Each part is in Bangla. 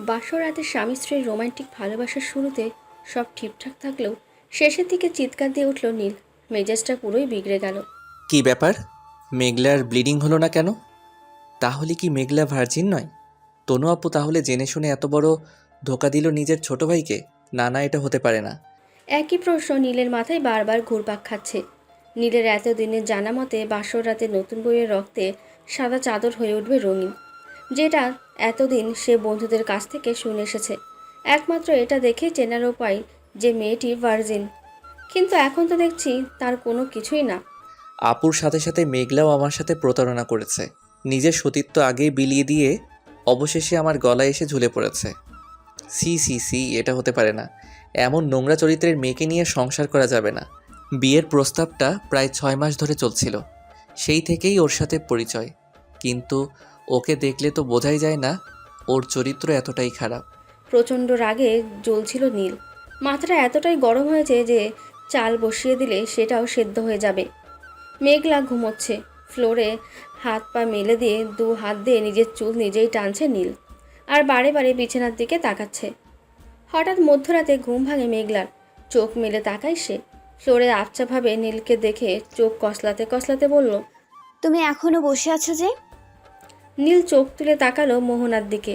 বাসর রাতে স্বামী স্ত্রীর রোমান্টিক ভালোবাসার শুরুতে সব ঠিকঠাক থাকলেও শেষের দিকে চিৎকার দিয়ে উঠল নীল। মেজাজটা পুরোই বিগড়ে গেল। কি ব্যাপার? মেঘলার ব্লিডিং হলো না কেন? তাহলে কি মেঘলা ভার্জিন নয়? তনু আপু তাহলে জেনে শুনে এত বড় ধোকা দিল নিজের ছোট ভাইকে? না না, এটা হতে পারে না। একই প্রশ্ন নীলের মাথায় বারবার ঘুরপাক খাচ্ছে। নীলের এতদিনের জানা মতে বাসর রাতে নতুন বইয়ের রক্তে সাদা চাদর হয়ে উঠবে রঙিন, যেটা এতদিন সে বন্ধুদের কাছ থেকে শুনে এসেছে। একমাত্র এটা দেখে চেনার উপায় যে মেয়েটি ভার্জিন, কিন্তু এখন তো দেখছি তার কোনো কিছুই না। আপুর সাথে সাথে মেঘলাও আমার সাথে প্রতারণা করেছে। নিজের সতীত্ব আগেই বিলিয়ে দিয়ে অবশেষে আমার গলায় এসে ঝুলে পড়েছে। সি সি সি, এটা হতে পারে না। এমন নোংরা চরিত্রের মেয়েকে নিয়ে সংসার করা যাবে না। বিয়ের প্রস্তাবটা প্রায় 6 মাস ধরে চলছিল, সেই থেকেই ওর সাথে পরিচয়। কিন্তু ওকে দেখলে তো বোঝাই যায় না ওর চরিত্র এতটাই খারাপ। প্রচণ্ড রাগে জ্বলছিল নীল। মাথাটা এতটাই গরম হয়েছে যে চাল বসিয়ে দিলে সেটাও সেদ্ধ হয়ে যাবে। মেঘলা ঘুমোচ্ছে। ফ্লোরে হাত পা মেলে দিয়ে দু হাত দিয়ে নিজের চুল নিজেই টানছে নীল, আর বারে বারে বিছানার দিকে তাকাচ্ছে। হঠাৎ মধ্যরাতে ঘুম ভাঙে মেঘলার। চোখ মেলে তাকায় সে। ফ্লোরে আবছাভাবে নীলকে দেখে চোখ কসলাতে কসলাতে বলল, তুমি এখনো বসে আছো যে? নীল চোখ তুলে তাকালো মোহনার দিকে।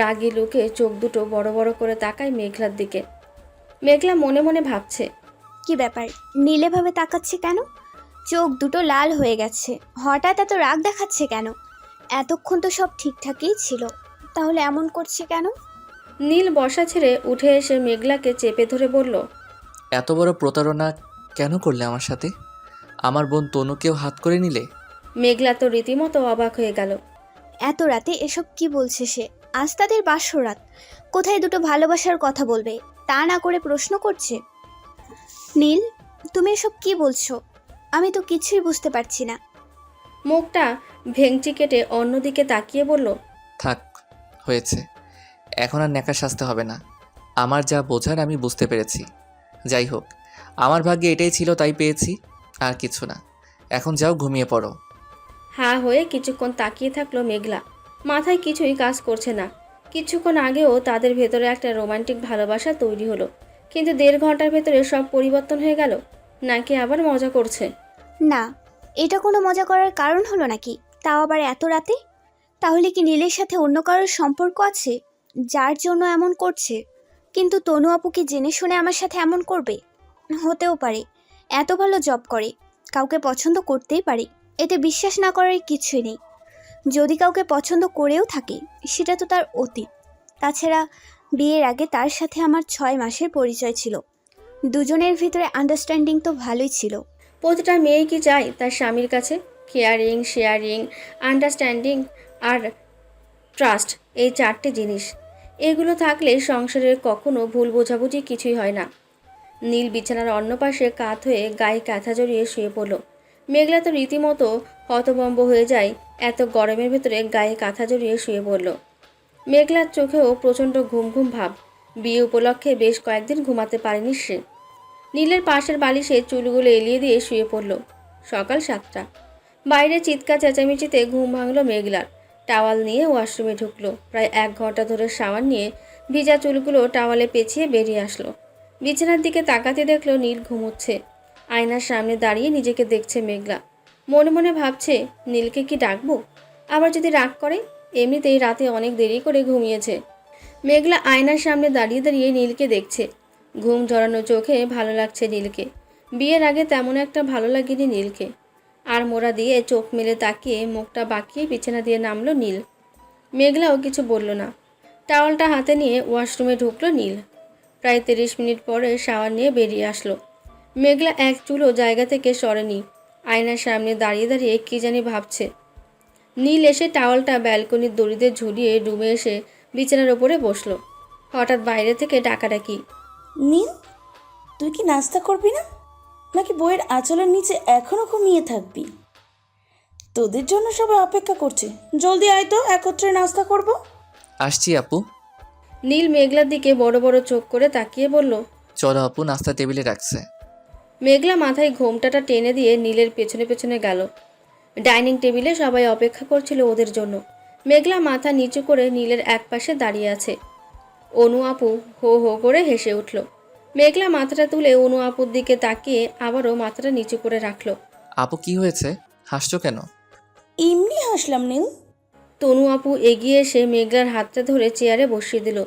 রাগী লুকে চোখ দুটো বড় বড় করে তাকায় মেঘলার দিকে। মেঘলা মনে মনে ভাবছে, কি ব্যাপার, নীলেভাবে তাকাচ্ছে কেন? চোখ দুটো লাল হয়ে গেছে, হঠাৎ এত রাগ দেখাচ্ছে কেন? এতক্ষণ তো সব ঠিকঠাকই ছিল, তাহলে এমন করছে কেন? নীল বসা ছেড়ে উঠে এসে মেঘলাকে চেপে ধরে বলল, এত বড় প্রতারণা কেন করলে আমার সাথে? আমার বোন তনুকেও হাত করে নিলে? মেঘলা তো রীতিমতো অবাক হয়ে গেল। এত রাতে এসব কি বলছে সে? আজ তাদের বাসর রাত, কোথায় দুটো ভালোবাসার কথা বলবে তা না করে প্রশ্ন করছে। নীল, তুমি এসব কি বলছো? আমি তো কিছুই বুঝতে পারছি না। মুখটা ভেঙচি কেটে অন্যদিকে তাকিয়ে বলল, থাক, হয়েছে। এখন আর ন্যাকা সাজতে হবে না। আমার যা বোঝার আমি বুঝতে পেরেছি। যাই হোক, আমার ভাগ্যে এটাই ছিল, তাই পেয়েছি, আর কিছু না। এখন যাও, ঘুমিয়ে পড়ো। হা হয়ে কিছুক্ষণ তাকিয়ে থাকলো মেঘলা। মাথায় কিছুই কাজ করছে না। কিছুক্ষণ আগেও তাদের ভেতরে একটা রোমান্টিক ভালোবাসা তৈরি হলো, কিন্তু 1.5 ঘন্টার ভেতরে সব পরিবর্তন হয়ে গেল। নাকি আবার মজা করছে? না, এটা কোনো মজা করার কারণ হলো নাকি? তাও আবার এত রাতে? তাহলে কি নীলের সাথে অন্য কারোর সম্পর্ক আছে যার জন্য এমন করছে? কিন্তু তনু আপু কি জেনে শুনে আমার সাথে এমন করবে? হতেও পারে, এত ভালো জব করে, কাউকে পছন্দ করতেই পারে। এতে বিশ্বাস না করার কিছুই নেই। যদি কাউকে পছন্দ করেও থাকে, সেটা তো তার অতীত। তাছাড়া বিয়ের আগে তার সাথে আমার 6 মাসের পরিচয় ছিল। দুজনের ভিতরে আন্ডারস্ট্যান্ডিং তো ভালোই ছিল। প্রতিটা মেয়ে কি চায় তার স্বামীর কাছে? কেয়ারিং, শেয়ারিং, আন্ডারস্ট্যান্ডিং আর ট্রাস্ট, এই 4টে জিনিস। এগুলো থাকলে সংসারের কখনো ভুল বোঝাবুঝি কিছুই হয় না। নীল বিছানার অন্য পাশে কাত হয়ে গায়ে কাঁথা জড়িয়ে শুয়ে পড়ল। মেঘলা তো রীতিমতো হতভম্ব হয়ে যায়। এত গরমের ভেতরে গায়ে কাঁথা জড়িয়ে শুয়ে পড়ল। মেঘলার চোখেও প্রচণ্ড ঘুম ঘুম ভাব। বিয়ে উপলক্ষে বেশ কয়েকদিন ঘুমাতে পারেনি সে। নীলের পাশের বালিশে চুলগুলো এলিয়ে দিয়ে শুয়ে পড়ল। সকাল 7টা। বাইরে চিৎকার চেঁচামেচিতে ঘুম ভাঙল মেঘলার। টাওয়াল নিয়ে ওয়াশরুমে ঢুকলো। প্রায় 1 ঘন্টা ধরে শাওয়ার নিয়ে ভিজা চুলগুলো টাওয়ালে পেঁচিয়ে বেরিয়ে আসলো। বিছানার দিকে তাকাতে দেখলো নীল ঘুমোচ্ছে। আয়নার সামনে দাঁড়িয়ে নিজেকে দেখছে মেঘলা। মনে মনে ভাবছে, নীলকে কি ডাকবো? আবার যদি রাগ করে? এমনিতেই রাতে অনেক দেরি করে ঘুমিয়েছে। মেঘলা আয়নার সামনে দাঁড়িয়ে দাঁড়িয়ে নীলকে দেখছে। ঘুম ঝরানো চোখে ভালো লাগছে নীলকে। বিয়ের আগে তেমন একটা ভালো লাগেনি নীলকে। আর মোড়া দিয়ে চোখ মেলে তাকিয়ে মুখটা বাঁকিয়ে বিছানা দিয়ে নামলো নীল। মেঘলাও কিছু বলল না। টাওয়ালটা হাতে নিয়ে ওয়াশরুমে ঢুকলো নীল। প্রায় 30 মিনিট পরে শাওয়ার নিয়ে বেরিয়ে আসলো। মেঘলা এক চুলও জায়গা থেকে সরেনি। আয়নার সামনে দাঁড়িয়ে দাঁড়িয়ে কী জানি ভাবছে। নীল এসে টাওয়ালটা ব্যালকনির দড়িতে ঝুলিয়ে রুমে এসে বিছানার ওপরে বসলো। হঠাৎ বাইরে থেকে ডাকাডাকি। নীল, তুই কি নাস্তা করবি না, নাকি বইয়ের আঁচলের নিচে এখনো ঘুমিয়ে থাকবি? তোদের জন্য সবাই অপেক্ষা করছে, জলদি আয় তো, একত্রে নাস্তা করব। আসছি আপু। নীল মেঘলার দিকে বড় বড় চোখ করে তাকিয়ে বলল, চলো আপু, নাস্তা টেবিলে রাখছে। মেঘলা মাথায় ঘোমটাটা টেনে দিয়ে নীলের পেছনে পেছনে গেল। ডাইনিং টেবিলে সবাই অপেক্ষা করছিল ওদের জন্য। মেঘলা মাথা নিচু করে নীলের একপাশে দাঁড়িয়ে আছে। অনু আপু হো হো করে হেসে উঠল। মেঘলা মাথাটা তুলে অনু আপুর দিকে তাকিয়ে আবারও মাথাটা নিচু করে রাখলো। আপু কি হয়েছে? হাসছো কেন? এমনি হাসলাম নীল। তনু আপু এগিয়ে এসে মেঘলার হাতটা ধরে চেয়ারে বসিয়ে দিল।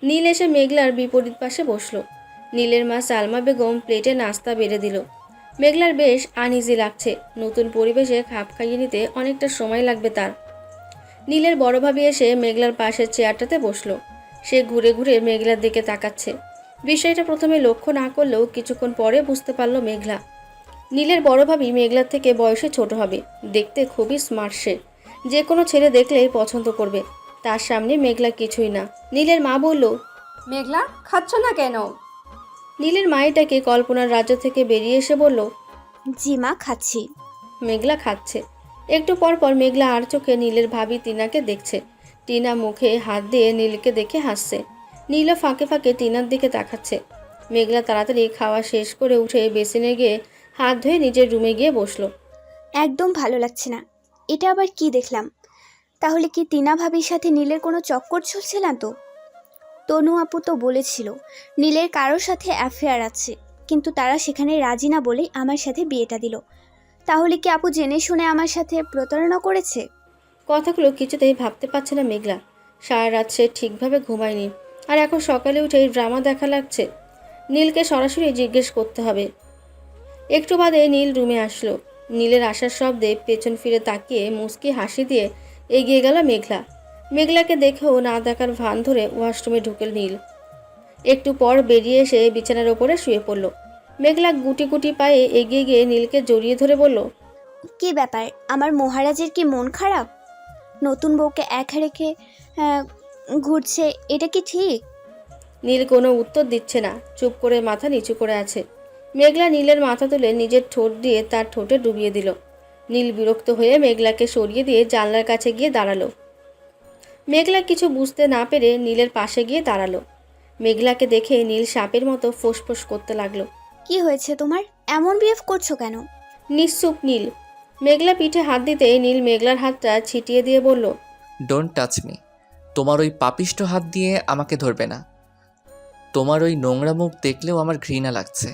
নীল এসে মেঘলার বিপরীত পাশে বসলো। নীলের মা সালমা বেগম প্লেটে নাস্তা বেড়ে দিল। মেঘলার বেশ আনইজি লাগছে। নতুন পরিবেশে খাপ খাইয়ে নিতে অনেকটা সময় লাগবে তার। নীলের বড় ভাবি এসে মেঘলার পাশের চেয়ারটাতে বসলো। সে ঘুরে ঘুরে মেঘলার দিকে তাকাচ্ছে। বিষয়টা প্রথমে লক্ষ্য না করলেও কিছুক্ষণ পরে বুঝতে পারল মেঘলা। নীলের বড় ভাবি মেঘলার থেকে বয়সে ছোট হবে, দেখতে খুবই স্মার্ট সে। যে কোনো ছেলে দেখলেই পছন্দ করবে। তার সামনে মেঘলা কিছুই না। নীলের মা বলল, মেঘলা, খাচ্ছ না কেন? নীলের মায়েটাকে কল্পনার রাজ্য থেকে বেরিয়ে এসে বলল, জি মা, খাচ্ছি। মেঘলা খাচ্ছে। একটু পর পর মেঘলা আর চোখে নীলের ভাবি টিনাকে দেখছে। টিনা মুখে হাত দিয়ে নীলকে দেখে হাসছে। নীলও ফাঁকে ফাঁকে টিনার দিকে তাকাচ্ছে। মেঘলা তাড়াতাড়ি খাওয়া শেষ করে উঠে বেসিনে গিয়ে হাত ধুয়ে নিজের রুমে গিয়ে বসলো। একদম ভালো লাগছে না। এটা আবার কি দেখলাম? তাহলে কি টিনা ভাবির সাথে নীলের কোনো চক্কর চলছে না তো? তনু আপু তো বলেছিল নীলের কারোর সাথে অ্যাফেয়ার আছে, কিন্তু তারা সেখানে রাজি না বলেই আমার সাথে বিয়েটা দিল। তাহলে কি আপু জেনে শুনে আমার সাথে প্রতারণা করেছে? কথাগুলো কিছুতেই ভাবতে পারছে না মেঘলা। সারা রাত সে ঠিকভাবে ঘুমায়নি, আর এখন সকালে উঠে এই ড্রামা দেখা লাগছে। নীলকে সরাসরি জিজ্ঞেস করতে হবে। একটু বাদে নীল রুমে আসলো। নীলের আসার শব্দে পেছন ফিরে তাকিয়ে মুচকি হাসি দিয়ে এগিয়ে গেল মেঘলা। মেঘলাকে দেখেও না দেখার ভান ধরে ওয়াশরুমে ঢুকেল নীল। একটু পর বেরিয়ে এসে বিছানার ওপরে শুয়ে পড়ল। মেঘলা গুটি গুটি পায়ে এগিয়ে গিয়ে নীলকে জড়িয়ে ধরে বলল, কি ব্যাপার, আমার মহারাজের কি মন খারাপ? নতুন বউকে একা রেখে ঘুরছে, এটা কি ঠিক? নীল কোনো উত্তর দিচ্ছে না, চুপ করে মাথা নিচু করে আছে। মেঘলা নীলের মাথা তুলে নিজের ঠোঁট দিয়ে তার ঠোঁটে ডুবিয়ে দিল। নীল বিরক্ত হয়ে মেঘলাকে সরিয়ে দিয়ে জানলার কাছে গিয়ে দাঁড়ালো। মেঘলা কিছু বুঝতে না পেরে নীলের পাশে গিয়ে দাঁড়ালো। মেঘলাকে দেখে নীল সাপের মতো ফোঁসফোঁস করতে লাগলো। কি হয়েছে তোমার? এমন বিহেভ করছো কেন? নিশ্চুপ নীল। মেঘলা পিঠে হাত দিতে নীল মেঘলার হাতটা ছিটিয়ে দিয়ে বলল, ডোন্ট টাচ মি। তোমার ওই পাপিষ্ট হাত দিয়ে আমাকে ধরবে না। তোমার ওই নোংরা মুখ দেখলেও আমার ঘৃণা লাগছে।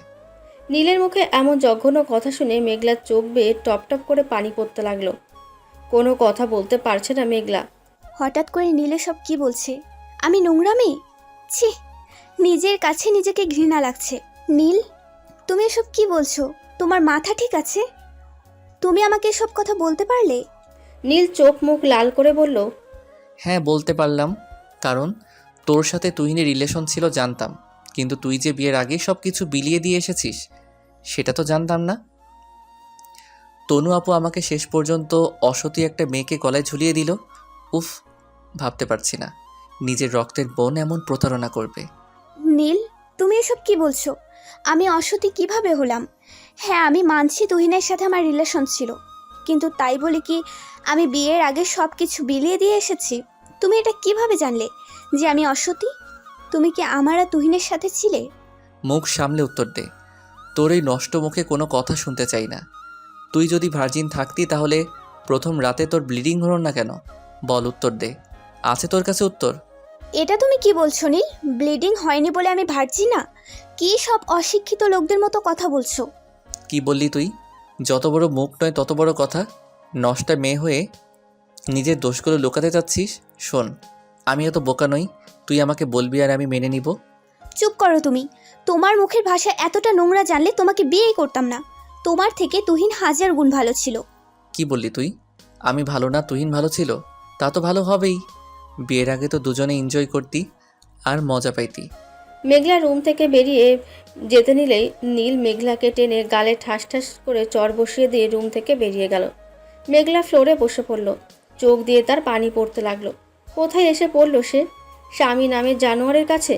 নীলের মুখে এমন জঘন্য কথা শুনে মেঘলার চোখ বেয়ে টপ টপ করে পানি পড়তে লাগলো। কোনো কথা বলতে পারছে না মেঘলা। হঠাৎ করে নীলে সব কি বলছে? আমি নোংরা মেয়ে? ছি, নিজের কাছে নিজেকে ঘৃণা লাগছে। নীল, তুমি এসব কি বলছো? তোমার মাথা ঠিক আছে? তুমি আমাকে এসব কথা বলতে পারলে? নীল চোখ মুখ লাল করে বলল, হ্যাঁ, বলতে পারলাম, কারণ তোর সাথে তুহিনের রিলেশন ছিল জানতাম, কিন্তু তুই যে বিয়ের আগে সব কিছু বিলিয়ে দিয়ে এসেছিস সেটা তো জানতাম না। তনু আপু আমাকে শেষ পর্যন্ত অসতী একটা মেয়েকে গলায় ঝুলিয়ে দিল। উফ, ভাবতে পারছি না নিজের রক্তের বোন এমন প্রতারণা করবে। নীল, তুমি এসব কি বলছো? আমি অসতী কিভাবে হলাম? হ্যাঁ, আমি মানছি তুহিনের সাথে আমার রিলেশন ছিল, কিন্তু তাই বলে কি আমি বিয়ের আগে সব কিছু বিলিয়ে দিয়ে এসেছি? তুমি এটা কিভাবে জানলে যে আমি অসতী? তুমি কি আমার আর তুহিনের সাথে ছিলে? মুখ সামলে উত্তর দে। তোর এই নষ্ট মুখে কোনো কথা শুনতে চাই না। তুই যদি ভার্জিন থাকতি তাহলে প্রথম রাতে তোর ব্লিডিং হলো না কেন? বল, উত্তর দে। আছে তোর কাছে উত্তর? এটা তুমি কি বলছো নীল? ব্লিডিং হয়নি বলে আমি ভারছি না? কি সব অশিক্ষিত লোকদের মতো কথা বলছো? কি বললি তুই? যত বড় মুখ নয় তত বড় কথা। নষ্টা মেয়ে হয়ে নিজের দোষগুলো লুকাতে চাচ্ছিস? শোন, আমি এত বোকা নই। তুই আমাকে বলবি আর আমি মেনে নিব। চুপ করো তুমি। তোমার মুখের ভাষা এতটা নোংরা জানলে তোমাকে বিয়েই করতাম না। তোমার থেকে তুহিন হাজার গুণ ভালো ছিল। কি বললি তুই? আমি ভালো না, তুহিন ভালো ছিল? তা তো ভালো হবেই। বিয়ের আগে তো দুজনে এনজয় করতি আর মজা পাইতি। মেঘলা রুম থেকে বেরিয়ে যেতে নিলেই নীল মেঘলাকে টেনে গালে ঠাস ঠাস করে চর বসিয়ে দিয়ে রুম থেকে বেরিয়ে গেল। মেঘলা ফ্লোরে বসে পড়ল। চোখ দিয়ে তার পানি পড়তে লাগলো। কোথায় এসে পড়ল সে? স্বামী নামের জানোয়ারের কাছে।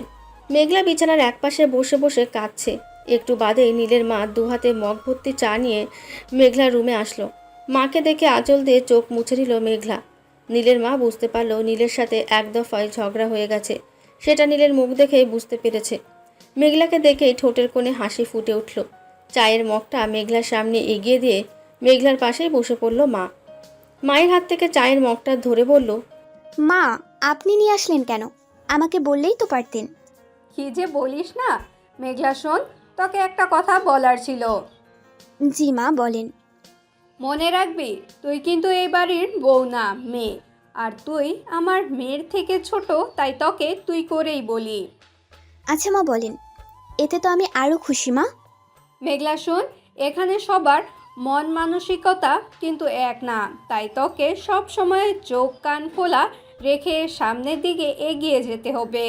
মেঘলা বিছানার একপাশে বসে বসে কাঁদছে। একটু বাদেই নীলের মা দুহাতে মগ ভর্তি চা নিয়ে মেঘলার রুমে আসলো। মাকে দেখে আঁচল দিয়ে চোখ মুছে নিল মেঘলা। নীলের মা বুঝতে পারল নীলের সাথে এক দফায় ঝগড়া হয়ে গেছে। সেটা নীলের মুখ দেখেই বুঝতে পেরেছে। মেঘলাকে দেখেই ঠোঁটের কোণে হাসি ফুটে উঠল। চায়ের মগটা মেঘলার সামনে এগিয়ে দিয়ে মেঘলার পাশেই বসে পড়ল মা। মায়ের হাত থেকে চায়ের মগটা ধরে বলল, মা, আপনি নিয়ে আসলেন কেন? আমাকে বললেই তো পারতেন। কি যে বলিস না। মেঘলা শোন, তোকে একটা কথা বলার ছিল। জি মা, বলেন। মনে রাখবি, তুই কিন্তু এই বাড়ির বউ না, মেয়ে। আর তুই আমার মেয়ের থেকে ছোট, তাই তোকে তুই করেই বলি। আচ্ছা মা, বলেন। এতে তো আমি আরও খুশি মা। মেঘলা শোন, এখানে সবার মন মানসিকতা কিন্তু এক না, তাই তোকে সব সময় চোখ কান খোলা রেখে সামনের দিকে এগিয়ে যেতে হবে।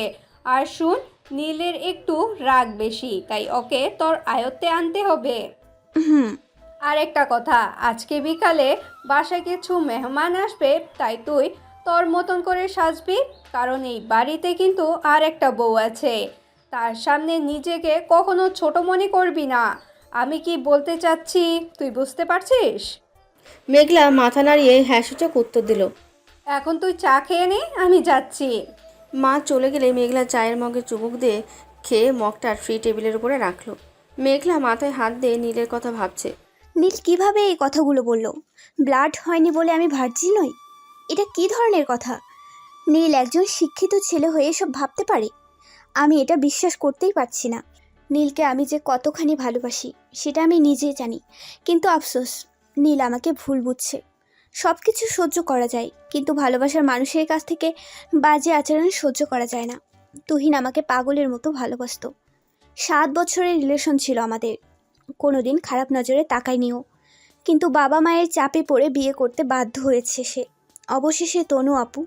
আর শুন, নীলের একটু রাগ বেশি, তাই ওকে তোর আয়ত্তে আনতে হবে। হুম। আর একটা কথা, আজকে বিকালে বাসায় কিছু মেহমান আসবে, তাই তুই তোর মতন করে সাজবি। কারণ এই বাড়িতে কিন্তু আর একটা বউ আছে, তার সামনে নিজেকে কখনো ছোট মনে করবি না। আমি কি বলতে চাচ্ছি তুই বুঝতে পারছিস? মেঘলা মাথা নাড়িয়ে হ্যাঁসূচক উত্তর দিল। এখন তুই চা খেয়ে নে, আমি যাচ্ছি। মা চলে গেলে মেঘলা চায়ের মগে চুমুক দিয়ে খেয়ে মগটা ফ্রি টেবিলের উপরে রাখলো। মেঘলা মাথায় হাত দিয়ে নীলের কথা ভাবছে। নীল কিভাবে এই কথাগুলো বলল? ব্লাড হয়নি বলে আমি ভার্জিন নই? এটা কি ধরনের কথা? নীল একজন শিক্ষিত ছেলে হয়ে এসব ভাবতে পারে? আমি এটা বিশ্বাস করতেই পারছি না। নীলকে আমি যে কতখানি ভালোবাসি সেটা আমি নিজেই জানি, কিন্তু আফসোস, নীল আমাকে ভুল বুঝছে। সব কিছু সহ্য করা যায়, কিন্তু ভালোবাসার মানুষের কাছ থেকে বাজে আচরণ সহ্য করা যায় না। তুহিন আমাকে পাগলের মতো ভালোবাসতো। 7 বছরের রিলেশন ছিল আমাদের। কোনোদিন খারাপ নজরে তাকায়নিও, কিন্তু বাবা মায়ের চাপে পড়ে বিয়ে করতে বাধ্য হয়েছে সে। অবশেষে তনু আপু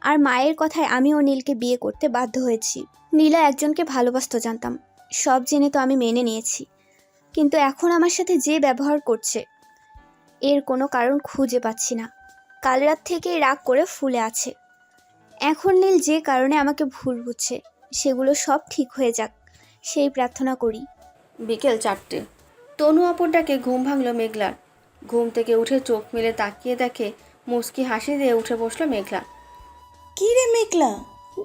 আর মায়ের কথায় আমিও নীলকে বিয়ে করতে বাধ্য হয়েছি। নীলা একজনকে ভালোবাসতো জানতাম, সব জেনে তো আমি মেনে নিয়েছি, কিন্তু এখন আমার সাথে যে ব্যবহার করছে এর কোনো কারণ খুঁজে পাচ্ছি না। কাল রাত থেকে রাগ করে ফুলে আছে। এখন নীল যে কারণে আমাকে ভুল বুঝছে সেগুলো সব ঠিক হয়ে যাক, সেই প্রার্থনা করি। বিকেল 4টে। তনু আপুর ডাকে ঘুম ভাঙল মেঘলার। ঘুম থেকে উঠে চোখ মেলে তাকিয়ে দেখে মুচকি হাসি দিয়ে উঠে বসলো মেঘলা। কি রে মেঘলা,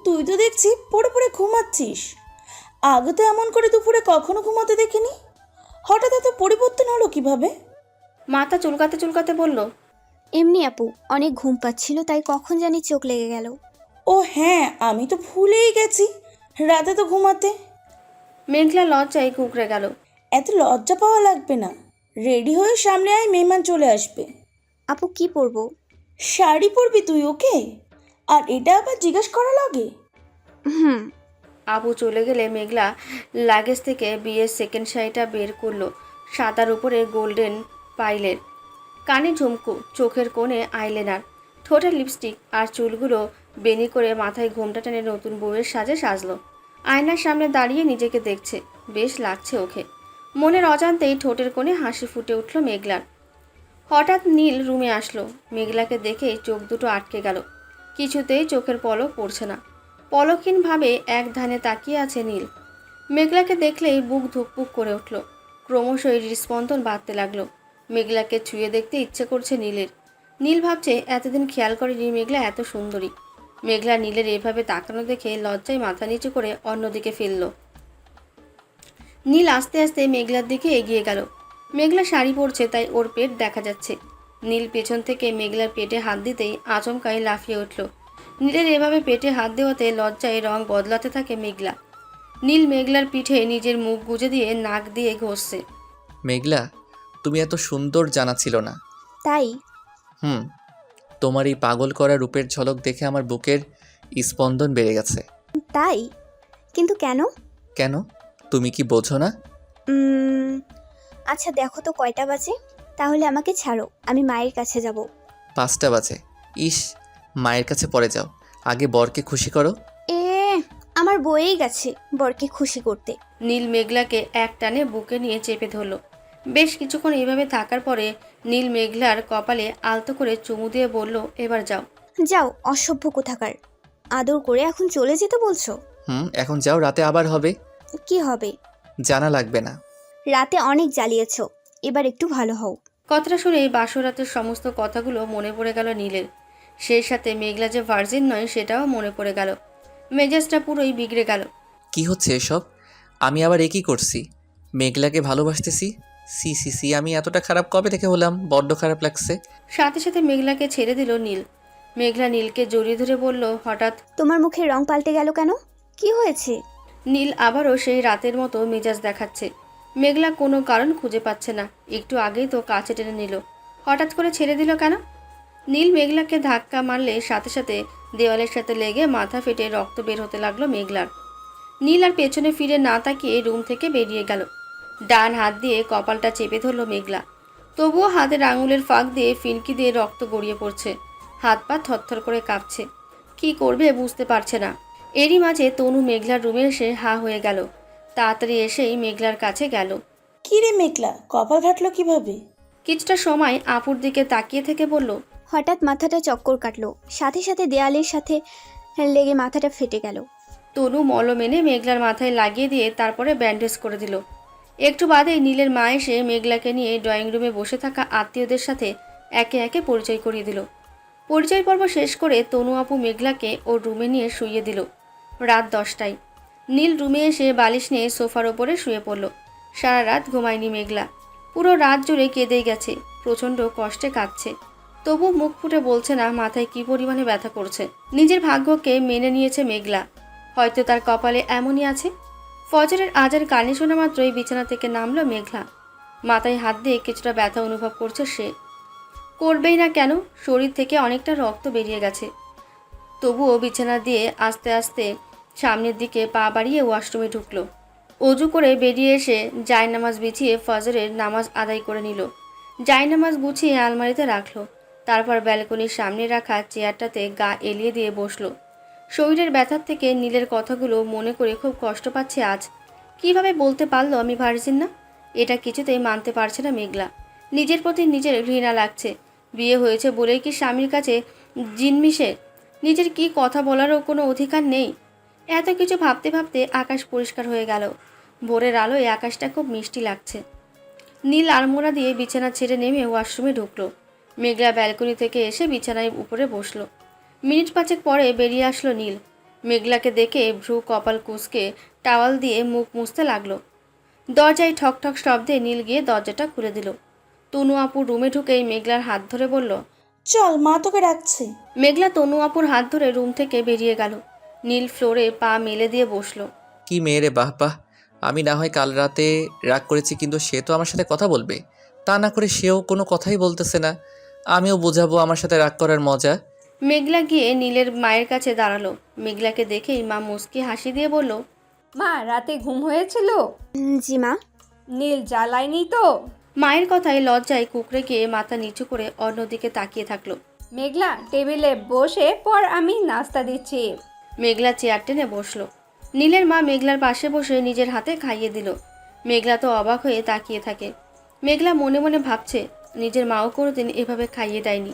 তুই তো দেখছি পড়ে পড়ে ঘুমাচ্ছিস। আগে তো এমন করে দুপুরে কখনো ঘুমাতে দেখিনি। হঠাৎ এত পরিবর্তন হলো কিভাবে? মাথা চুলকাতে চুলকাতে বলল। এমনি আপু, অনেক ঘুম পাচ্ছিল তাই কখন জানি চোখ লেগে গেল। ও হ্যাঁ, আমি তো ভুলেই গেছি রাতে তো ঘুমাতে। মেঘলা লজ্জায় কুঁকড়ে গেল। এত লজ্জা পাওয়া লাগবে না। রেডি হয়ে সামনে আয়, মেহমান চলে আসবে। আপু কি পরবো? শাড়ি পরবি তুই? ওকে, আর এটা আবার জিজ্ঞেস করা লাগে? হুম। আপু চলে গেলে মেঘলা লাগেজ থেকে বিয়ের সেকেন্ড শাড়িটা বের করলো। সাদার উপরে গোল্ডেন পাইলের, কানে ঝুমকো, চোখের কোণে আইলাইনার, ঠোঁটে লিপস্টিক আর চুলগুলো বেনি করে মাথায় ঘোমটা টেনে নতুন বউয়ের সাজে সাজলো। আয়নার সামনে দাঁড়িয়ে নিজেকে দেখছে, বেশ লাগছে ওকে। মনের অজান্তেই ঠোঁটের কোণে হাসি ফুটে উঠল মেঘলার। হঠাৎ নীল রুমে আসলো। মেঘলাকে দেখেই চোখ দুটো আটকে গেল। কিছুতেই চোখের পলক পড়ছে না। পলকহীনভাবে এক ধ্যানে তাকিয়ে আছে নীল। মেঘলাকে দেখলেই বুক ধুকপুক করে উঠল। ক্রমশই হৃদস্পন্দন বাড়তে লাগলো। মেঘলাকে ছুঁয়ে দেখতে ইচ্ছে করছে নীলের। নীল ভাবছে এতদিন খেয়াল করেনি মেঘলা এত সুন্দরী। মেঘলা নীলের এভাবে তাকানো দেখে লজ্জায় মাথা নিচু করে অন্যদিকে ফেলল। নীল আস্তে আস্তে মেঘলার দিকে এগিয়ে গেল। মেঘলা শাড়ি পরছে তাই ওর পেট দেখা যাচ্ছে। নীল পেছন থেকে মেঘলার পেটে হাত দিতেই আচমকাই লাফিয়ে উঠল। নীলের এভাবে পেটে হাত দেওয়াতে লজ্জায় রং বদলাতে থাকে মেঘলা। নীল মেঘলার পিঠে নিজের মুখ গুজে দিয়ে নাক দিয়ে ঘষছে। মেঘলা, তুমি এত সুন্দর জানা ছিল না। তাই? হুম, তোমার এই পাগল করা রূপের ঝলক দেখে আমার বুকের স্পন্দন বেড়ে গেছে। তাই? কিন্তু কেন? কেন? তুমি কি বোঝো না? আচ্ছা দেখো তো কয়টা বাজে, তাহলে আমাকে ছাড়ো, আমি মায়ের কাছে যাব। 5টা বাজে। ইস, মায়ের কাছে পরে যাও, আগে বরকে খুশি করো। এ, আমার বয়েই গেছে বরকে খুশি করতে। নীল মেঘলাকে এক টানে বুকে নিয়ে চেপে ধরল। বেশ কিছুক্ষণ এইভাবে থাকার পরে নীল মেঘলার কপালে আলতো করে চুমু দিয়ে বলল, এবার যাও। যাও, অসভ্য কোথাকার। আদর করে এখন চলে যেতে বলছো? এখন যাও, রাতে আবার হবে। কি হবে? জানা লাগবে না। রাতে অনেক জ্বালিয়েছো, এবার একটু ভালো হও। কথাটা শুনেই বাসরাতের সমস্ত কথাগুলো মনে পড়ে গেল নীলের। সেই সাথে মেঘলা যে ভার্জিন নয় সেটাও মনে পড়ে গেল। মেজাজটা পুরোই বিগড়ে গেল। কি হচ্ছে এসব? আমি আবার একই করছি? মেঘলাকে ভালোবাসতেছি? সি সি সি, আমি এতটা খারাপ কবে থেকে হলাম? বড্ড খারাপ লাগছে। সাথে সাথে মেঘলাকে ছেড়ে দিল নীল। মেঘলা নীলকে জড়িয়ে ধরে বলল, হঠাৎ। তোমার মুখের রং পাল্টে গেল কেন? কি হয়েছে? নীল আবারও সেই রাতের মতো মেজাজ দেখাচ্ছে। মেঘলা কোনো কারণ খুঁজে পাচ্ছে না। একটু আগেই তো কাছে টেনে নিল, হঠাৎ করে ছেড়ে দিল কেন? নীল মেঘলাকে ধাক্কা মারলে সাথে সাথে দেওয়ালের সাথে লেগে মাথা ফেটে রক্ত বের হতে লাগলো মেঘলার। নীল আর পেছনে ফিরে না তাকিয়ে রুম থেকে বেরিয়ে গেল। ডান হাত দিয়ে কপালটা চেপে ধরল মেঘলা। তবুও হাতের আঙুলের ফাঁক দিয়ে ফিনকি দিয়ে রক্ত গড়িয়ে পড়ছে। হাত পা থরথর করে কাঁপছে। কি করবে বুঝতে পারছে না। এরই মাঝে তনু মেঘলার রুমে এসে হা হয়ে গেল। তাড়াতাড়ি এসেই মেঘলার কাছে গেল। কি রে মেঘলা, কপাল ঘাটলো কিভাবে? কিছুটা সময় আপুর দিকে তাকিয়ে থেকে বলল, হঠাৎ মাথাটা চক্কর কাটলো, সাথে সাথে দেয়ালের সাথে লেগে মাথাটা ফেটে গেল। তনু মলম এনে মেঘলার মাথায় লাগিয়ে দিয়ে তারপরে ব্যান্ডেজ করে দিল। একটু বাদেই নীলের মা এসে মেঘলাকে নিয়ে ড্রয়িং রুমে বসে থাকা আত্মীয়দের সাথে একে একে পরিচয় করিয়ে দিল। পরিচয় পর্ব শেষ করে তনু আপু মেঘলাকে ওর রুমে নিয়ে শুইয়ে দিল। রাত 10টায় নীল রুমে এসে বালিশ নিয়ে সোফার ওপরে শুয়ে পড়ল। সারা রাত ঘুমায়নি মেঘলা। পুরো রাত জুড়ে কেঁদেই গেছে, প্রচণ্ড কষ্টে কাঁদছে। তবু মুখ ফুটে বলছে না মাথায় কী পরিমাণে ব্যথা করছে। নিজের ভাগ্যকে মেনে নিয়েছে মেঘলা। হয়তো তার কপালে এমনই আছে। ফজরের আজান কানে শোনা মাত্রই বিছানা থেকে নামলো মেঘলা। মাথায় হাত দিয়ে কিছুটা ব্যথা অনুভব করছে সে। করবেই না কেন, শরীর থেকে অনেকটা রক্ত বেরিয়ে গেছে। তবুও বিছানা দিয়ে আস্তে আস্তে সামনের দিকে পা বাড়িয়ে ওয়াশরুমে ঢুকলো। অজু করে বেরিয়ে এসে জায়নামাজ বিছিয়ে ফজরের নামাজ আদায় করে নিল। জায়নামাজ গুছিয়ে আলমারিতে রাখলো। তারপর ব্যালকনির সামনে রাখা চেয়ারটাতে গা এলিয়ে দিয়ে বসলো। শরীরের ব্যথার থেকে নীলের কথাগুলো মনে করে খুব কষ্ট পাচ্ছে আজ। কিভাবে বলতে পারলো আমি ভার্জিন না? এটা কিছুতেই মানতে পারছে না মেঘলা। নিজের প্রতি নিজের ঘৃণা লাগছে। বিয়ে হয়েছে বলেই কি স্বামীর কাছে জিনমিশে? নিজের কি কথা বলারও কোনো অধিকার নেই? এত কিছু ভাবতে ভাবতে আকাশ পরিষ্কার হয়ে গেল। ভোরের আলোয় আকাশটা খুব মিষ্টি লাগছে। নীল আড়মোড়া দিয়ে বিছানা ছেড়ে নেমে ওয়াশরুমে ঢুকলো। মেঘলা ব্যালকনি থেকে এসে বিছানায় উপরে বসলো। মিনিট 5 পরে বেরিয়ে আসলো নীল। মেঘলাকে দেখে ভ্রু কপাল কুঁচকে টাওয়াল দিয়ে মুখ মুছতে লাগলো। দরজায় ঠক ঠক শব্দে নীল গিয়ে দরজাটা খুলে দিল। তনু আপুর রুমে ঢুকেই মেঘলার হাত ধরে বলল, চল, মা তোকে ডাকছে। মেঘলা তনু আপুর হাত ধরে রুম থেকে বেরিয়ে গেল। নীল ফ্লোরে পা মেলে দিয়ে বসলো। কি মেয়ে রে, বাহ বাহ। আমি না হয় কাল রাতে রাগ করেছি, কিন্তু সে তো আমার সাথে কথা বলবে। তা না করে সেও কোনো কথাই বলতেছে না। আমিও বোঝাবো আমার সাথে রাগ করার মজা। মেঘলা গিয়ে নীলের মায়ের কাছে দাঁড়ালো। মেঘলাকে দেখেই মা মুচকি হাসি দিয়ে বলল, মা, রাতে ঘুম হয়েছিল? জি মা। নীল জ্বালায়নি তো? মায়ের কথায় লজ্জায় কুকড়ে গিয়ে মাথা নিচু করে অন্যদিকে তাকিয়ে থাকলো। মেঘলা, টেবিলে বসে পর, আমি নাস্তা দিচ্ছি। মেঘলা চেয়ার টেনে বসলো। নীলের মা মেঘলার পাশে বসে নিজের হাতে খাইয়ে দিল। মেঘলা তো অবাক হয়ে তাকিয়ে থাকে। মেঘলা মনে মনে ভাবছে নিজের মাও কোনোদিন এভাবে খাইয়ে দেয়নি।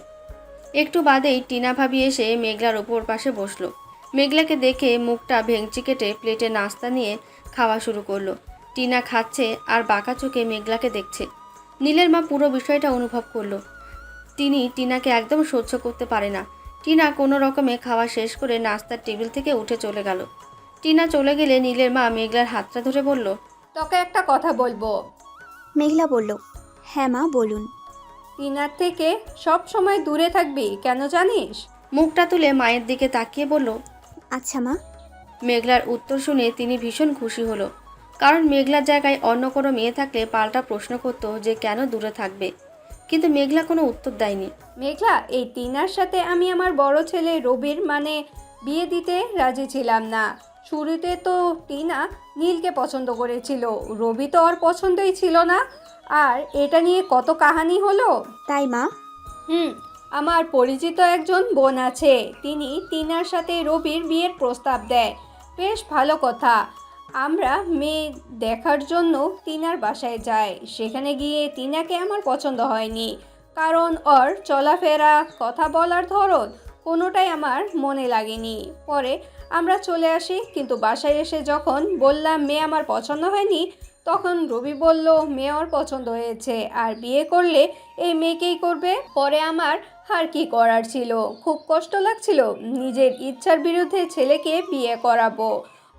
একটু বাদেই টিনা ভাবি এসে মেঘলার ওপর পাশে বসলো। মেঘলাকে দেখে মুখটা ভেঙচি কেটে প্লেটে নাস্তা নিয়ে খাওয়া শুরু করলো। টিনা খাচ্ছে আর বাঁকা চোখে মেঘলাকে দেখছে। নীলের মা পুরো বিষয়টা অনুভব করলো। তিনি টিনাকে একদম সহ্য করতে পারে না। টিনা কোনো রকমে খাওয়া শেষ করে নাস্তার টেবিল থেকে উঠে চলে গেল। টিনা চলে গেলে নীলের মা মেঘলার হাতটা ধরে বলল, তোকে একটা কথা বলবো। মেঘলা বলল, হ্যাঁ মা বলুন। টিনার থেকে সব সময় দূরে থাকবি, কেন জানিস? মুখটা তুলে মায়ের দিকে তাকিয়ে বলল। আচ্ছা মা। মেঘলার উত্তর শুনে তিনি ভীষণ খুশি হলো। কারণ মেঘলার জায়গায় অন্য কোনো মেয়ে থাকলে পাল্টা প্রশ্ন করতো যে কেন দূরে থাকবে। কিন্তু মেঘলা কোনো উত্তর দেয়নি। মেঘলা, এই টিনার সাথে আমি আমার বড় ছেলে রবির বিয়ে দিতে রাজি ছিলাম না। শুরুতে তো টিনা নীলকে পছন্দ করেছিল, রবি তো ওর পছন্দই ছিল না। আর এটা নিয়ে কত কাহিনী হলো। তাই মা? আমার পরিচিত একজন বোন আছে, তিনি টিনার সাথে রবির বিয়ের প্রস্তাব দেয়। বেশ ভালো কথা। আমরা মেয়ে দেখার জন্য টিনার বাসায় যাই। সেখানে গিয়ে টিনাকে আমার পছন্দ হয়নি, কারণ ওর চলাফেরা, কথা বলার ধরন কোনোটাই আমার মনে লাগেনি। পরে আমরা চলে আসি, কিন্তু বাসায় এসে যখন বললাম মেয়ে আমার পছন্দ হয়নি, তখন রবি বলল মেয়ে ওর পছন্দ হয়েছে, আর বিয়ে করলে এই মেয়েকেই করবে। পরে আমার আর কি করার ছিল, খুব কষ্ট লাগছিল নিজের ইচ্ছার বিরুদ্ধে ছেলেকে বিয়ে করাবো।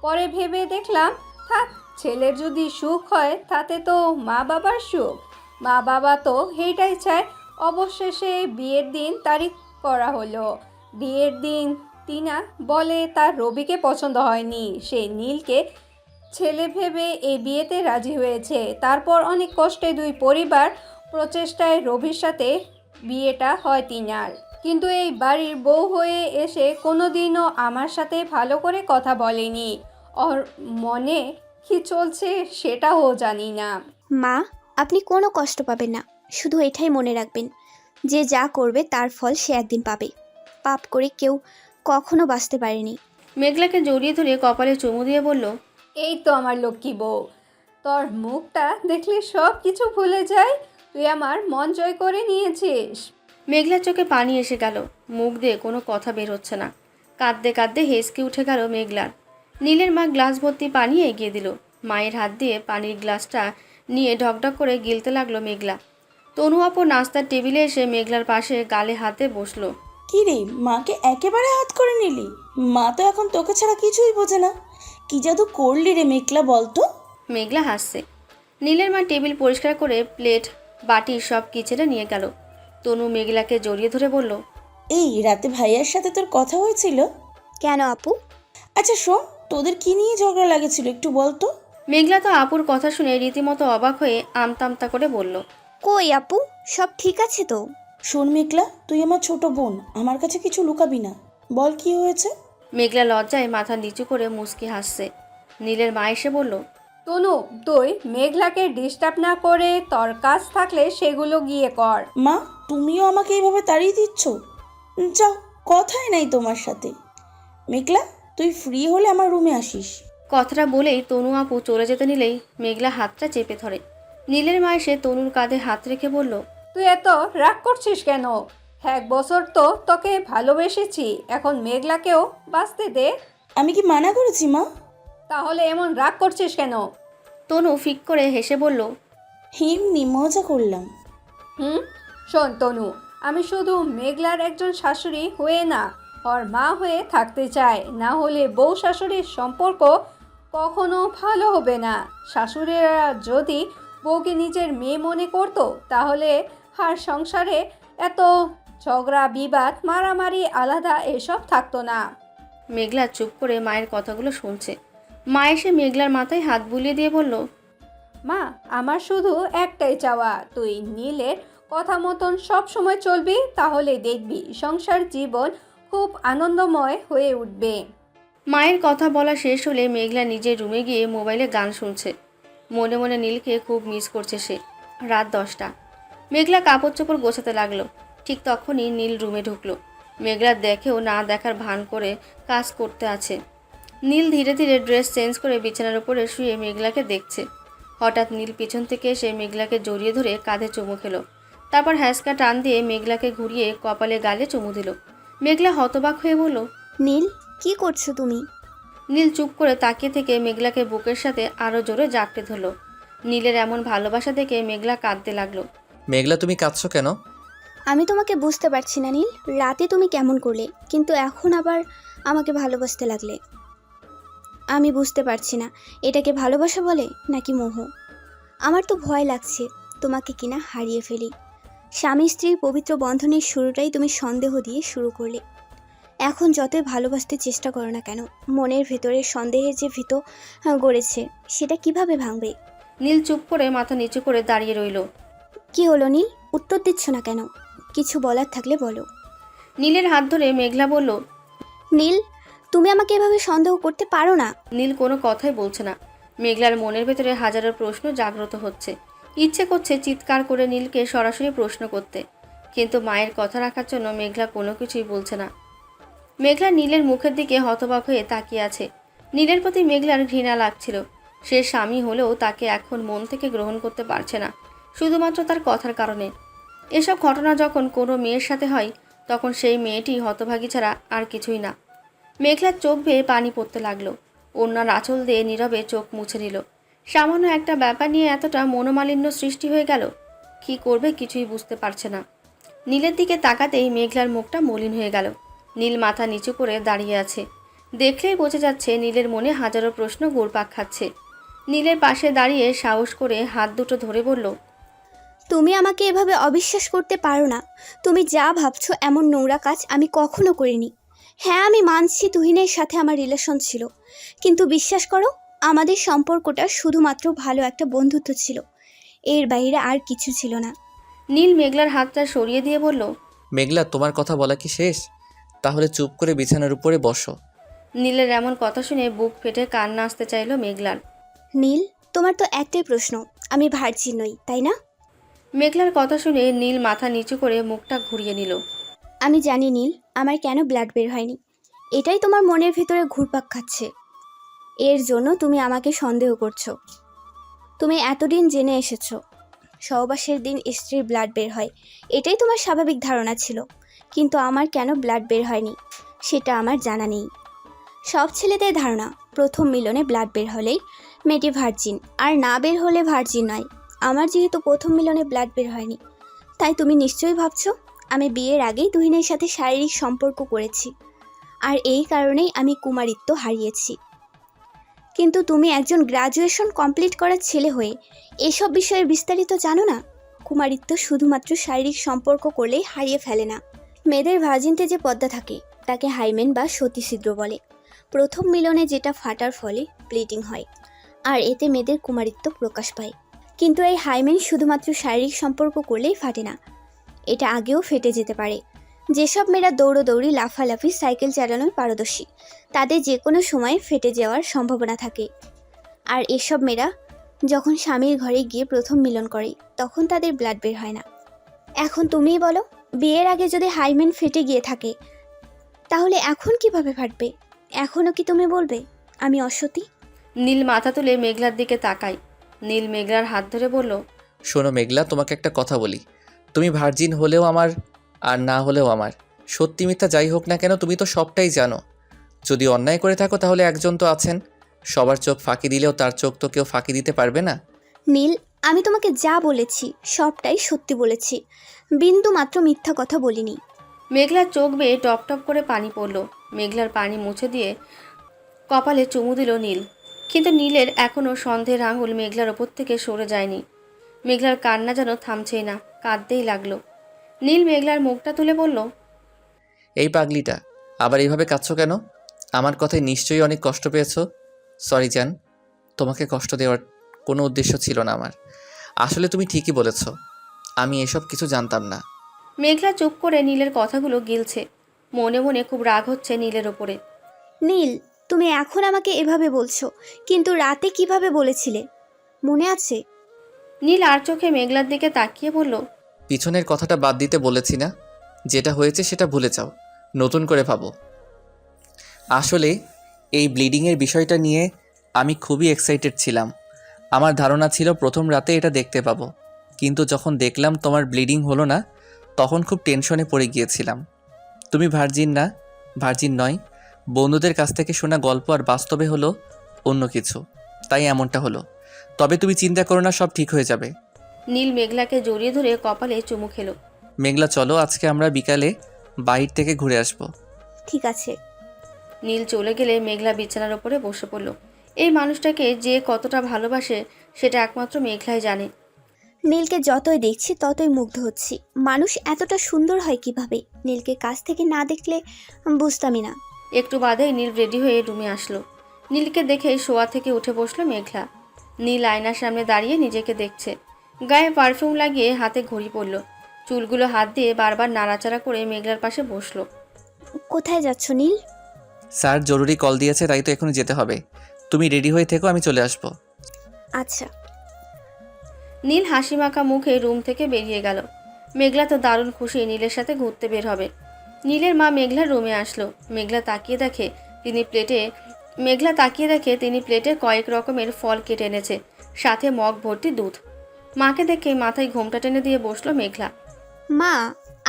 পরে ভেবে দেখলাম থাক, ছেলের যদি সুখ হয় তাতে তো মা বাবার সুখ। মা বাবা তো এইটাই চায়। অবশেষে বিয়ের দিন তারিখ করা হলো। বিয়ের দিন টিনা বলে তার রবিকে পছন্দ হয়নি, সে নীলকে ছেলে ভেবে এই বিয়েতে রাজি হয়েছে। তারপর অনেক কষ্টে দুই পরিবার প্রচেষ্টায় রবির সাথে বিয়েটা হয় টিনার। কিন্তু এই বাড়ির বউ হয়ে এসে কোনোদিনও আমার সাথে ভালো করে কথা বলেনি। ওর মনে কি চলছে সেটাও জানি না। মা, আপনি কোনো কষ্ট পাবেন না, শুধু এটাই মনে রাখবেন যে যা করবে তার ফল সে একদিন পাবে। পাপ করে কেউ কখনো বাঁচতে পারেনি। মেঘলাকে জড়িয়ে ধরে কপালে চুমু দিয়ে বলল, এই তো আমার লক্ষ্মী বউ, তোর মুখটা দেখলে সব কিছু ভুলে যায়। তুই আমার মন জয় করে নিয়েছিস। মেঘলার চোখে পানি এসে গেল, মুখ দিয়ে কোনো কথা বের হচ্ছে না। কাঁদতে কাঁদতে হেসকে উঠে গেল মেঘলার। নীলের মা গ্লাস ভর্তি পানি এগিয়ে দিল। মায়ের হাত দিয়ে পানির গ্লাসটা নিয়ে ঢকঢক করে গিলতে লাগলো মেঘলা। তনু আপু নাস্তার টেবিলে এসে মেঘলার পাশে গালে হাতে বসলো। কি রে, মাকে একেবারে হাত করে নিলি? মা তো এখন তোকে ছাড়া কিছুই বোঝে না। কি জাদু করলি রে মেঘলা, বলতো? মেঘলা হাসছে। নীলের মা টেবিল পরিষ্কার করে প্লেট বাটি সব কিচেনে নিয়ে গেল। তনু মেঘলাকে জড়িয়ে ধরে বলল, এই রাতে ভাইয়ার সাথে তোর কথা হয়েছিল? কেন আপু? আচ্ছা শোন, তোদের কি নিয়ে ঝগড়া লাগেছিল একটু বলতো? মেঘলা তো আপুর কথা শুনে রীতিমতো অবাক হয়ে আমতা আমতা করে বলল, কই আপু, সব ঠিক আছে তো? শোন মেঘলা, তুই আমার ছোট বোন, আমার কাছে কিছু লুকাবি না। বল কি হয়েছে? মেঘলা লজ্জায় মাথা নিচু করে মুচকি হাসছে। নীলের মা এসে বলল, তনু, তুই মেঘলাকে ডিস্টার্ব না করে তোর কাজ থাকলে সেগুলো গিয়ে কর। মা, তুমিও আমাকে এইভাবে তাড়িয়ে দিচ্ছ? যাও, কথাই নাই তোমার সাথে। মেঘলা, তুই ফ্রি হলে আমার রুমে আসিস। কথাটা বলেই তনু আপু চলে যেতে নিলেই মেঘলা হাতটা চেপে ধরে। নীলের মা এসে তনুর কাঁধে হাত রেখে বলল, তুই এত রাগ করছিস কেন? 1 বছর তো তোকে ভালোবেসেছি, এখন মেঘলাকেও বাঁচতে দে। আমি কি মানা করেছি মা? তাহলে এমন রাগ করছিস কেন? তনু ফিক করে হেসে বলল, এমনি মজা করলাম। শোন তনু, আমি শুধু মেঘলার একজন শাশুড়ি হয়ে না, ওর মা হয়ে থাকতে চাই। না হলে বউ শাশুড়ির সম্পর্ক কখনো ভালো হবে না। শাশুড়িরা যদি বউকে নিজের মেয়ে মনে করতো তাহলে আর সংসারে এত ঝগড়া বিবাদ মারামারি আলাদা এসব থাকতো না। মেঘলা চুপ করে মায়ের কথাগুলো শুনছে। মা এসে মেঘলার মাথায় হাত বুলিয়ে দিয়ে বলল, মা, আমার শুধু একটাই চাওয়া, তুই নীলের কথা মতন সব সময় চলবি, তাহলে দেখবি সংসার জীবন খুব আনন্দময় হয়ে উঠবে। মায়ের কথা বলা শেষ হলে মেঘলা নিজের রুমে গিয়ে মোবাইলে গান শুনছে। মনে মনে নীলকে খুব মিস করছে সে। রাত 10টা। মেঘলা কাপড় চোপড় গোছাতে লাগলো। ঠিক তখনই নীল রুমে ঢুকলো। মেঘলা দেখেও না দেখার ভান করে কাজ করতে আছে। নীল ধীরে ধীরে ড্রেস চেঞ্জ করে বিছানার উপরে শুয়ে মেঘলাকে দেখছে। হঠাৎ নীল পিছন থেকে এসে মেঘলাকে জড়িয়ে ধরে কাঁধে চুমু খেলো। তারপর হ্যাঁচকা টান দিয়ে মেঘলাকে ঘুরিয়ে কপালে গালে চুমু দিল। মেঘলা হতবাক হয়ে বলল, নীল, কি করছো তুমি? নীল চুপ করে তাকিয়ে থেকে মেঘলাকে বুকের সাথে আরও জোরে জাপটে ধরল। নীলের এমন ভালোবাসা দেখে মেঘলা কাঁদতে লাগলো। মেঘলা, তুমি কাঁদছো কেন? আমি তোমাকে বুঝতে পারছি না নীল। রাতে তুমি কেমন করলে, কিন্তু এখন আবার আমাকে ভালোবাসতে লাগলে। আমি বুঝতে পারছি না, এটাকে ভালোবাসা বলে নাকি মোহ। আমার তো ভয় লাগছে তোমাকে কিনা হারিয়ে ফেলি। স্বামী স্ত্রীর পবিত্র বন্ধনের শুরুটাই তুমি সন্দেহ দিয়ে শুরু করলে। এখন যতই ভালোবাসতে চেষ্টা করো না কেন, মনের ভেতরে সন্দেহের যে ভীত গড়েছে সেটা কিভাবে ভাঙবে? নীল চুপ করে মাথা নিচু করে দাঁড়িয়ে রইল। কি হলো নীল, উত্তর দিচ্ছ না কেন? কিছু বলার থাকলে বলো। নীলের হাত ধরে মেঘলা বলল, নীল, তুমি আমাকে এভাবে সন্দেহ করতে পারো না। নীল কোনো কথাই বলছে না। মেঘলার মনের ভেতরে হাজারো প্রশ্ন জাগ্রত হচ্ছে। ইচ্ছে করছে চিৎকার করে নীলকে সরাসরি প্রশ্ন করতে, কিন্তু মায়ের কথা রাখার জন্য মেঘলা কোনো কিছুই বলছে না। মেঘলা নীলের মুখের দিকে হতবাক হয়ে তাকিয়ে আছে। নীলের প্রতি মেঘলার ঘৃণা লাগছিল। সে স্বামী হলেও তাকে এখন মন থেকে গ্রহণ করতে পারছে না, শুধুমাত্র তার কথার কারণে। এসব ঘটনা যখন কোনো মেয়ের সাথে হয় তখন সেই মেয়েটি হতভাগী ছাড়া আর কিছুই না। মেঘলার চোখ বেয়ে পানি পড়তে লাগলো। ওনার আঁচল দিয়ে নীরবে চোখ মুছে নিল। সামান্য একটা ব্যাপার নিয়ে এতটা মনোমালিন্য সৃষ্টি হয়ে গেল। কি করবে কিছুই বুঝতে পারছে না। নীলের দিকে তাকাতেই মেঘলার মুখটা মলিন হয়ে গেল। নীল মাথা নিচু করে দাঁড়িয়ে আছে। দেখলেই বোঝা যাচ্ছে নীলের মনে হাজারো প্রশ্ন ঘুরপাক খাচ্ছে। নীলের পাশে দাঁড়িয়ে সাহস করে হাত দুটো ধরে বলল, তুমি আমাকে এভাবে অবিশ্বাস করতে পারো না। তুমি যা ভাবছো এমন নোংরা কাজ আমি কখনো করিনি। হ্যাঁ, আমি মানছি তুহিনের সাথে আমার রিলেশন ছিল, কিন্তু বিশ্বাস করো, আমাদের সম্পর্কটা শুধুমাত্র ভালো একটা বন্ধুত্ব ছিল, এর বাইরে আর কিছু ছিল না। নীল মেঘলার হাতটা সরিয়ে দিয়ে বলল, মেঘলা, তোমার কথা বলা কি শেষ? তাহলে চুপ করে বিছানার উপরে বসো। নীলের এমন কথা শুনে বুক ফেটে কান্না আসতে চাইল মেঘলার। নীল, তোমার তো একটাই প্রশ্ন, আমি ভার্জিন নই, তাই না? মেঘলার কথা শুনে নীল মাথা নিচু করে মুখটা ঘুরিয়ে নিল। আমি জানি নীল, আমার কেন ব্লাড বের হয়নি। এটাই তোমার মনের ভিতরে ঘুরপাক খাচ্ছে। এর জন্য তুমি আমাকে সন্দেহ করছো। তুমি এতদিন জেনে এসেছো সহবাসের দিন স্ত্রীর ব্লাড বের হয়, এটাই তোমার স্বাভাবিক ধারণা ছিল। কিন্তু আমার কেন ব্লাড বের হয়নি সেটা আমার জানা নেই। সব ছেলেদের ধারণা প্রথম মিলনে ব্লাড বের হলেই মেয়েটি ভার্জিন, আর না বের হলে ভার্জিন নয়। আমার যেহেতু প্রথম মিলনে ব্লাড বের হয়নি, তাই তুমি নিশ্চয়ই ভাবছো আমি বিয়ের আগেই তুহিনের সাথে শারীরিক সম্পর্ক করেছি, আর এই কারণেই আমি কুমারিত্ব হারিয়েছি। কিন্তু তুমি একজন গ্র্যাজুয়েশন কমপ্লিট করা ছেলে হয়ে এসব বিষয়ের বিস্তারিত জানো না। কুমারিত্ব শুধুমাত্র শারীরিক সম্পর্ক করলেই হারিয়ে ফেলে না। মেয়েদের ভার্জিনতে যে পর্দা থাকে তাকে হাইমেন বা সতীছিদ্র বলে। প্রথম মিলনে যেটা ফাটার ফলে ব্লিডিং হয়, আর এতে মেয়েদের কুমারিত্ব প্রকাশ পায়। কিন্তু এই হাইমেন শুধুমাত্র শারীরিক সম্পর্ক করলেই ফাটে না, এটা আগেও ফেটে যেতে পারে। যেসব মেয়েরা দৌড়োদৌড়ি, লাফালাফি, সাইকেল চালানোয় পারদর্শী, তাদের যে কোনো সময় ফেটে যাওয়ার সম্ভাবনা থাকে। আর এসব মেয়েরা যখন স্বামীর ঘরে গিয়ে প্রথম মিলন করে তখন তাদের ব্লাড বের হয় না। এখন তুমিই বলো, বিয়ের আগে যদি হাইমেন ফেটে গিয়ে থাকে তাহলে এখন কিভাবে ফাটবে? এখনও কি তুমি বলবে আমি অসতী? নীল মাথা তুলে মেঘলার দিকে তাকায়। নীল মেঘলার হাত ধরে বলল, শোনো মেঘলা, তোমাকে একটা কথা বলি। তুমি ভার্জিন হলেও আমার, আর না হলেও আমার। সত্যি মিথ্যা যাই হোক না কেন, তুমি তো সবটাই জানো। যদি অন্যায় করে থাকো তাহলে একজন তো আছেন। সবার চোখ ফাঁকি দিলেও তার চোখ তো কেউ ফাঁকি দিতে পারবে না। নীল, আমি তোমাকে যা বলেছি সবটাই সত্যি বলেছি, বিন্দু মাত্র মিথ্যা কথা বলিনি। মেঘলার চোখ বেয়ে টপ টপ করে পানি পড়ল। মেঘলার পানি মুছে দিয়ে কপালে চুমু দিল নীল। কিন্তু নীলের এখনও সন্দেহের আঙুল মেঘলার ওপর থেকে সরে যায়নি। মেঘলার কান্না যেন থামছেই না, কাঁদতেই লাগলো। নীল মেঘলার মুখটা তুলে বলল, এই পাগলিটা আবার এইভাবে কাঁদছো কেন? আমার কথায় নিশ্চয়ই অনেক কষ্ট পেয়েছো। সরি জান, তোমাকে কষ্ট দেওয়ার কোনো উদ্দেশ্য ছিল না আমার। আসলে তুমি ঠিকই বলেছ, আমি এসব কিছু জানতাম না। মেঘলা চুপ করে নীলের কথাগুলো গিলছে। মনে মনে খুব রাগ হচ্ছে নীলের ওপরে। নীল, তুমি এখন আমাকে এভাবে বলছো, কিন্তু রাতে কিভাবে বলেছিলে মনে আছে? নীল আর চোখে মেঘলার দিকে তাকিয়ে বলল, পিছনের কথাটা বাদ দিতে বলেছি না? যেটা হয়েছে সেটা ভুলে যাও, নতুন করে ভাবো। আসলে এই ব্লিডিংয়ের বিষয়টা নিয়ে আমি খুবই এক্সাইটেড ছিলাম। আমার ধারণা ছিল প্রথম রাতে এটা দেখতে পাবো, কিন্তু যখন দেখলাম তোমার ব্লিডিং হলো না, তখন খুব টেনশনে পড়ে গিয়েছিলাম। তুমি ভার্জিন না, ভার্জিন নয়, বন্ধুদের কাছ থেকে শোনা গল্প আর বাস্তবে হলো অন্য কিছু, তাই এমনটা হলো। তবে তুমি চিন্তা করো না, সব ঠিক হয়ে যাবে। নীল মেঘলাকে জড়িয়ে ধরে কপালে চুমু খেলো। মেঘলা, চলো আজকে আমরা বিকালে বাইরে থেকে ঘুরে আসবো। ঠিক আছে। নীল চলে গেলে মেঘলা বিছানার ওপরে বসে পড়ল। এই মানুষটাকে যে কতটা ভালোবাসে সেটা একমাত্র মেঘলাই জানে। নীলকে যতই দেখছি ততই মুগ্ধ হচ্ছি। মানুষ এতটা সুন্দর হয় কিভাবে? নীলকে কাছ থেকে না দেখলে বুঝতামই না। একটু বাদেই নীল রেডি হয়ে রুমে আসলো। নীলকে দেখে শোয়া থেকে উঠে বসলো মেঘলা। নীল আয়নার সামনে দাঁড়িয়ে নিজেকে দেখছে। গায়ে পারফিউম লাগিয়ে হাতে ঘড়ি পরল। চুলগুলো হাত দিয়ে বারবার নাড়াচাড়া করে মেঘলার পাশে বসলো। কোথায় যাচ্ছ নীল? স্যার জরুরি কল দিয়েছে, তাই তো এখনই যেতে হবে। তুমি রেডি হয়ে থেকো, আমি চলে আসবো। আচ্ছা। নীল হাসি মাখা মুখে রুম থেকে বেরিয়ে গেল। মেঘলা তো দারুণ খুশি নীলের সাথে ঘুরতে বের হবে। নীলের মা মেঘলার রুমে আসলো। মেঘলা তাকিয়ে দেখে তিনি প্লেটে কয়েক রকমের ফল কেটে এনেছে, সাথে মগ ভর্তি দুধ। মাকে দেখে মাথায় ঘোমটা টেনে দিয়ে বসলো মেঘলা। মা,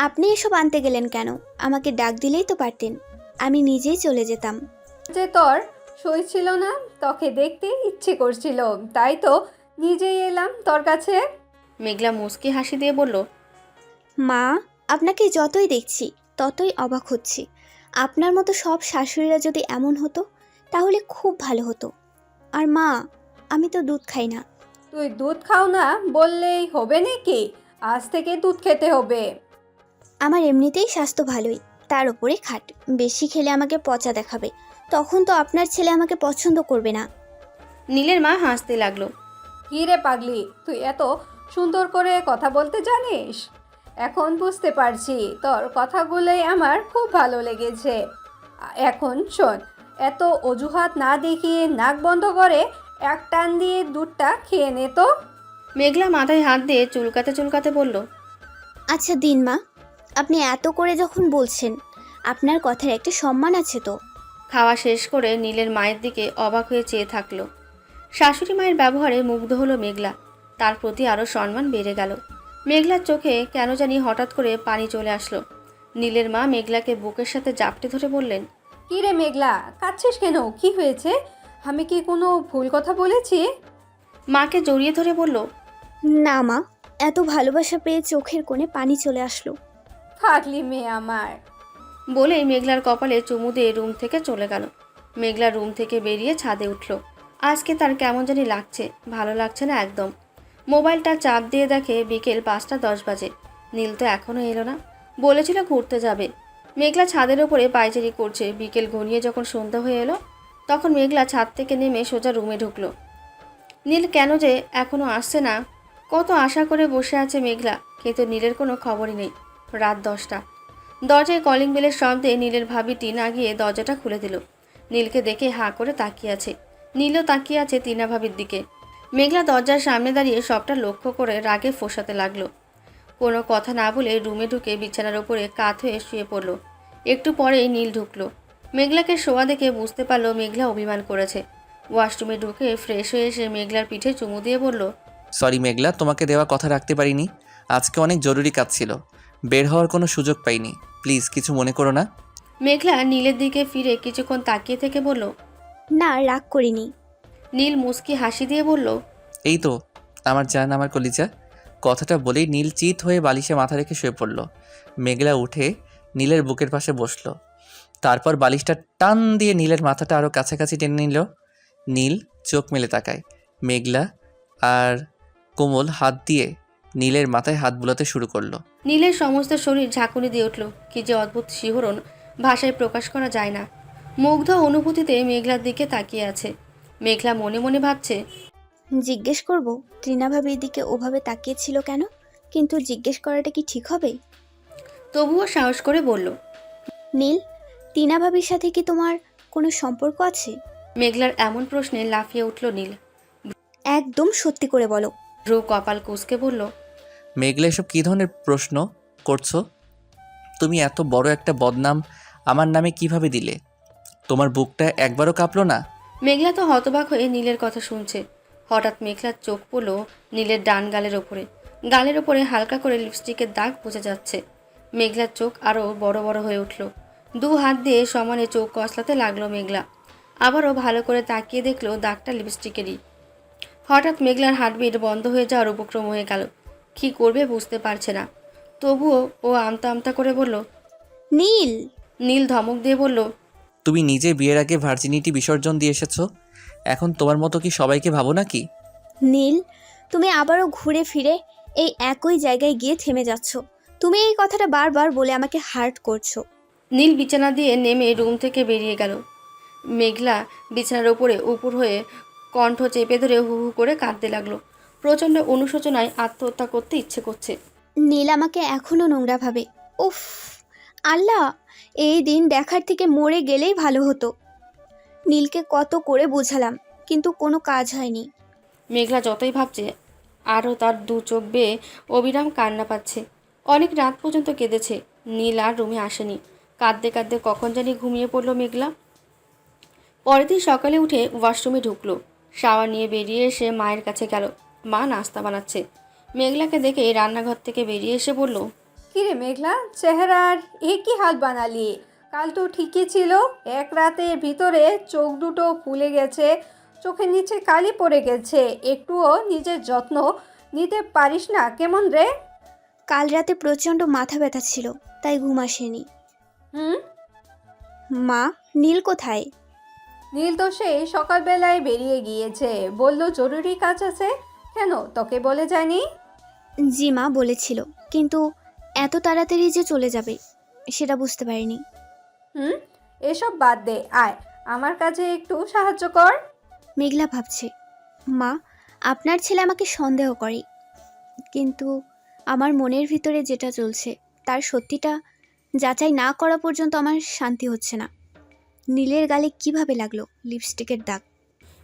আপনি এসব আনতে গেলেন কেন? আমাকে ডাক দিলেই তো পারতেন, আমি নিজেই চলে যেতাম। যে তোর সই ছিল না, তোকে দেখতে ইচ্ছে করছিল, তাই তো নিজেই এলাম তোর কাছে। মেঘলা মুচকি হাসি দিয়ে বলল, মা, আপনাকে যতই দেখছি ততই অবাক হচ্ছি। আপনার মতো সব শাশুড়িরা যদি এমন হতো তাহলে খুব ভালো হতো। আর মা, আমি তো দুধ খাই না। তুই দুধ খাও না বললেই হবে নাকি? আজ থেকে দুধ খেতে হবে। আমার এমনিতেই স্বাস্থ্য ভালোই, তার উপরে খাট। বেশি খেলে আমাকে পচা দেখাবে, তখন তো আপনার ছেলে আমাকে পছন্দ করবে না। নীলের মা হাসতে লাগলো। কী রে পাগলি, তুই এত সুন্দর করে কথা বলতে জানিস? এখন বুঝতে পারছি, তোর কথাগুলোই আমার খুব ভালো লেগেছে। এখন শোন, এত অজুহাত না দেখিয়ে নাক বন্ধ করে এক টান দিয়ে দুধটা খেয়ে নে তো। মেঘলা মাথায় হাত দিয়ে চুলকাতে চুলকাতে বলল, আচ্ছা দিন মা, আপনি এত করে যখন বলছেন, আপনার কথার একটা সম্মান আছে তো। খাওয়া শেষ করে নীলের মায়ের দিকে অবাক হয়ে চেয়ে থাকলো। শাশুড়ি মায়ের ব্যবহারে মুগ্ধ হলো মেঘলা, তার প্রতি আরও সম্মান বেড়ে গেল। মেঘলার চোখে কেন জানি হঠাৎ করে পানি চলে আসলো। নীলের মা মেঘলাকে বুকের সাথে জাপটে ধরে বললেন, কী রে মেঘলা, কাঁদছিস কেন? কি হয়েছে? আমি কি কোনো ভুল কথা বলেছি? মাকে জড়িয়ে ধরে বলল, না মা, এত ভালোবাসা পেয়ে চোখের কোণে পানি চলে আসলো। পাগলি মেয়ে আমার। বলেই মেঘলার কপালে চুমু দিয়ে রুম থেকে চলে গেল। মেঘলা রুম থেকে বেরিয়ে ছাদে উঠল। আজকে তার কেমন জানি লাগছে, ভালো লাগছে না একদম। মোবাইলটা চাপ দিয়ে দেখে বিকেল 5:10 বাজে। নীল তো এখনও এলো না, বলেছিল ঘুরতে যাবে। মেঘলা ছাদের ওপরে পায়চারি করছে। বিকেল ঘনিয়ে যখন সন্ধ্যা হয়ে এলো, তখন মেঘলা ছাদ থেকে নেমে সোজা রুমে ঢুকলো। নীল কেন যে এখনও আসছে না, কত আশা করে বসে আছে মেঘলা, কিন্তু নীলের কোনো খবরই নেই। রাত 10টা। দরজায় কলিং বেলের শব্দে নীলের ভাবি টিনা গিয়ে দরজাটা খুলে দিল। নীলকে দেখে হাঁ করে তাকিয়ে আছে। নীলও তাকিয়ে আছে টিনা ভাবির দিকে। মেঘলা দরজার সামনে দাঁড়িয়ে সবটা লক্ষ্য করে রাগে ফোঁসাতে লাগলো। কোনো কথা না বলে রুমে ঢুকে বিছানার ওপরে কাত হয়ে শুয়ে পড়ল। একটু পরেই নীল ঢুকলো। মেঘলাকে শোয়া দেখে বুঝতে পারলো মেঘলা অভিমান করেছে। ওয়াশরুমে ঢুকে ফ্রেশ হয়ে এসে মেঘলার পিঠে চুমু দিয়ে বলল, সরি মেঘলা, তোমাকে দেওয়া কথা রাখতে পারিনি। আজকে অনেক জরুরি কাজ ছিল, বের হওয়ার কোনো সুযোগ পাইনি। প্লিজ কিছু মনে করো না। মেঘলা নীলের দিকে ফিরে কিছুক্ষণ তাকিয়ে থেকে বলল, না, রাগ করিনি। নীল মুচকি হাসি দিয়ে বলল, এই তো আমার জান, আমার কলিজা। কথাটা বলেই নীল চিত হয়ে বালিশে মাথা রেখে শুয়ে পড়ল। মেঘলা উঠে নীলের বুকের পাশে বসলো। তারপর বালিশটা টান দিয়ে নীলের মাথাটা আরও কাছাকাছি টেনে নিল। নীল চোখ মেলে তাকায়। মেঘলা আর কোমল হাত দিয়ে নীলের মাথায় হাত বুলাতে শুরু করলো। নীলের সমস্ত শরীর ঝাঁকুনি দিয়ে উঠল। কি যে অদ্ভুত শিহরণ, ভাষায় প্রকাশ করা যায় না। মুগ্ধ অনুভূতিতে মেঘলার দিকে তাকিয়ে আছে। মেঘলা মনে মনে ভাবছে, জিজ্ঞেস করব ত্রিনা ভাবির দিকে ওভাবে তাকিয়েছিল কেন, কিন্তু জিজ্ঞেস করাটা কি ঠিক হবে? তবুও সাহস করে বলল, নীল, টিনা ভাবির সাথে কি তোমার কোনো সম্পর্ক আছে? মেঘলার এমন প্রশ্নে লাফিয়ে উঠল নীল। একদম সত্যি করে বলো। ভ্রু কপাল কুঁচকে বলল, মেঘলা এসব কী ধরনের প্রশ্ন করছো? তুমি এত বড় একটা বদনাম আমার নামে কিভাবে দিলে? তোমার বুকটা একবারও কাঁপলো না? মেঘলা তো হতবাক হয়ে নীলের কথা শুনছে। হঠাৎ মেঘলার চোখ পড়ল নীলের ডান গালের ওপরে। গালের ওপরে হালকা করে লিপস্টিকের দাগ বোঝা যাচ্ছে। মেঘলার চোখ আরও বড় বড় হয়ে উঠল। 2 হাত দিয়ে সমানে চোখ কসলাতে লাগলো মেঘলা। আবারও ভালো করে তাকিয়ে দেখলো দাগটা লিপস্টিকেরই। হঠাৎ মেঘলার হার্টবিট বন্ধ হয়ে যাওয়ার উপক্রম হয়ে গেল। কী করবে বুঝতে পারছে না। তবুও ও আমতা আমতা করে বলল, নীল! নীল ধমক দিয়ে বলল, তুমি নিজে বিয়ের আগে ভার্জিনিটি বিসর্জন দিয়ে এসেছো, এখন তোমার মতো কি সবাইকে ভাবো নাকি? নীল, তুমি আবারও ঘুরে ফিরে এই একই জায়গায় গিয়ে থেমে যাচ্ছ। তুমি এই কথাটা বারবার বলে আমাকে হার্ট করছো। নীল বিছানা দিয়ে নেমে রুম থেকে বেরিয়ে গেল। মেঘলা বিছানার ওপরে উপর হয়ে কণ্ঠ চেপে ধরে হু হু করে কাঁদতে লাগলো। প্রচণ্ড অনুশোচনায় আত্মহত্যা করতে ইচ্ছে করছে। নীল আমাকে এখনো নোংরা ভাবে। উফ আল্লাহ, এই দিন দেখার থেকে মরে গেলেই ভালো হতো। নীলকে কত করে বোঝালাম, কিন্তু কোনো কাজ হয়নি। মেঘলা যতই ভাবছে, আরও তার 2 চোখ বেয়ে অবিরাম কান্না পাচ্ছে। অনেক রাত পর্যন্ত কেঁদেছে। নীল আর রুমে আসেনি। কাঁদতে কাঁদতে কখন জানি ঘুমিয়ে পড়ল মেঘলা। পরের দিন সকালে উঠে ওয়াশরুমে ঢুকলো। শাওয়ার নিয়ে বেরিয়ে এসে মায়ের কাছে গেল। মা নাস্তা বানাচ্ছে। মেঘলাকে দেখে রান্নাঘর থেকে বেরিয়ে এসে বলল, কিরে মেঘলা, চেহারার কি হাল বানালি? কাল তো ঠিকই ছিল, এক রাতের ভিতরে চোখ দুটো ফুলে গেছে, চোখের নিচে কালি পড়ে গেছে। একটুও নিজের যত্ন নিতে পারিস না কেমন রে? কাল রাতে প্রচণ্ড মাথা ব্যথা ছিল, তাই ঘুম আসেনি। হুম? মা, নীল কোথায়? নীল তো সেই সকালবেলায় বেরিয়ে গিয়েছে, বলল জরুরি কাজ আছে। কেন, তোকে বলে যায়নি? জি মা বলেছিল, কিন্তু এত তাড়াতাড়ি যে চলে যাবে সেটা বুঝতে পারিনি। হুম, এসব বাদ দে, আয় আমার কাছে একটু সাহায্য কর। মেঘলা ভাবছে, মা আপনার ছেলে আমাকে সন্দেহ করে, কিন্তু আমার মনের ভিতরে যেটা চলছে তার সত্যিটা যাচাই না করা পর্যন্ত আমার শান্তি হচ্ছে না। নীলের গালে কিভাবে লাগলো লিপস্টিকের দাগ?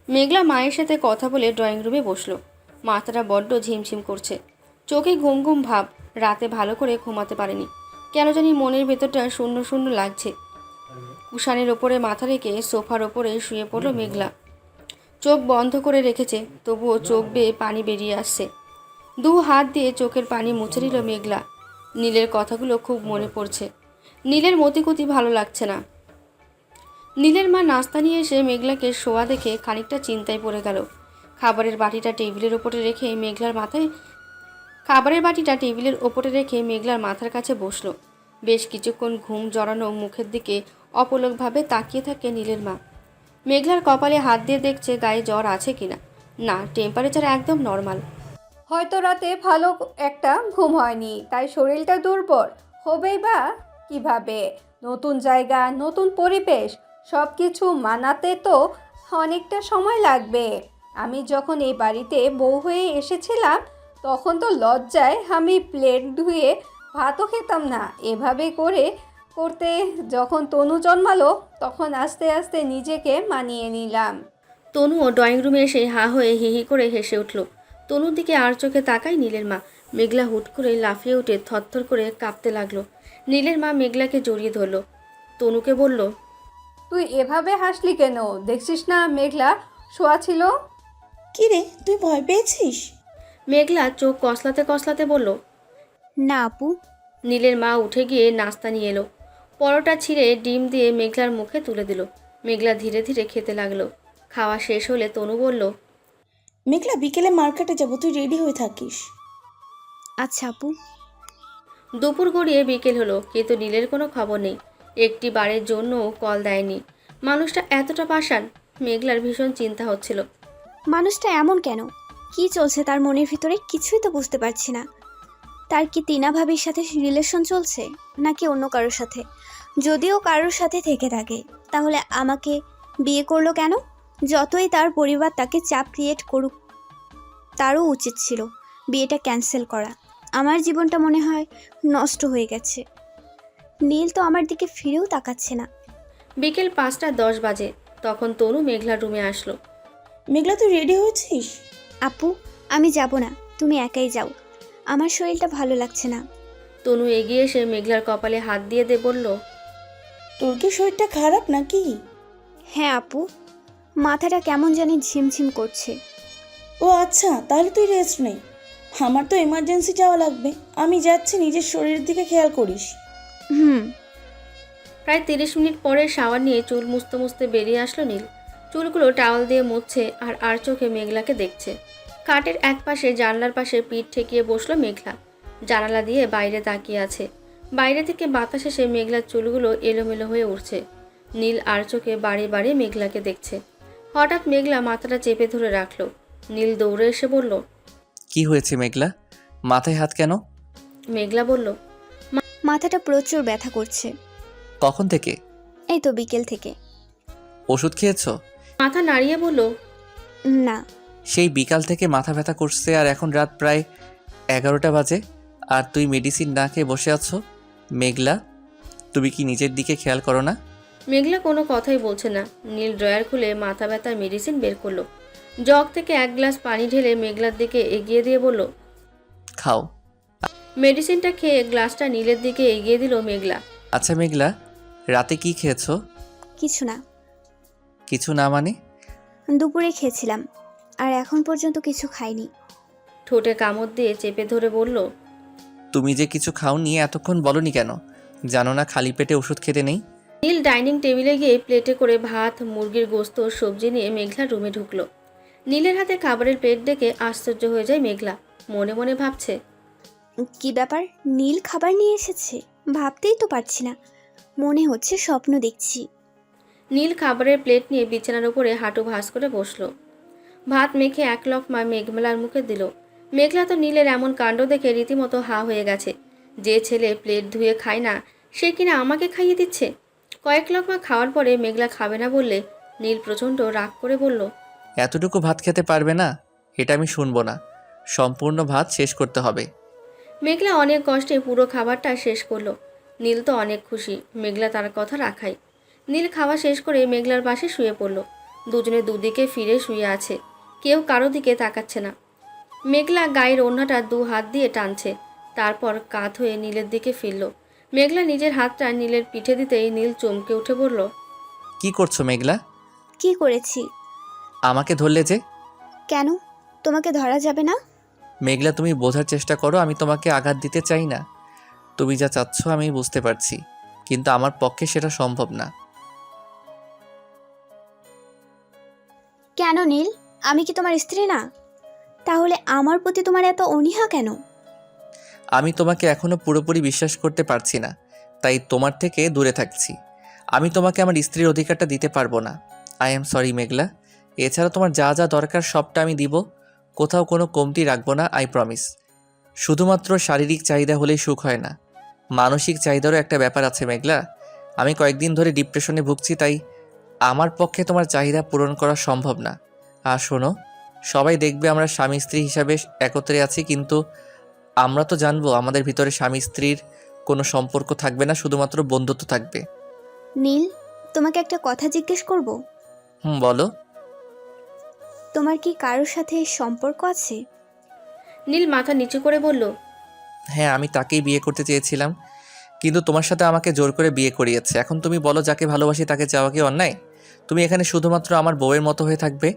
মেঘলা মায়ের সাথে কথা বলে ড্রয়িং রুমে বসলো। মাথাটা বড্ড ঝিমঝিম করছে, চোখে ঘুম ঘুম ভাব। রাতে ভালো করে ঘুমাতে পারেনি, কেন জানি মনের ভেতরটা শূন্য শূন্য লাগছে। কুশানের ওপরে মাথা রেখে সোফার ওপরে শুয়ে পড়ল মেঘলা। চোখ বন্ধ করে রেখেছে, তবুও চোখ বেয়ে পানি বেরিয়ে আসছে। দু হাত দিয়ে চোখের পানি মুছে নিল মেঘলা। নীলের কথাগুলো খুব মনে পড়ছে। নীলের মতিগতি ভালো লাগছে না। নীলের মা নাস্তা নিয়ে এসে মেঘলাকে শোয়া দেখে খানিকটা চিন্তায় পড়ে গেল। খাবারের বাটিটা টেবিলের ওপরে রেখে মেঘলার মাথার কাছে বসলো। বেশ কিছুক্ষণ ঘুম জড়ানো মুখের দিকে অপলকভাবে তাকিয়ে থাকে নীলের মা। মেঘলার কপালে হাত দিয়ে দেখছে গায়ে জ্বর আছে কিনা। না, টেম্পারেচার একদম নর্মাল। হয়তো রাতে ভালো একটা ঘুম হয়নি, তাই শরীরটা দুর্বল হবেই বা কিভাবে? নতুন জায়গা, নতুন পরিবেশ, সব কিছু মানাতে তো অনেকটা সময় লাগবে। আমি যখন এই বাড়িতে বউ হয়ে এসেছিলাম তখন তো লজ্জায় আমি প্লেট ধুয়ে ভাতও খেতাম না। এভাবে করতে যখন তনু জন্মালো তখন আস্তে আস্তে নিজেকে মানিয়ে নিলাম। তনুও ড্রয়িং রুমে এসে হা হয়ে হি হি করে হেসে উঠল। তনুর দিকে আর চোখে তাকায় নীলের মা। মেঘলা হুট করে লাফিয়ে উঠে থরথর করে কাঁপতে লাগলো। নীলের মা মেঘলাকে জড়িয়ে ধরল। তনুকে বলল, তুই এভাবে হাসলি কেন? দেখছিস না মেঘলা শোয়া ছিল? কি রে, তুই ভয় পেয়েছিস? মেঘলা চোখ কসলাতে কসলাতে বলল। না আপু। নীলের মা উঠে গিয়ে নাস্তা নিয়ে এলো। পরোটা ছিঁড়ে ডিম দিয়ে মেঘলার মুখে তুলে দিল। মেঘলা ধীরে ধীরে খেতে লাগলো। খাওয়া শেষ হলে তনু বলল, মেঘলা, বিকেলে মার্কেটে যাবো, তুই রেডি হয়ে থাকিস। আচ্ছা আপু। দুপুর গড়িয়ে বিকেল হলো, কিন্তু নীলের কোনো খবর নেই। একটি বারের জন্যও কল দেয়নি। মানুষটা এতটা পাষাণ। মেঘলার ভীষণ চিন্তা হচ্ছিল। মানুষটা এমন কেন? কি চলছে তার মনের ভিতরে কিছুই তো বুঝতে পারছি না। তার কি টিনা ভাবির সাথে রিলেশন চলছে, নাকি অন্য কারোর সাথে? যদিও কারোর সাথে থেকে থাকে তাহলে আমাকে বিয়ে করলো কেন? যতই তার পরিবার তাকে চাপ ক্রিয়েট করুক, তারও উচিত ছিল বিয়েটা ক্যান্সেল করা। আমার জীবনটা মনে হয় নষ্ট হয়ে গেছে। নীল তো আমার দিকে ফিরেও তাকাচ্ছে না। বিকেল 5:10 বাজে। তখন তনু মেঘলার রুমে আসলো। মেঘলা, তুই রেডি হয়েছিস? আপু, আমি যাব না, তুমি একাই যাও, আমার শরীরটা ভালো লাগছে না। তনু এগিয়ে এসে মেঘলার কপালে হাত দিয়ে বলল, তোর কি শরীরটা খারাপ নাকি? হ্যাঁ আপু, মাথাটা কেমন জানি ঝিমঝিম করছে। ও আচ্ছা, তাহলে তুই রেস্ট নে। আমার তো এমার্জেন্সি যাওয়া লাগবে। আমি যাচ্ছি, নিজের শরীরের দিকে খেয়াল করিস। হুম। প্রায় 30 মিনিট পরে শাওয়ার নিয়ে চুল মুছতে মুছতে বেরিয়ে আসলো নীল। চুলগুলো টাওয়াল দিয়ে মুছছে আর চোখে মেঘলাকে দেখছে। খাটের এক পাশে জানলার পাশে পিঠ ঠেকিয়ে বসলো মেঘলা। জানালা দিয়ে বাইরে তাকিয়ে আছে। বাইরে থেকে বাতাস এসে মেঘলার চুলগুলো এলোমেলো হয়ে উঠছে। নীল আর চোখে বাড়ি বাড়ি মেঘলাকে দেখছে। হঠাৎ মেঘলা মাথাটা চেপে ধরে রাখলো। নীল দৌড়ে এসে বলল, কি হয়েছে মেঘলা? মাথায় হাত কেন? মেঘলা বলল, মাথাটা প্রচুর ব্যথা করছে। কখন থেকে? এই তো বিকেল থেকে। ওষুধ খেয়েছো? মাথা নাড়িয়ে বলল, না। সেই বিকাল থেকে মাথা ব্যথা করছে আর এখন রাত প্রায় 11টা বাজে আর তুই মেডিসিন না খেয়ে বসে আছো? মেঘলা, তুমি কি নিজের দিকে খেয়াল করো না? মেঘলা কোনো কথাই বলছে না। নীল ড্রয়ার খুলে মাথা ব্যথার মেডিসিন বের করলো। জগ থেকে এক গ্লাস পানি ঢেলে মেঘলার দিকে এগিয়ে দিয়ে বলল, খাও। মেডিসিনটা খেয়ে গ্লাসটা নীলের দিকে এগিয়ে দিল মেঘলা। আচ্ছা মেঘলা, রাতে কি খেয়েছো? কিছু না। কিছু না মানে? দুপুরে খেয়েছিলাম, আর এখন পর্যন্ত কিছু খাইনি। ঠোঁটে কামড় দিয়ে চেপে ধরে বলল, তুমি যে কিছু খাওনি এতক্ষণ বলনি কেন? জানো না খালি পেটে ওষুধ খেতে নেই? নীল ডাইনিং টেবিলে গিয়ে প্লেটে করে ভাত, মুরগির গোস্ত, সবজি নিয়ে মেঘলার রুমে ঢুকলো। নীলের হাতে খাবারের প্লেট দেখে আশ্চর্য হয়ে যায় মেঘলা। মনে মনে ভাবছে, কি ব্যাপার, নীল খাবার নিয়ে এসেছে? ভাবতেই তো পারছি না, মনে হচ্ছে স্বপ্ন দেখছি। নীল খাবারের প্লেট নিয়ে বিছানার উপরে হাঁটু ভাঁজ করে বসলো। ভাত মেখে এক লকমা মেঘলার মুখে দিল। মেঘলা তো নীলের এমন কাণ্ড দেখে রীতিমতো হা হয়ে গেছে। যে ছেলে প্লেট ধুয়ে খায় না সে কিনা আমাকে খাইয়ে দিচ্ছে। কয়েক লকমা খাওয়ার পরে মেঘলা খাবে না বললে নীল প্রচণ্ড রাগ করে বলল, এতটুকু ভাত খেতে পারবে না? এটা আমি শুনবো না। সম্পূর্ণ ভাত শেষ করতে হবে। মেঘলা অনেক কষ্টে পুরো খাবারটা শেষ করলো। নীল তো অনেক খুশি মেঘলা তার কথা রাখাই। নীল খাওয়া শেষ করে মেঘলার পাশে শুয়ে পড়ল। দুজনে দুদিকে ফিরে শুয়ে আছে, কেউ কারো দিকে তাকাচ্ছে না। মেঘলা গায়ের ওড়নাটা 2 হাত দিয়ে টানছে, তারপর কাত হয়ে নীলের দিকে ফিরল। মেঘলা নিজের হাতটা নীলের পিঠে দিতেই নীল চমকে উঠে বলল, কি করছো মেঘলা? কি করেছি? আমাকে ধরলে যে? কেন? তোমাকে ধরা যাবে না? মেঘলা, তুমি বোঝার চেষ্টা করো, আমি তোমাকে আঘাত দিতে চাই না। তুমি যা চাচ্ছ আমি বুঝতে পারছি, কিন্তু আমার পক্ষে সেটা সম্ভব না। কেন নীল? আমি কি তোমার স্ত্রী না? তাহলে আমার প্রতি তোমার এত অনীহা কেন? আমি তোমাকে এখনো পুরোপুরি বিশ্বাস করতে পারছি না, তাই তোমার থেকে দূরে থাকছি। আমি তোমাকে আমার স্ত্রীর অধিকারটা দিতে পারবো না। আই এম সরি মেঘলা। এছাড়া তোমার যা যা দরকার সবটা আমি দিব, কোথাও কোনো কমতি রাখবো না, আই প্রমিস। শুধুমাত্র শারীরিক চাহিদা হলেই সুখ হয় না, মানসিক চাহিদারও একটা ব্যাপার আছে মেঘলা। আমি কয়েকদিন ধরে ডিপ্রেশনে ভুগছি, তাই আমার পক্ষে তোমার চাহিদা পূরণ করা সম্ভব না। আর শোনো, সবাই দেখবে আমরা স্বামী স্ত্রী হিসাবে একত্রে আছি, কিন্তু আমরা তো জানবো আমাদের ভিতরে স্বামী স্ত্রীর কোনো সম্পর্ক থাকবে না, শুধুমাত্র বন্ধুত্ব থাকবে। নীল, তোমাকে একটা কথা জিজ্ঞেস করব? বলো। তোমার কি কারোর সাথে সম্পর্ক আছে? নীল মাথা নিচু করে বলল, হ্যাঁ, আমি তাকেই বিয়ে করতে চেয়েছিলাম, কিন্তু তোমার সাথে আমাকে জোর করে বিয়ে করিয়েছে। এখন তুমি বলো, যাকে ভালোবাসি তাকে চাওয়া কি অন্যায়? তুমি এখানে শুধুমাত্র আমার বউয়ের মতো হয়ে থাকবে।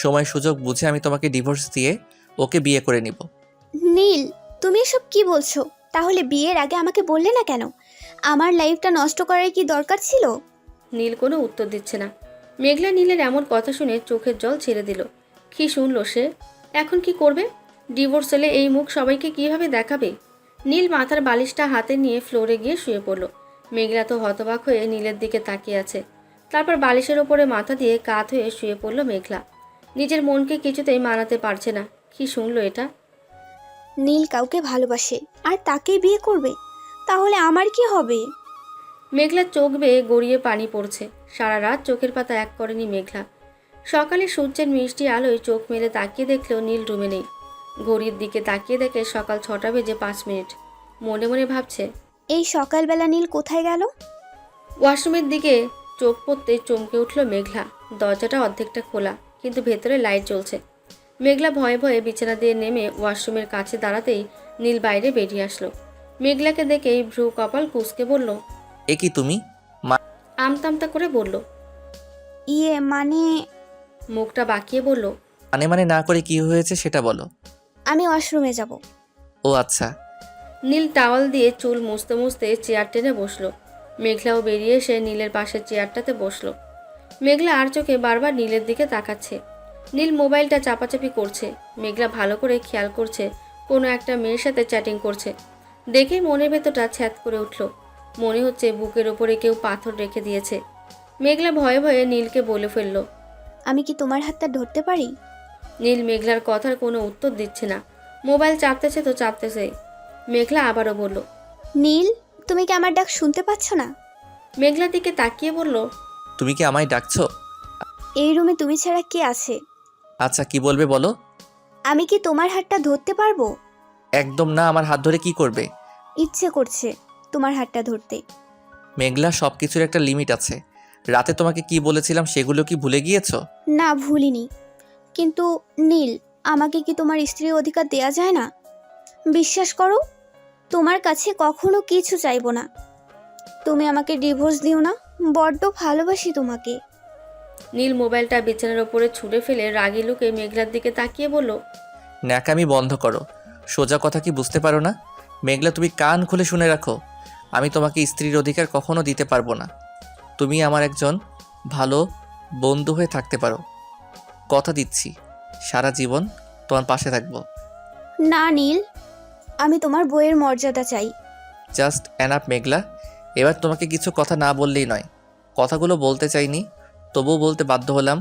সময় সুযোগ বুঝে আমি তোমাকে ডিভোর্স দিয়ে ওকে বিয়ে করে নিব। নীল, তুমি এসব কি বলছো? তাহলে বিয়ের আগে আমাকে বললে না কেন? আমার লাইফটা নষ্ট করার কি দরকার ছিল? নীল কোনো উত্তর দিচ্ছে না। মেঘলা নীলের এমন কথা শুনে চোখের জল ছেড়ে দিল। কি শুনলো সে? এখন কি করবে? ডিভোর্স হলে এই মুখ সবাইকে কিভাবে দেখাবে? নীল মাথার বালিশটা হাতে নিয়ে ফ্লোরে গিয়ে শুয়ে পড়ল। মেঘলা তো হতবাক হয়ে নীলের দিকে তাকিয়ে আছে। তারপর বালিশের ওপরে মাথা দিয়ে কাত হয়ে শুয়ে পড়ল মেঘলা। নিজের মনকে কিছুতেই মানাতে পারছে না। কি শুনলো এটা? নীল কাউকে ভালোবাসে আর তাকেই বিয়ে করবে, তাহলে আমার কি হবে? মেঘলার চোখ বেয়ে গড়িয়ে পানি পড়ছে। সারা রাত চোখের পাতা এক করেনি মেঘলা। সকালে সূর্যের মিষ্টি আলোয় চোখ মেলে তাকিয়ে দেখলেও নীল রুমে নেই। ঘড়ির দিকে তাকিয়ে দেখে সকাল 6টা বেজে 5 মিনিট। মনে মনে ভাবছে, এই সকালবেলা নীল কোথায় গেল? ওয়াশরুমের দিকে চোখ পড়তে চমকে উঠল মেঘলা। দরজাটা অর্ধেকটা খোলা, কিন্তু ভেতরে লাইট জ্বলছে। মেঘলা ভয়ে ভয়ে বিছানা দিয়ে নেমে ওয়াশরুমের কাছে দাঁড়াতেই নীল বাইরে বেরিয়ে আসলো। মেঘলাকে দেখেই ভ্রু কপাল কুঁচকে বলল, এ কি তুমি? আমতামতা করে বলল। মানে মুখটা বাঁকিয়ে বলল, মানে না করে কি হয়েছে সেটা বলো। আমি ওয়াশরুমে যাব। ও আচ্ছা। নীল টাওয়াল দিয়ে চুল মুছতে মুছতে চেয়ার টেনে বসলো। মেঘলাও বেরিয়ে এসে নীলের পাশের চেয়ারটাতে বসলো। মেঘলা আর চোখে বারবার নীলের দিকে তাকাচ্ছে। নীল মোবাইলটা চাপাচাপি করছে। মেঘলা ভালো করে খেয়াল করছে কোনো একটা মেয়ের সাথে চ্যাটিং করছে। দেখে মনের ভেতরটা ছ্যাদ করে উঠল। মনে হচ্ছে বুকের ওপরে কেউ পাথর রেখে দিয়েছে। মেঘলা ভয়ে ভয়ে নীলকে বলে ফেলল, আমি কি তোমার হাতটা ধরতে পারি? নীল মেঘলার কথার কোনো উত্তর দিচ্ছে না। মোবাইল চাপতেছে তো চাপতেছে। মেঘলা আবারও বলল, নীল, তুমি কি আমার ডাক শুনতে পাচ্ছ না? মেঘলার দিকে তাকিয়ে বলল, তুমি কি আমায় ডাকছো? এই রুমে তুমি ছাড়া কে আছে? আচ্ছা, কি বলবে বলো। আমি কি তোমার হাতটা ধরতে পারবো? একদম না। আমার হাত ধরে কি করবে? ইচ্ছে করছে তোমার হাতটা ধরতে। মেঘলা, সব কিছুর একটা লিমিট আছে। রাতে তোমাকে কি বলেছিলাম সেগুলো কি ভুলে গিয়েছো? না, ভুলিনি। কিন্তু নীল, আমাকে কি তোমার স্ত্রীর অধিকার দেয়া যায় না? বিশ্বাস করো, তোমার কাছে কখনো কিছু চাইবো না। তুমি আমাকে ডিভোর্স দিও না, বড্ড ভালোবাসি তোমাকে। নীল মোবাইলটা বিছানার ওপরে ছুঁড়ে ফেলে রাগী লোকে মেঘলার দিকে তাকিয়ে বলল, ন্যাকামি বন্ধ করো। সোজা কথা কি বুঝতে পারো না? মেঘলা, তুমি কান খুলে শুনে রাখো। আমি তোমাকে স্ত্রীর অধিকার কখনো দিতে পারবো না। তুমি আমার একজন ভালো বন্ধু হয়ে থাকতে পারো। কথা দিচ্ছি, সারা জীবন তোমার পাশে থাকবো। না নীল, আমি তোমার বইয়ের মর্যাদা চাই। জাস্ট এনাফ মেঘলা। এবার তোমাকে কিছু কথা না বললেই নয়। কথাগুলো বলতে চাইনি, তবুও বলতে বাধ্য হলাম।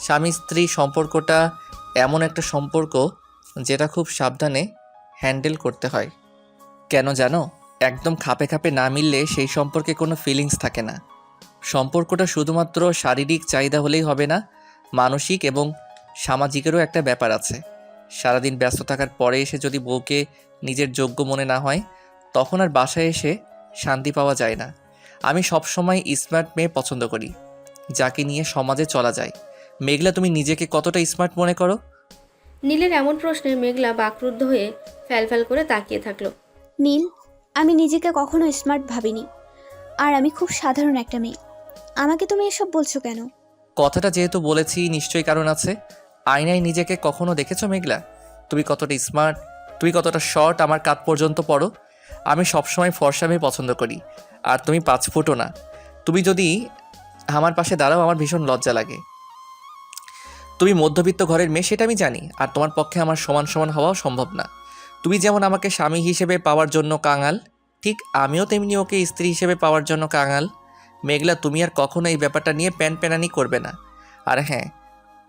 স্বামী স্ত্রী সম্পর্কটা এমন একটা সম্পর্ক, যেটা খুব সাবধানে হ্যান্ডেল করতে হয়। কেন জানো? একদম খাপে খাপে না মিললে সেই সম্পর্কে কোনো ফিলিংস থাকে না। সম্পর্কটা শুধুমাত্র শারীরিক চাহিদা হলেই হবে না, মানসিক এবং সামাজিকেরও একটা ব্যাপার আছে। সারাদিন ব্যস্ত থাকার পরে এসে যদি বউকে নিজের যোগ্য মনে না হয়, তখন আর বাসায় এসে শান্তি পাওয়া যায় না। আমি সবসময় স্মার্ট মেয়ে পছন্দ করি, যাকে নিয়ে সমাজে চলা যায়। মেঘলা, তুমি নিজেকে কতটা স্মার্ট মনে করো? নীলের এমন প্রশ্নে মেঘলা বাকরুদ্ধ হয়ে ফ্যালফ্যাল করে তাকিয়ে থাকলো। নীল, আমি নিজেকে কখনো স্মার্ট ভাবিনি। আর আমি খুব সাধারণ একটা মেয়ে। আমাকে তুমি এসব বলছো কেন? কথাটা যেহেতু বলেছি, নিশ্চয়ই কারণ আছে। আয়নায় নিজেকে কখনো দেখেছো মেঘলা? তুমি কতটা স্মার্ট, তুমি কতটা শর্ট, আমার কাঁধ পর্যন্ত পড়ো। আমি সবসময় ফর্সা মেয়ে পছন্দ করি, আর তুমি 5 ফুটও না। তুমি যদি আমার পাশে দাঁড়াও আমার ভীষণ লজ্জা লাগে। তুমি মধ্যবিত্ত ঘরের মেয়ে, সেটা আমি জানি, আর তোমার পক্ষে আমার সমান সমান হওয়াও সম্ভব না। তুমি যেমন আমাকে স্বামী হিসেবে পাওয়ার জন্য কাঙাল, ঠিক আমিও তেমনি ওকে স্ত্রী হিসেবে পাওয়ার জন্য কাঙাল। মেঘলা, তুমি আর কখনো এই ব্যাপারটা নিয়ে প্যানপ্যানানি করবে না। আর হ্যাঁ,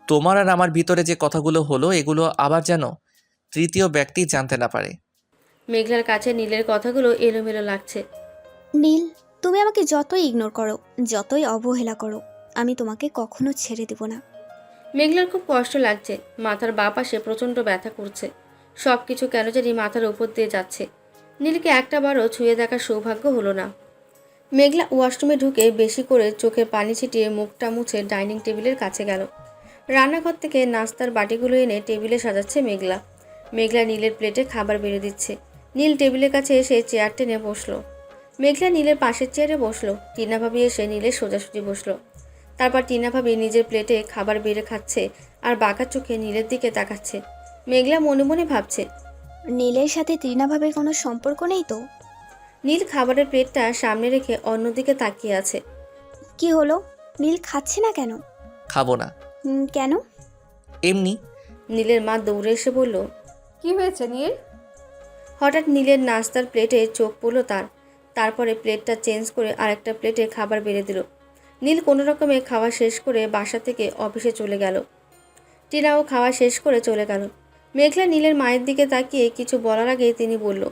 তোমার আর আমার ভিতরে যে কথাগুলো হলো, এগুলো আবার যেন তৃতীয় ব্যক্তি জানতে না পারে। মেঘলার কাছে নীলের কথাগুলো এলোমেলো লাগছে। নীল, তুমি আমাকে যতই ইগনোর করো, যতই অবহেলা করো, আমি তোমাকে কখনো ছেড়ে দেব না। মেঘলার খুব কষ্ট লাগছে। মাথার বাঁ পাশে প্রচণ্ড ব্যথা করছে। সব কিছু কেন জানি মাথার উপর দিয়ে যাচ্ছে। নীলকে একটাবারও ছুঁয়ে দেখার সৌভাগ্য হলো না। মেঘলা ওয়াশরুমে ঢুকে বেশি করে চোখে পানি ছিটিয়ে মুখটা মুছে ডাইনিং টেবিলের কাছে গেল। রান্নাঘর থেকে নাস্তার বাটিগুলো এনে টেবিলে সাজাচ্ছে মেঘলা। মেঘলা নীলের প্লেটে খাবার বেড়ে দিচ্ছে। নীল টেবিলের কাছে এসে চেয়ার টেনে বসলো। মেঘলা নীলের পাশের চেয়ারে বসলো। টিনা ভাবি এসে নীলের সোজাসুজি বসলো। তারপর টিনা ভাবি নিজের প্লেটে খাবার বেড়ে খাচ্ছে আর বাঁকা চোখে নীলের দিকে তাকাচ্ছে। মেঘলা মনে মনে ভাবছে, নীলের সাথে তৃণাভাবের কোনো সম্পর্ক নেই তো? নীল খাবারের প্লেটটা সামনে রেখে অন্যদিকে তাকিয়ে আছে। কি হলো? নীল খাচ্ছে না কেন? খাবো না। কেন? এমনি। নীলের মা দৌড়ে এসে বলল। কি হয়েছে নীল? হঠাৎ নীলের নাস্তার প্লেটে চোখ পড়লো তার। তারপরে প্লেটটা চেঞ্জ করে আরেকটা প্লেটে খাবার বেড়ে দিল। নীল কোনো রকমে খাওয়া শেষ করে বাসা থেকে অফিসে চলে গেল। টিনাও খাওয়া শেষ করে চলে গেল। মেঘলা নীলের মায়ের দিকে তাকিয়ে কিছু বলার আগে তিনি বলল,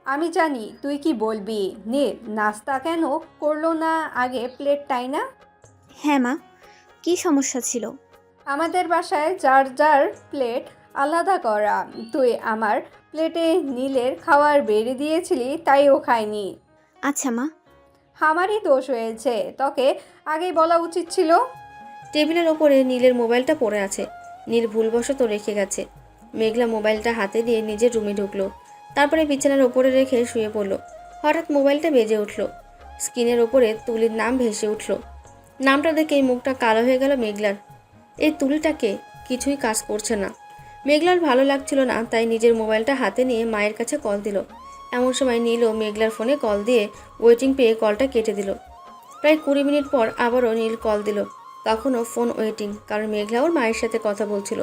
আমি জানি তুই কি বলবি। নীল নাস্তা কেন করলো না আগে প্লেটটাই না? হ্যাঁ মা, কি সমস্যা ছিল? আমাদের বাসায় যার যার প্লেট আলাদা করা। তুই আমার প্লেটে নীলের খাবার বেড়ে দিয়েছিলি, তাই ও খায়নি। আচ্ছা মা। আমারই দোষ হয়েছে, তোকে আগেই বলা উচিত ছিল। টেবিলের ওপরে নীলের মোবাইলটা পড়ে আছে। নীল ভুলবশত রেখে গেছে। মেঘলা মোবাইলটা হাতে দিয়ে নিজের রুমে ঢুকলো। তারপরে বিছানার ওপরে রেখে শুয়ে পড়ল। হঠাৎ মোবাইলটা বেজে উঠল। স্ক্রিনের ওপরে তুলির নাম ভেসে উঠল। নামটা দেখেই মুখটা কালো হয়ে গেল মেঘলার। এই তুলিটাকে কিছুই কাজ করছে না। মেঘলার ভালো লাগছিল না, তাই নিজের মোবাইলটা হাতে নিয়ে মায়ের কাছে কল দিল। এমন সময় নীলও মেঘলার ফোনে কল দিয়ে ওয়েটিং পেয়ে কলটা কেটে দিল। প্রায় 20 মিনিট পর আবারও নীল কল দিল। তখনও ফোন ওয়েটিং, কারণ মেঘলা ওর মায়ের সাথে কথা বলছিল।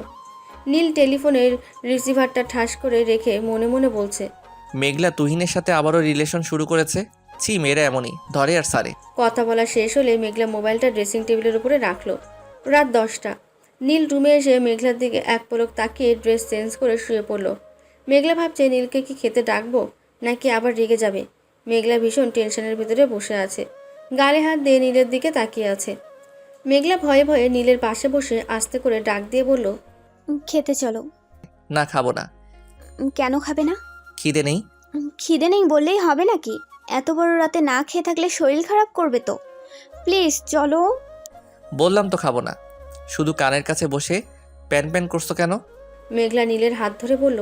নীল টেলিফোনের রিসিভারটা ঠাস করে রেখে মনে মনে বলছে, মেঘলা তুহিনের সাথে আবারও রিলেশন শুরু করেছে। ছি, মেয়েরা এমনই, ধরে আর সারে। কথা বলা শেষ হলে মেঘলা মোবাইলটা ড্রেসিং টেবিলের উপরে রাখলো। রাত 10টা। নীল রুমে এসে মেঘলার দিকে এক পলক তাকিয়ে ড্রেস চেঞ্জ করে শুয়ে পড়ল। মেঘলা ভাবছে নীলকে কি খেতে ডাকবো নাকি আবার রেগে যাবে। মেঘলা ভীষণ টেনশনের ভিতরে বসে আছে। গালে হাত দিয়ে নীলের দিকে তাকিয়ে আছে। মেঘলা ভয়ে ভয়ে নীলের পাশে বসে আস্তে করে ডাক দিয়ে বলল, খেতে চলো। না, খাবো না। কেন খাবে না? খিদে নেই। খিদে নেই বললেই হবে নাকি? এত বড় রাতে না খেয়ে থাকলে শরীর খারাপ করবে তো। প্লিজ চলো। বললাম তো খাবো না। শুধু কানের কাছে বসে প্যান প্যান করছো কেন? মেঘলা নীলের হাত ধরে বলল,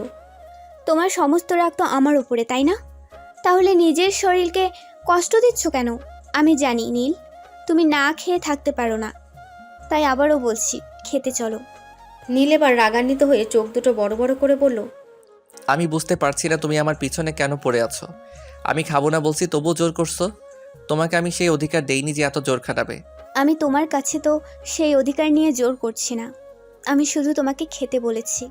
তোমার সমস্ত রাগ তো আমার উপরে, তাই না? তাহলে নিজের শরীরকে কষ্ট দিচ্ছ কেন? আমি জানি নীল, তুমি না খেয়ে থাকতে পারো না। তাই আবারও বলছি, খেতে চলো। নীল এবার রাগান্বিত হয়ে চোখ দুটো বড় বড় করে বলল, আমি বুঝতে পারছি না তুমি আমার পিছনে কেন পড়ে আছো। আমি খাবো না বলছি, তবুও জোর করছো। তোমাকে আমি সেই অধিকার দেইনি যে এত জোর খাটাবে। আমি তোমার কাছে তো সেই অধিকার নিয়ে জোর করছি না। আমি শুধু তোমাকে খেতে বলেছি।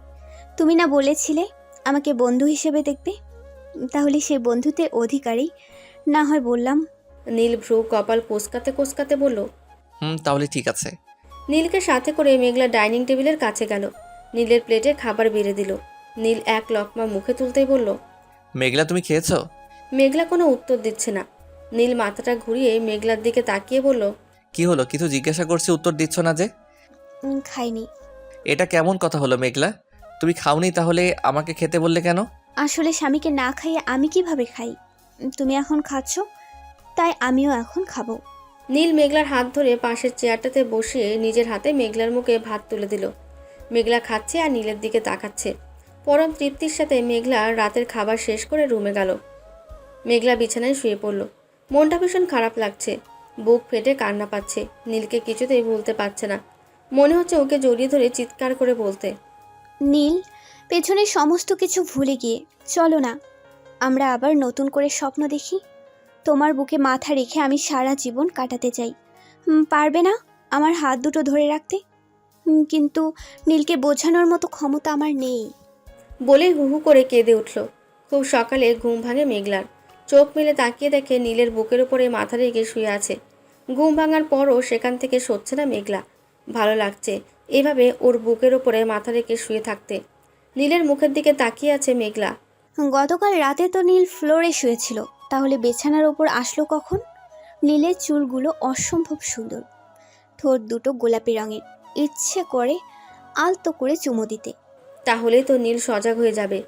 তুমি না বলেছিলে আমাকে বন্ধু হিসেবে দেখবে? তাহলে সেই বন্ধুত্বের অধিকারী না হয় বললাম। নীল ভ্রু কপাল কোসকাতে কোসকাতে বলল, তাহলে ঠিক আছে। নীলকে সাথে করে মেঘলা ডাইনিং টেবিলের কাছে গেল। নীলের প্লেটে খাবার বেড়ে দিল। নীল এক লকমা মুখে তুলতেই বলল, মেঘলা তুমি খেয়েছো? মেঘলা কোনো উত্তর দিচ্ছে না। নীল মাথাটা ঘুরিয়ে মেঘলার দিকে তাকিয়ে বলল, কি হলো, কিছু জিজ্ঞাসা করছি উত্তর দিচ্ছ না যে? খাইনি। এটা কেমন কথা হলো মেঘলা? তুমি খাওনি তাহলে আমাকে খেতে বললে কেন? আসলে স্বামীকে না খাইয়ে আমি কিভাবে খাই? তুমি এখন খাচ্ছ, তাই আমিও এখন খাবো। নীল মেঘলার হাত ধরে পাশের চেয়ারটাতে বসিয়ে নিজের হাতে মেঘলার মুখে ভাত তুলে দিল। মেঘলা খাচ্ছে আর নীলের দিকে তাকাচ্ছে। পরম তৃপ্তির সাথে মেঘলা রাতের খাবার শেষ করে রুমে গেল। মেঘলা বিছানায় শুয়ে পড়ল। মনটা ভীষণ খারাপ লাগছে, বুক ফেটে কান্না পাচ্ছে। নীলকে কিছুতেই ভুলতে পারছে না। মনে হচ্ছে ওকে জড়িয়ে ধরে চিৎকার করে বলতে, নীল, পেছনের সমস্ত কিছু ভুলে গিয়ে চলো না, আমরা আবার নতুন করে স্বপ্ন দেখি। তোমার বুকে মাথা রেখে আমি সারা জীবন কাটাতে চাই। পারবে না আমার হাত দুটো ধরে রাখতে? কিন্তু নীলকে বোঝানোর মতো ক্ষমতা আমার নেই। বলেই হু হু করে কেঁদে উঠল। খুব সকালে ঘুম ভাঙে মেঘলার। চোখ মেলে তাকিয়ে দেখে নীলের বুকের উপরে মাথা রেখে শুয়ে আছে। ঘুম ভাঙার পরও সেখান থেকে সরছে না মেঘলা। ভালো লাগছে এভাবে ওর বুকের উপরে মাথা রেখে শুয়ে থাকতে। নীলের মুখের দিকে তাকিয়ে আছে মেঘলা। গতকাল রাতে তো নীল ফ্লোরে শুয়েছিল, তাহলে বিছানার ওপর আসলো কখন? নীলের চুলগুলো অসম্ভব সুন্দর, ঠোঁট দুটো গোলাপি রঙের। ইচ্ছে করে আলতো করে চুমু দিতে। তাহলেই তো নীল সজাগ হয়ে যাবে।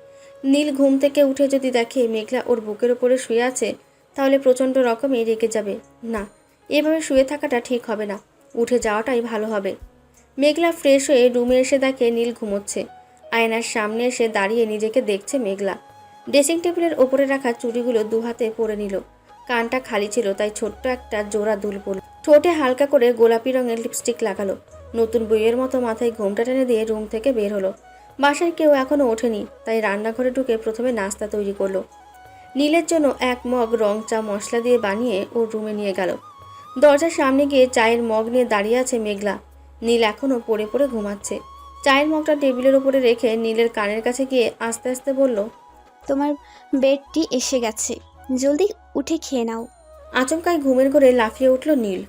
নীল ঘুম থেকে উঠে যদি দেখে মেঘলা ওর বুকের উপরে শুয়ে আছে, তাহলে প্রচণ্ড রকমই রেগে যাবে। না, এভাবে শুয়ে থাকাটা ঠিক হবে না। উঠে যাওয়াটাই ভালো হবে। মেঘলা ফ্রেশ হয়ে রুমে এসে দেখে নীল ঘুমোচ্ছে। আয়নার সামনে এসে দাঁড়িয়ে নিজেকে দেখছে মেঘলা। ড্রেসিং টেবিলের ওপরে রাখা চুড়িগুলো দু হাতে পরে নিল। কানটা খালি ছিল, তাই ছোট্ট একটা জোড়া দুল পরল। ঠোঁটে হালকা করে গোলাপি রঙের লিপস্টিক লাগালো। নতুন বইয়ের মতো মাথায় ঘোমটা টেনে দিয়ে রুম থেকে বের হলো। বাসায় কেউ এখনও ওঠেনি, তাই রান্নাঘরে ঢুকে প্রথমে নাস্তা তৈরি করলো। নীলের জন্য এক মগ রং চা মশলা দিয়ে বানিয়ে ওর রুমে নিয়ে গেল। দরজার সামনে গিয়ে চায়ের মগ নিয়ে দাঁড়িয়ে আছে মেঘলা। নীল এখনও পড়ে পড়ে ঘুমাচ্ছে। চায়ের মগটা টেবিলের উপরে রেখে নীলের কানের কাছে গিয়ে আস্তে আস্তে বলল, তোমার বেডটি এসে গেছে, জলদি উঠে খেয়ে নাও। আচমকায় ঘুমের ঘোরে লাফিয়ে উঠল নীল।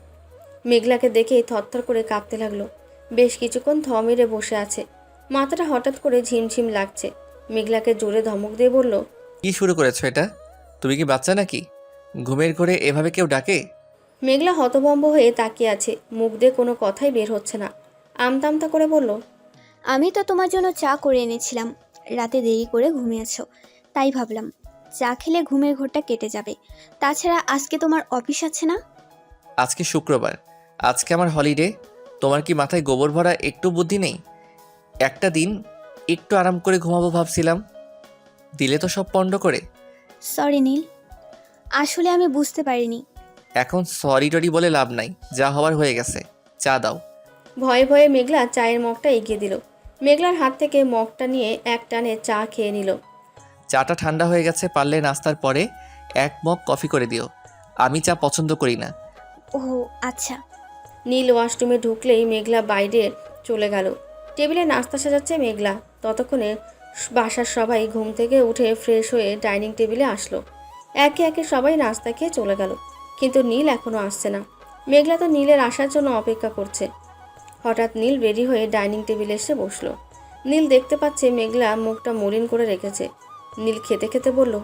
মেঘলাকে দেখেই থরথর করে কাঁপতে লাগলো। বেশ কিছুক্ষণ থ মেরে বসে আছে। মাথাটা হঠাৎ করে ঝিমঝিম লাগছে। মেঘলাকে জোরে ধমক দিয়ে বলল, কি শুরু করেছো এটা? তুমি কি বাচ্চা নাকি? ঘুমের ঘরে এভাবে কেউ ডাকে? মেঘলা হতভম্ব হয়ে তাকিয়ে আছে। মুখ দিয়ে কোনো কথাই বের হচ্ছে না। আমতা করে বলল, আমি তো তোমার জন্য চা করে এনেছিলাম, রাতে দেরি করে ঘুমিয়েছো, তাই ভাবলাম চা খেলে ঘুমের ঘোরটা কেটে যাবে। তাছাড়া আজকে তোমার অফিস আছে না? আজকে শুক্রবার, আজকে আমার হলিডে। তোমার কি মাথায় গোবর ভরা একটু বুদ্ধি নেই? একটা দিন একটু আরাম করে ঘুমাবো ভাবছিলাম, দিলে তো সব পণ্ড করে। সরি নীল, আসলে আমি বুঝতে পারিনি। এখন সরি টরি বলে লাভ নাই, যা হওয়ার হয়ে গেছে। চা দাও। ভয়ে ভয়ে মেঘলা চায়ের মগটা এগিয়ে দিল। মেঘলার হাত থেকে মগটা নিয়ে এক টানে চা খেয়ে নিল। চাটা ঠান্ডা হয়ে গেছে, পারলে নাস্তার পরে এক মগ কফি করে দিও। আমি চা পছন্দ করি না। ও আচ্ছা। নীল ওয়াশরুমে ঢুকলেই মেঘলা বাইরে চলে গেল। টেবিলে নাস্তা সাজাচ্ছে মেঘলা। ততক্ষণে বাসার সবাই ঘুম থেকে উঠে ফ্রেশ হয়ে ডাইনিং টেবিলে আসলো। একে একে সবাই নাস্তা খেয়ে চলে গেল, কিন্তু নীল এখনও আসছে না। মেঘলা তো নীলের আসার জন্য অপেক্ষা করছে। হঠাৎ নীল রেডি হয়ে ডাইনিং টেবিলে এসে বসলো। নীল দেখতে পাচ্ছে মেঘলা মুখটা মলিন করে রেখেছে। নীল খেতে খেতে বলল,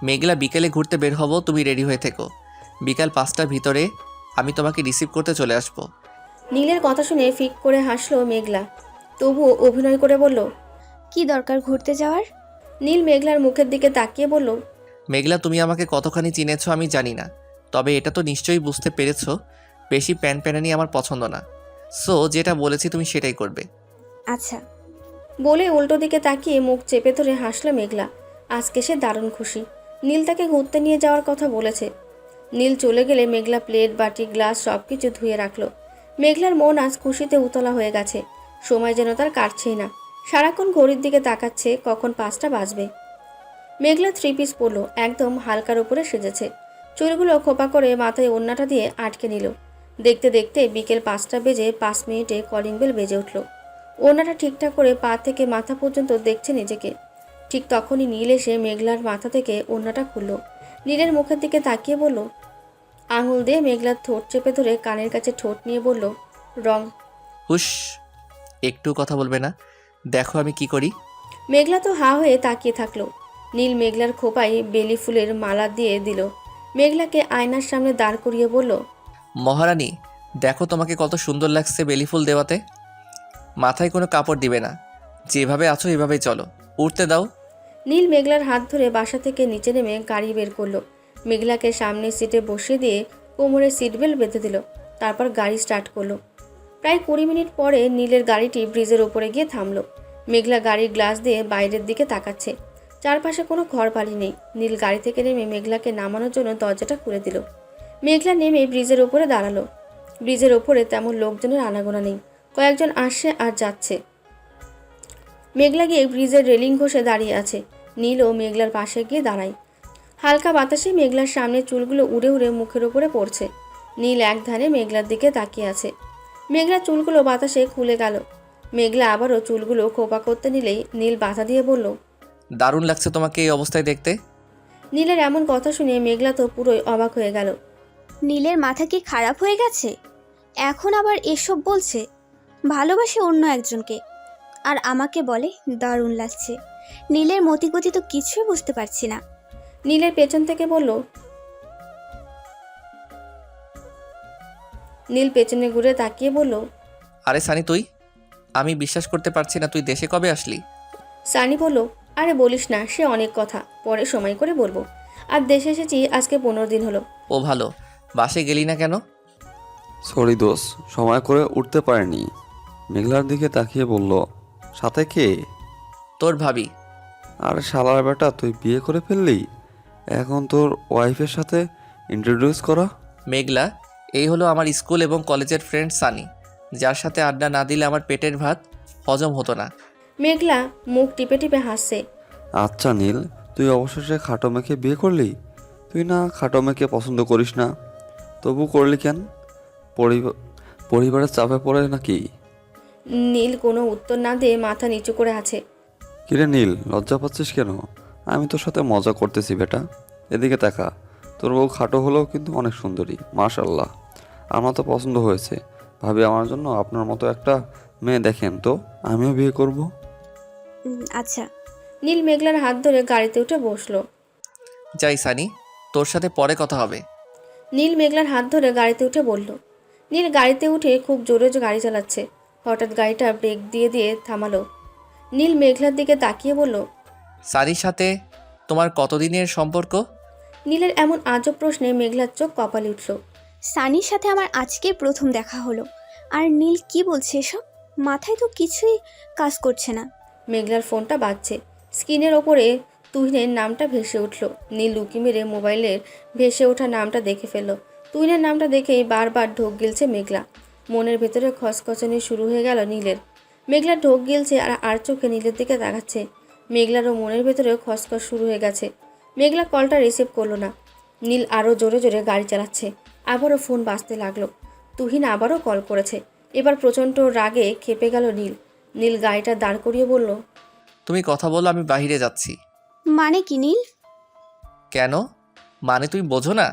মেঘলা, বিকেলে ঘুরতে বের হব, তুমি রেডি হয়ে থেকো। বিকাল 5টার ভিতরে আমি তোমাকে রিসিভ করতে চলে আসবো। নীলের কথা শুনে ফিক করে হাসলো মেঘলা। তবুও অভিনয় করে বলল, কি দরকার ঘুরতে যাওয়ার? নীল মেঘলার মুখের দিকে তাকিয়ে বলল, মেঘলা, তুমি আমাকে কতখানি চিনেছো আমি জানি না, তবে এটা তো নিশ্চয়ই বুঝতে পেরেছো বেশি প্যানপ্যানানি আমার পছন্দ না। সো যেটা বলেছি তুমি সেটাই করবে। আচ্ছা। বলে উল্টো দিকে তাকিয়ে মুখ চেপে ধরে হাসলো মেঘলা। আজকে সে দারুণ খুশি। নীল তাকে ঘুরতে নিয়ে যাওয়ার কথা বলেছে। নীল চলে গেলে মেঘলা প্লেট বাটি গ্লাস সব কিছু ধুয়ে রাখলো। মেঘলার মন আজ খুশিতে উতলা হয়ে গেছে। সময় যেন তার কাটছেই না। সারাক্ষণ ঘড়ির দিকে তাকাচ্ছে কখন 5টা বাজবে। মেঘলা 3 পিস পরলো, একদম হালকার উপরে সেজেছে। চুলগুলো খোপা করে মাথায় ওড়নাটা দিয়ে আটকে নিল। দেখতে দেখতে বিকেল 5টা বেজে 5 মিনিটে কলিং বেল বেজে উঠল। ওড়নাটা ঠিকঠাক করে পা থেকে মাথা পর্যন্ত দেখছে নিজেকে। ঠিক তখনই নীল এসে মেঘলার মাথা থেকে ওড়নাটা খুলল। নীলের মুখের দিকে তাকিয়ে বলল, আঙুল দিয়ে মেঘলার ঠোঁট চেপে ধরে কানের কাছে ঠোঁট নিয়ে বলল, রং। হুশ, একটু কথা বলবে না? দেখো আমি কি করি। মেঘলা তো হা হয়ে তাকিয়ে থাকলো। নীল মেঘলার খোপায় বেলি ফুলের মালা দিয়ে দিল। মেঘলাকে আয়নার সামনে দাঁড় করিয়ে বলল, মহারানী, দেখো তোমাকে কত সুন্দর লাগছে বেলি ফুল দেওয়াতে। মাথায় কোনো কাপড় দিবে না, যেভাবে আছো এভাবেই চলো, উঠতে দাও। নীল মেঘলার হাত ধরে বাসা থেকে নিচে নেমে গাড়ি বের করলো। মেঘলাকে সামনের সিটে বসিয়ে দিয়ে কোমরে সিট বেল্ট বেঁধে দিল। তারপর গাড়ি স্টার্ট করলো। প্রায় 20 মিনিট পরে নীলের গাড়িটি ব্রিজের ওপরে গিয়ে থামলো। মেঘলা গাড়ির গ্লাস দিয়ে বাইরের দিকে তাকাচ্ছে। চারপাশে কোনো ঘরবাড়ি নেই। নীল গাড়ি থেকে নেমে মেঘলাকে নামানোর জন্য দরজাটা খুলে দিল। মেঘলা নেমে ব্রিজের ওপরে দাঁড়ালো। ব্রিজের ওপরে তেমন লোকজনের আনাগোনা নেই, কয়েকজন আসছে আর যাচ্ছে। মেঘলা গিয়ে ব্রিজের রেলিং ঘষে দাঁড়িয়ে আছে। নীলও মেঘলার পাশে গিয়ে দাঁড়ায়। হালকা বাতাসে মেঘলার সামনে চুলগুলো উড়ে উড়ে মুখের ওপরে পড়ছে। নীল এক ধারে মেঘলার দিকে তাকিয়ে আছে। মেঘলার চুলগুলো বাতাসে খুলে গেল। মেঘলা আবারও চুলগুলো খোপা করতে নিলেই নীল বাধা দিয়ে বলল, দারুণ লাগছে তোমাকে এই অবস্থায় দেখতে। নীলের এমন কথা শুনে মেঘলা তো পুরোই অবাক হয়ে গেল। নীলের মাথা কি খারাপ হয়ে গেছে? এখন আবার এসব বলছে? ভালোবাসে অন্য একজনকে, আর আমাকে বলে দারুণ লাগছে। নীলের মতিগতি তো কিছুই বুঝতে পারছি না। নীলের পেছন থেকে বলল, নীল পেছনে ঘুরে তাকিয়ে বলল, আরে সানি তুই, আমি বিশ্বাস করতে পারছি না, তুই দেশে কবে আসলি? সানি বলল, আরে বলিস না, সে অনেক কথা, পরে সময় করে বলবো। আর দেশে এসেছি আজকে 15 দিন হলো। ও ভালো, বাসে গেলি না কেন? সরি দোষ, সময় করে উঠতে পারেনি। মেঘলার দিকে তাকিয়ে বলল, সাথে কে? তোর ভাবি। আরে শালার বেটা, তুই বিয়ে করে ফেললি? এখন তোর ওয়াইফের সাথে ইন্ট্রোডিউস করা। মেঘলা, এই হলো আমার স্কুল এবং কলেজের ফ্রেন্ড সানি, যার সাথে আড্ডা না দিলে আমার পেটের ভাত হজম হতো না। মেঘলা মুখ টিপে টিপে হাসছে। আচ্ছা নীল, তুই অবশেষে খাটো মেয়েকে বিয়ে করলি? তুই না খাটো মেয়েকে পছন্দ করিস না, তবু করলি কেন? পরিবারের চাপে পড়ে নাকি? নীল কোনো উত্তর না দিয়ে মাথা নিচু করে আছে। কিরে নীল, লজ্জা পাচ্ছিস কেন? আমি তোর সাথে মজা করতেছি বেটা। এদিকে তাকা, তোর বউ খাটো হলেও কিন্তু অনেক সুন্দরী, মাশাল্লাহ। আমার তো পছন্দ হয়েছে। ভাবি আমার জন্য আপনার মতো একটা মেয়ে দেখেন তো, আমিও বিয়ে করব। আচ্ছা। নীল মেঘলার হাত ধরে গাড়িতে উঠে বসলো। যাই সানি, তোর সাথে পরে কথা হবে। নীল মেঘলার হাত ধরে গাড়িতে উঠে বলল। নীল গাড়িতে উঠে খুব জোরে গাড়ি চালাচ্ছে। হঠাৎ গাড়িটা ব্রেক দিয়ে দিয়ে থামালো। নীল মেঘলার দিকে তাকিয়ে বলল, সানির সাথে তোমার কতদিনের সম্পর্ক? নীলের এমন আজব প্রশ্নে মেঘলার চোখ কপালে উঠল। সানির সাথে আমার আজকে প্রথম দেখা হলো। আর নীল কি বলছে এসব? মাথায় তো কিছুই কাজ করছে না। মেঘলার ফোনটা বাজছে। স্ক্রিনের ওপরে তুহিনের নামটা ভেসে উঠল। নীল লুকি মেরে মোবাইলের ভেসে ওঠা নামটা দেখে ফেলল। তুহিনের নামটা দেখেই বারবার ঢোক গিলছে মেঘলা। মনের ভেতরে খসখসনি শুরু হয়ে গেল নীলের। মেঘলা ঢোক গিলছে আর চোখে নীলের দিকে তাকাচ্ছে। মেঘলারও মনের ভেতরে খসখস শুরু হয়ে গেছে। মেঘলা কলটা রিসিভ করলো না। নীল আরও জোরে জোরে গাড়ি চালাচ্ছে। আবারও ফোন বাজতে লাগলো। তুহিন আবারও কল করেছে। এবার প্রচণ্ড রাগে খেপে গেল নীল। নীল গাড়িটা দাঁড় করিয়ে বলল, তুমি কথা বলো, আমি বাইরে যাচ্ছি। মানে কি নীল? কেন মানে তুমি বোঝো না?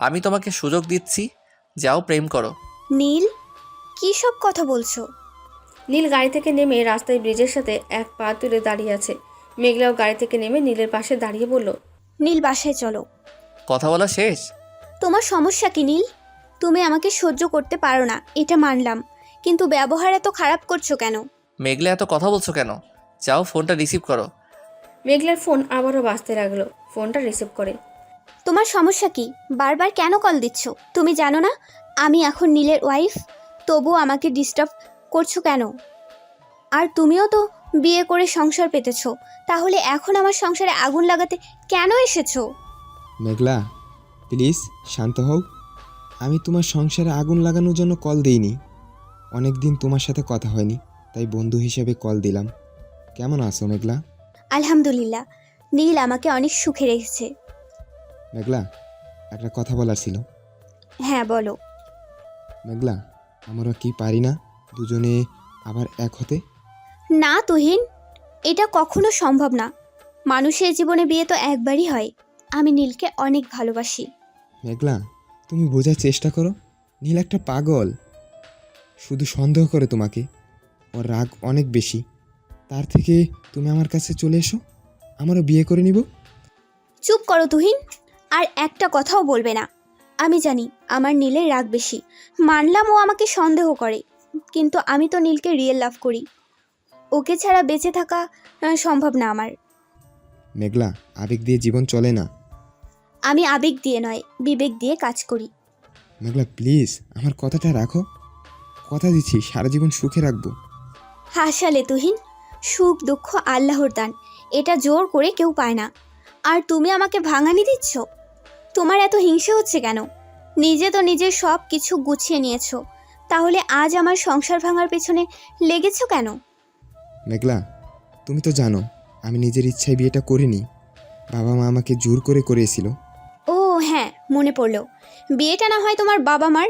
আমি তোমাকে সুযোগ দিচ্ছি, যাও প্রেম করো। নীল, কি সব কথা বলছো? নীল গাড়ি থেকে নেমে রাস্তায় ব্রিজের সাথে এক পা তুলে দাঁড়িয়ে আছে। মেঘলাও গাড়ি থেকে নেমে নীলের পাশে দাঁড়িয়ে বলল, নীল, বাসায় চলো। কথা বলা শেষ? তোমার সমস্যা কি নীল? তুমি আমাকে সহ্য করতে পারো না, এটা মানলাম, কিন্তু ব্যবহার এত খারাপ করছো কেন? মেঘলা এত কথা বলছো কেন? যাও ফোনটা রিসিভ করো। মেঘলার ফোন আবারও বাজতে লাগলো। ফোনটা রিসিভ করে। তোমার সমস্যা কি? বারবার কেন কল দিচ্ছ? তুমি জানো না আমি এখন নীলের ওয়াইফ? তবুও আমাকে ডিস্টার্ব করছো কেন? আর তুমিও তো বিয়ে করে সংসার পেতেছো, তাহলে এখন আমার সংসারে আগুন লাগাতে কেন এসেছো? মেঘলা, প্লিজ শান্ত হও। আমি তোমার সংসারে আগুন লাগানোর জন্য কল দিইনি। অনেক দিন তোমার সাথে কথা হয়নি, তাই বন্ধু হিসেবে কল দিলাম। কেমন আছো মেঘলা? আলহামদুলিল্লাহ, নীল আমাকে অনেক সুখে রেখেছে। মেঘলা, একটা কথা বলার ছিল। হ্যাঁ বলো। মেঘলা, আমরা কি পারি না দুজনে আবার এক হতে? না তুহিন, এটা কখনো সম্ভব না। মানুষের জীবনে বিয়ে তো একবারই হয়। আমি নীলকে অনেক ভালোবাসি। মেঘলা, তুমি বোঝার চেষ্টা করো। নীল একটা পাগল, শুধু সন্দেহ করে তোমাকে। ওর রাগ অনেক বেশি, তার থেকে তুমি আমার কাছে চলে এসো, আমারও বিয়ে করে নিব। চুপ করো তুহিন, আর একটা কথাও বলবে না। আমি জানি আমার নীলের রাগ বেশি, মানলাম ও আমাকে সন্দেহ করে, কিন্তু আমি তো নীলকে রিয়েল লাভ করি। ওকে ছাড়া বেঁচে থাকা সম্ভব না আমার। মেঘলা, আবেগ দিয়ে জীবন চলে না। আমি আবেগ দিয়ে নয়, বিবেক দিয়ে কাজ করি। মেঘলা প্লিজ আমার কথাটা রাখো, কথা দিচ্ছি সারা জীবন সুখে রাখবো। হাসালে তুহিন, সুখ দুঃখ আল্লাহর দান, এটা জোর করে কেউ পায় না। আর তুমি আমাকে ভাঙানি দিচ্ছ? তোমার এত হিংসে হচ্ছে কেন? নিজে তো নিজের সব কিছু গুছিয়ে নিয়েছো, তাহলে আজ আমার সংসার ভাঙার পেছনে লেগেছো কেন? মেঘলা, তুমি তো জানো আমি নিজের ইচ্ছায় বিয়েটা করিনি, বাবা মা আমাকে জোর করে করিয়েছিল। ও হ্যাঁ, মনে পড়লো। বিয়েটা না হয় তোমার বাবা মার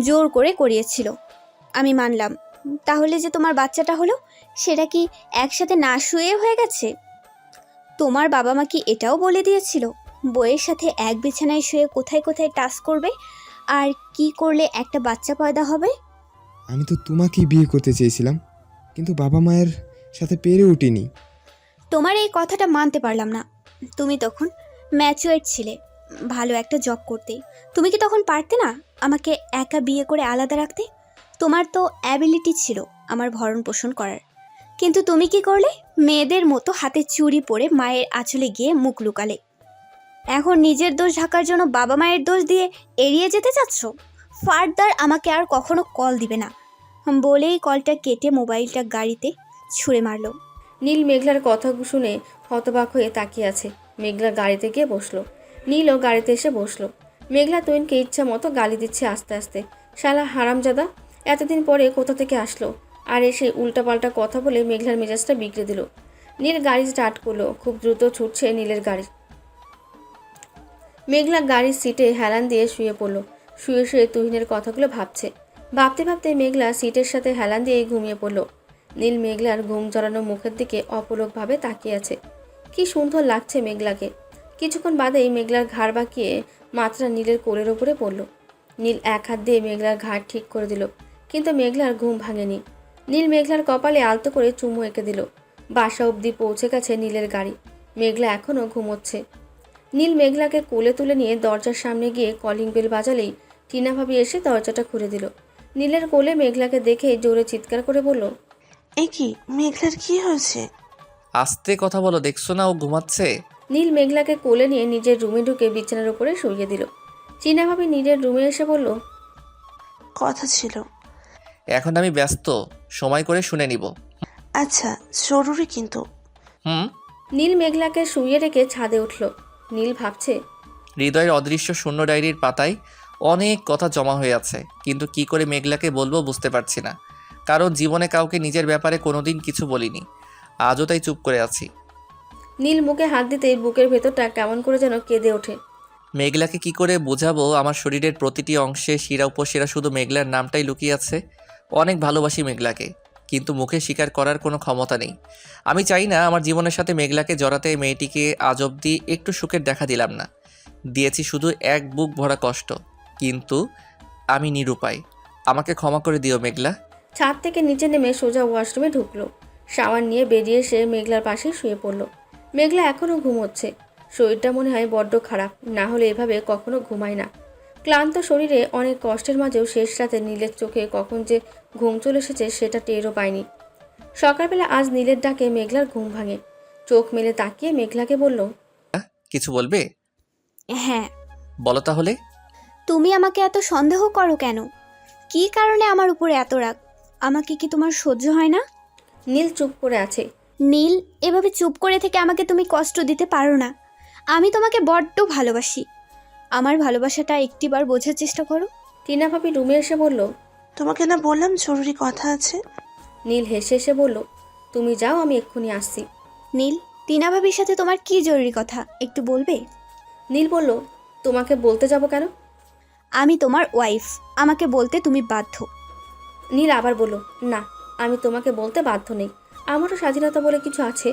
জোর করে করিয়েছিল, আমি মানলাম। তাহলে যে তোমার বাচ্চাটা হলো, সেটা কি একসাথে না শুয়ে হয়ে গেছে? তোমার বাবা মা কি এটাও বলে দিয়েছিল বইয়ের সাথে এক বিছানায় শুয়ে কোথায় কোথায় টাচ করবে আর কি করলে একটা বাচ্চা পয়দা হবে? আমি তো তোমাকেই বিয়ে করতে চেয়েছিলাম, কিন্তু বাবা মায়ের সাথে পেরে উঠিনি। তোমার এই কথাটা মানতে পারলাম না। তুমি তখন ম্যাচুয়ার ছিলে, ভালো একটা জব করতে। তুমি কি তখন পারতে না আমাকে একা বিয়ে করে আলাদা রাখতে? তোমার তো অ্যাবিলিটি ছিল আমার ভরণ পোষণ করার, কিন্তু তুমি কি করলে? মেয়েদের মতো হাতে চুড়ি পরে মায়ের আঁচলে গিয়ে মুখ লুকালে। এখন নিজের দোষ ঢাকার জন্য বাবা মায়ের দোষ দিয়ে এড়িয়ে যেতে চাচ্ছ। ফার্দার আমাকে আর কখনো কল দিবে না, বলেই কলটা কেটে মোবাইলটা গাড়িতে ছুঁড়ে মারলো। নীল মেঘলার কথা শুনে হতবাক হয়ে তাকিয়ে আছে। মেঘলা গাড়িতে গিয়ে বসলো, নীলও গাড়িতে এসে বসলো। মেঘলা তুহিনকে ইচ্ছা মতো গালি দিচ্ছে আস্তে আস্তে। শালা হারামজাদা, এতদিন পরে কোথা থেকে আসলো আর এসে উল্টাপাল্টা কথা বলে মেঘলার মেজাজটা বিগড়ে দিল। নীল গাড়ি স্টার্ট করলো, খুব দ্রুত ছুটছে নীলের গাড়ি। মেঘলা গাড়ির সিটে হেলান দিয়ে শুয়ে পড়লো। শুয়ে শুয়ে তুহিনের কথাগুলো ভাবছে। ভাবতে ভাবতে মেঘলা সিটের সাথে হেলান দিয়েই ঘুমিয়ে পড়লো। নীল মেঘলার ঘুম জড়ানো মুখের দিকে অপলকভাবে তাকিয়ে আছে। কি সুন্দর লাগছে মেঘলাকে। কিছুক্ষণ বাদেই মেঘলার ঘাড় বাঁকিয়ে মাথাটা নীলের কোলের ওপরে পড়ল। নীল এক হাত দিয়ে মেঘলার ঘাড় ঠিক করে দিল, কিন্তু মেঘলার ঘুম ভাঙেনি। নীল মেঘলার কপালে আলতো করে চুমু এঁকে দিল। বাসা অবধি পৌঁছে গেছে নীলের গাড়ি। মেঘলা এখনও ঘুমোচ্ছে। নীল মেঘলাকে কোলে তুলে নিয়ে দরজার সামনে গিয়ে কলিং বেল বাজালেই টিনা ভাবি এসে দরজাটা খুলে দিল। নীলের কোলে মেঘলাকে দেখে জোরে চিৎকার করে বলল, এ কি, মেঘলার কি হয়েছে? আস্তে কথা বলো, দেখছো না ও ঘুমাচ্ছে। নীল মেঘলাকে কোলে নিয়ে নিজের রুমে ঢুকে বিছানার উপরে শুইয়ে দিল। টিনা ভাবি নীলের রুমে এসে বলল, কথা ছিল। এখন আমি ব্যস্ত, সময় করে শুনে নিব। আচ্ছা, জরুরি কিন্তু। হুম। নীল মেঘলাকে শুইয়ে রেখে ছাদে উঠল। নীল ভাবছে, হৃদয়ের অদৃশ্য শূন্য ডায়েরির পাতায় অনেক কথা জমা হয়ে আছে, কিন্তু কি করে মেঘলাকে বলবো বুঝতে পারছি না। কারণ জীবনে কাউকে নিজের ব্যাপারে কোনোদিন কিছু বলিনি, আজও তাই চুপ করে আছি। নীল মুখে হাত দিতেই বুকের ভেতরটা কেমন করে যেন কেঁদে ওঠে। মেঘলাকে কি করে বোঝাবো আমার শরীরের প্রতিটি অংশে শিরা উপশিরা শুধু মেঘলার নামটাই লুকিয়ে আছে। অনেক ভালোবাসি মেঘলাকে, কিন্তু মুখে স্বীকার করার কোনো ক্ষমতা নেই। আমি চাই না আমার জীবনের সাথে মেঘলাকে জড়াতে। মেয়েটিকে আজ অবধি একটু সুখের দেখা দিলাম না, দিয়েছি শুধু এক বুক ভরা কষ্ট। কিন্তু আমি নিরুপায়, আমাকে ক্ষমা করে দিও মেঘলা। ছাদ থেকে নিচে নেমে সোজা ওয়াশরুমে ঢুকলো। শাওয়ার নিয়ে বেরিয়ে এসে মেঘলার পাশে শুয়ে পড়ল। মেঘলা এখনও ঘুমোচ্ছে। শরীরটা মনে হয় বড্ড খারাপ, না হলে এভাবে কখনো ঘুমায় না। ক্লান্ত শরীরে অনেক কষ্টের মাঝেও শেষ রাতে নীলের চোখে কখন যে ঘুম চলে এসেছে সেটা টেরও পায়নি। সকালবেলা আজ নীলের ডাকে মেঘলার ঘুম ভাঙে। চোখ মেলে তাকিয়ে মেঘলাকে বলল, কিছু বলবে? হ্যাঁ। বলো তাহলে। তুমি আমাকে এত সন্দেহ করো কেন? কি কারণে আমার উপরে এত রাগ? আমাকে কি তোমার সহ্য হয় না? নীল চুপ করে আছে। নীল, এভাবে চুপ করে থেকে আমাকে তুমি কষ্ট দিতে পারো না। আমি তোমাকে বড্ড ভালোবাসি। আমার ভালোবাসাটা একটিবার বোঝার চেষ্টা করো। টিনা ভাবি রুমে এসে বলল, তোমাকে না বললাম জরুরি কথা আছে? নীল হেসে এসে বলল, তুমি যাও, আমি এক্ষুনি আসছি। নীল, টিনা ভাবির সাথে তোমার কি জরুরি কথা একটু বলবে? নীল বলল, তোমাকে বলতে যাব কেন? আমি তোমার ওয়াইফ, আমাকে বলতে তুমি বাধ্য। নীল আবার বলল, না, আমি তোমাকে বলতে বাধ্য নেই, আমারও স্বাধীনতা বলে কিছু আছে।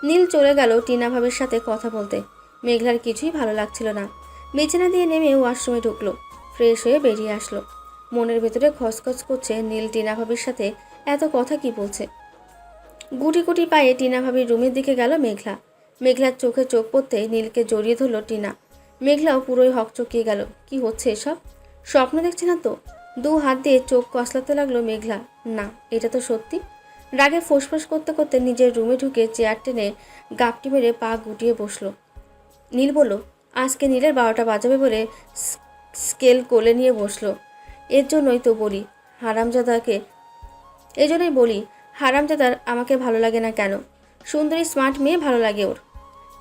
নীল চলে গেল টিনা ভাবির সাথে কথা বলতে। মেঘলার কিছুই ভালো লাগছিল না। বিছানা দিয়ে নেমে ওয়াশরুমে ঢুকলো। ফ্রেশ হয়ে বেরিয়ে আসলো। মনের ভেতরে খসখস করছে, নীল টিনা ভাবির সাথে এত কথা কি বলছে। গুটি গুটি পায়ে টিনা ভাবির রুমের দিকে গেল মেঘলা। মেঘলার চোখে চোখ পড়তেই নীলকে জড়িয়ে ধরল টিনা। মেঘলাও পুরোই হকচকিয়ে গেল। কি হচ্ছে এসব? স্বপ্ন দেখছে না তো? 2 হাত দিয়ে চোখ কসলাতে লাগলো মেঘলা। না, এটা তো সত্যি। রাগে ফোঁসফোঁস করতে করতে নিজের রুমে ঢুকে চেয়ার টেনে গাপটি মেরে পা গুটিয়ে বসলো। নীল বলল, আজকে নীলের 12টা বাজাবে বলে স্কেল কোলে নিয়ে বসলো। এর জন্যই তো বলি হারামজাদাকে এজন্যই বলি হারামজাদার আমাকে ভালো লাগে না কেন? সুন্দরী স্মার্ট মেয়ে ভালো লাগে ওর।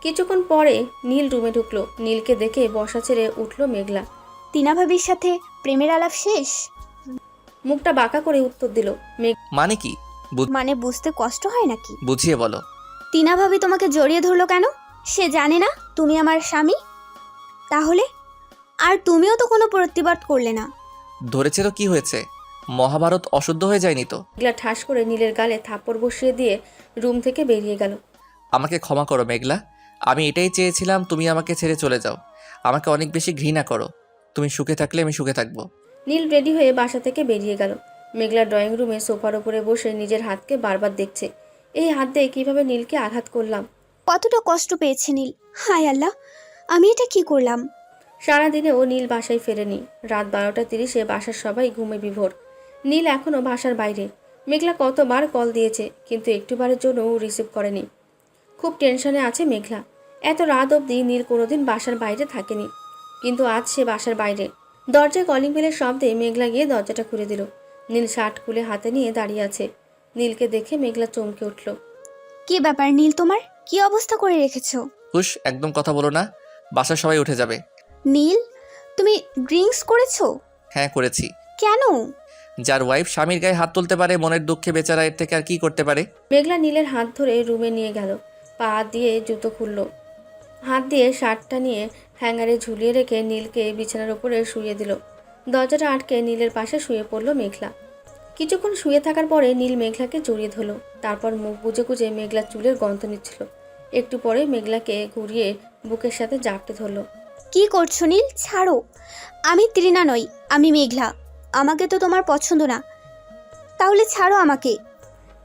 কিছুক্ষণ পরে নীল রুমে ঢুকলো। নীলকে দেখে বসা ছেড়ে উঠলো মেঘলা। টিনা ভাবির সাথে প্রেমের আলাপ শেষ? মুখটা বাঁকা করে উত্তর দিল। মানে কি? মানে বুঝতে কষ্ট হয় নাকি? বুঝিয়ে বলো। টিনা ভাবি তোমাকে জড়িয়ে ধরলো কেন? সে জানে না তুমি আমার স্বামী? তাহলে আর তুমিও তো কোনো প্রতিবাদ করলে না। ধরেছে তো কি হয়েছে? মহাভারত অশুদ্ধ হয়ে যায়নি তো? মেঘলা ঠাস করে নীলের গালে থাপ্পড় বসিয়ে দিয়ে রুম থেকে বেরিয়ে গেল। আমাকে ক্ষমা করো মেঘলা, আমি এটাই চেয়েছিলাম তুমি আমাকে ছেড়ে চলে যাও। আমাকে অনেক বেশি ঘৃণা করো। তুমি সুখে থাকলে আমি সুখে থাকবো। নীল রেডি হয়ে বাসা থেকে বেরিয়ে গেল। মেঘলা ড্রয়িং রুমে সোফার উপরে বসে নিজের হাতকে বারবার দেখছে। এই হাত দিয়ে কীভাবে নীলকে আঘাত করলাম? কতটা কষ্ট পেয়েছে নীল। হায় আল্লাহ, আমি এটা কি করলাম? সারাদিনেও নীল বাসায় ফেরেনি। রাত 12:30-এ বাসার সবাই ঘুমে বিভোর। নীল এখনও বাসার বাইরে। মেঘলা কতবার কল দিয়েছে, কিন্তু একটুবারের জন্যও রিসিভ করেনি। খুব টেনশনে আছে মেঘলা। এত রাত অবধি নীল কোনোদিন বাসার বাইরে থাকেনি, কিন্তু আজ সে বাসার বাইরে। দরজায় কলিং বেলের শব্দে মেঘলা গিয়ে দরজাটা খুলে দিল। নীল শার্ট খুলে হাতে নিয়ে দাঁড়িয়ে আছে। নীলকে দেখে মেঘলা চমকে উঠল। কি ব্যাপার নীল, তোমার কি অবস্থা করে রেখেছো? হুশ, একদম কথা বলো না, বাসার সবাই উঠে যাবে। নীল, তুমি ড্রিঙ্কস করেছো? হ্যাঁ করেছি। কেন? যার ওয়াইফ স্বামীর গায়ে হাত তুলতে পারে, মনের দুঃখে বেচারা এর থেকে আর কি করতে পারে? মেঘলা নীলের হাত ধরে রুমে নিয়ে গেল। পা দিয়ে জুতো খুলল। হাত দিয়ে শার্টটা নিয়ে হ্যাঙ্গারে ঝুলিয়ে রেখে নীলকে বিছানার উপরে শুয়ে দিল। দরজাটা আটকে নীলের পাশে শুয়ে পড়ল মেঘলা। কিছুক্ষণ শুয়ে থাকার পরে নীল মেঘলাকে জড়িয়ে ধরল। তারপর মুখ বুজে গুজে মেঘলার চুলের গন্ধ নিচ্ছিল। একটু পরে মেঘলাকে ঘুরিয়ে বুকের সাথে জাপটে ধরল। কি করছো নীল? ছাড়ো। আমি তৃণা নই, আমি মেঘলা। আমাকে তো তোমার পছন্দ না, তাহলে ছাড়ো আমাকে।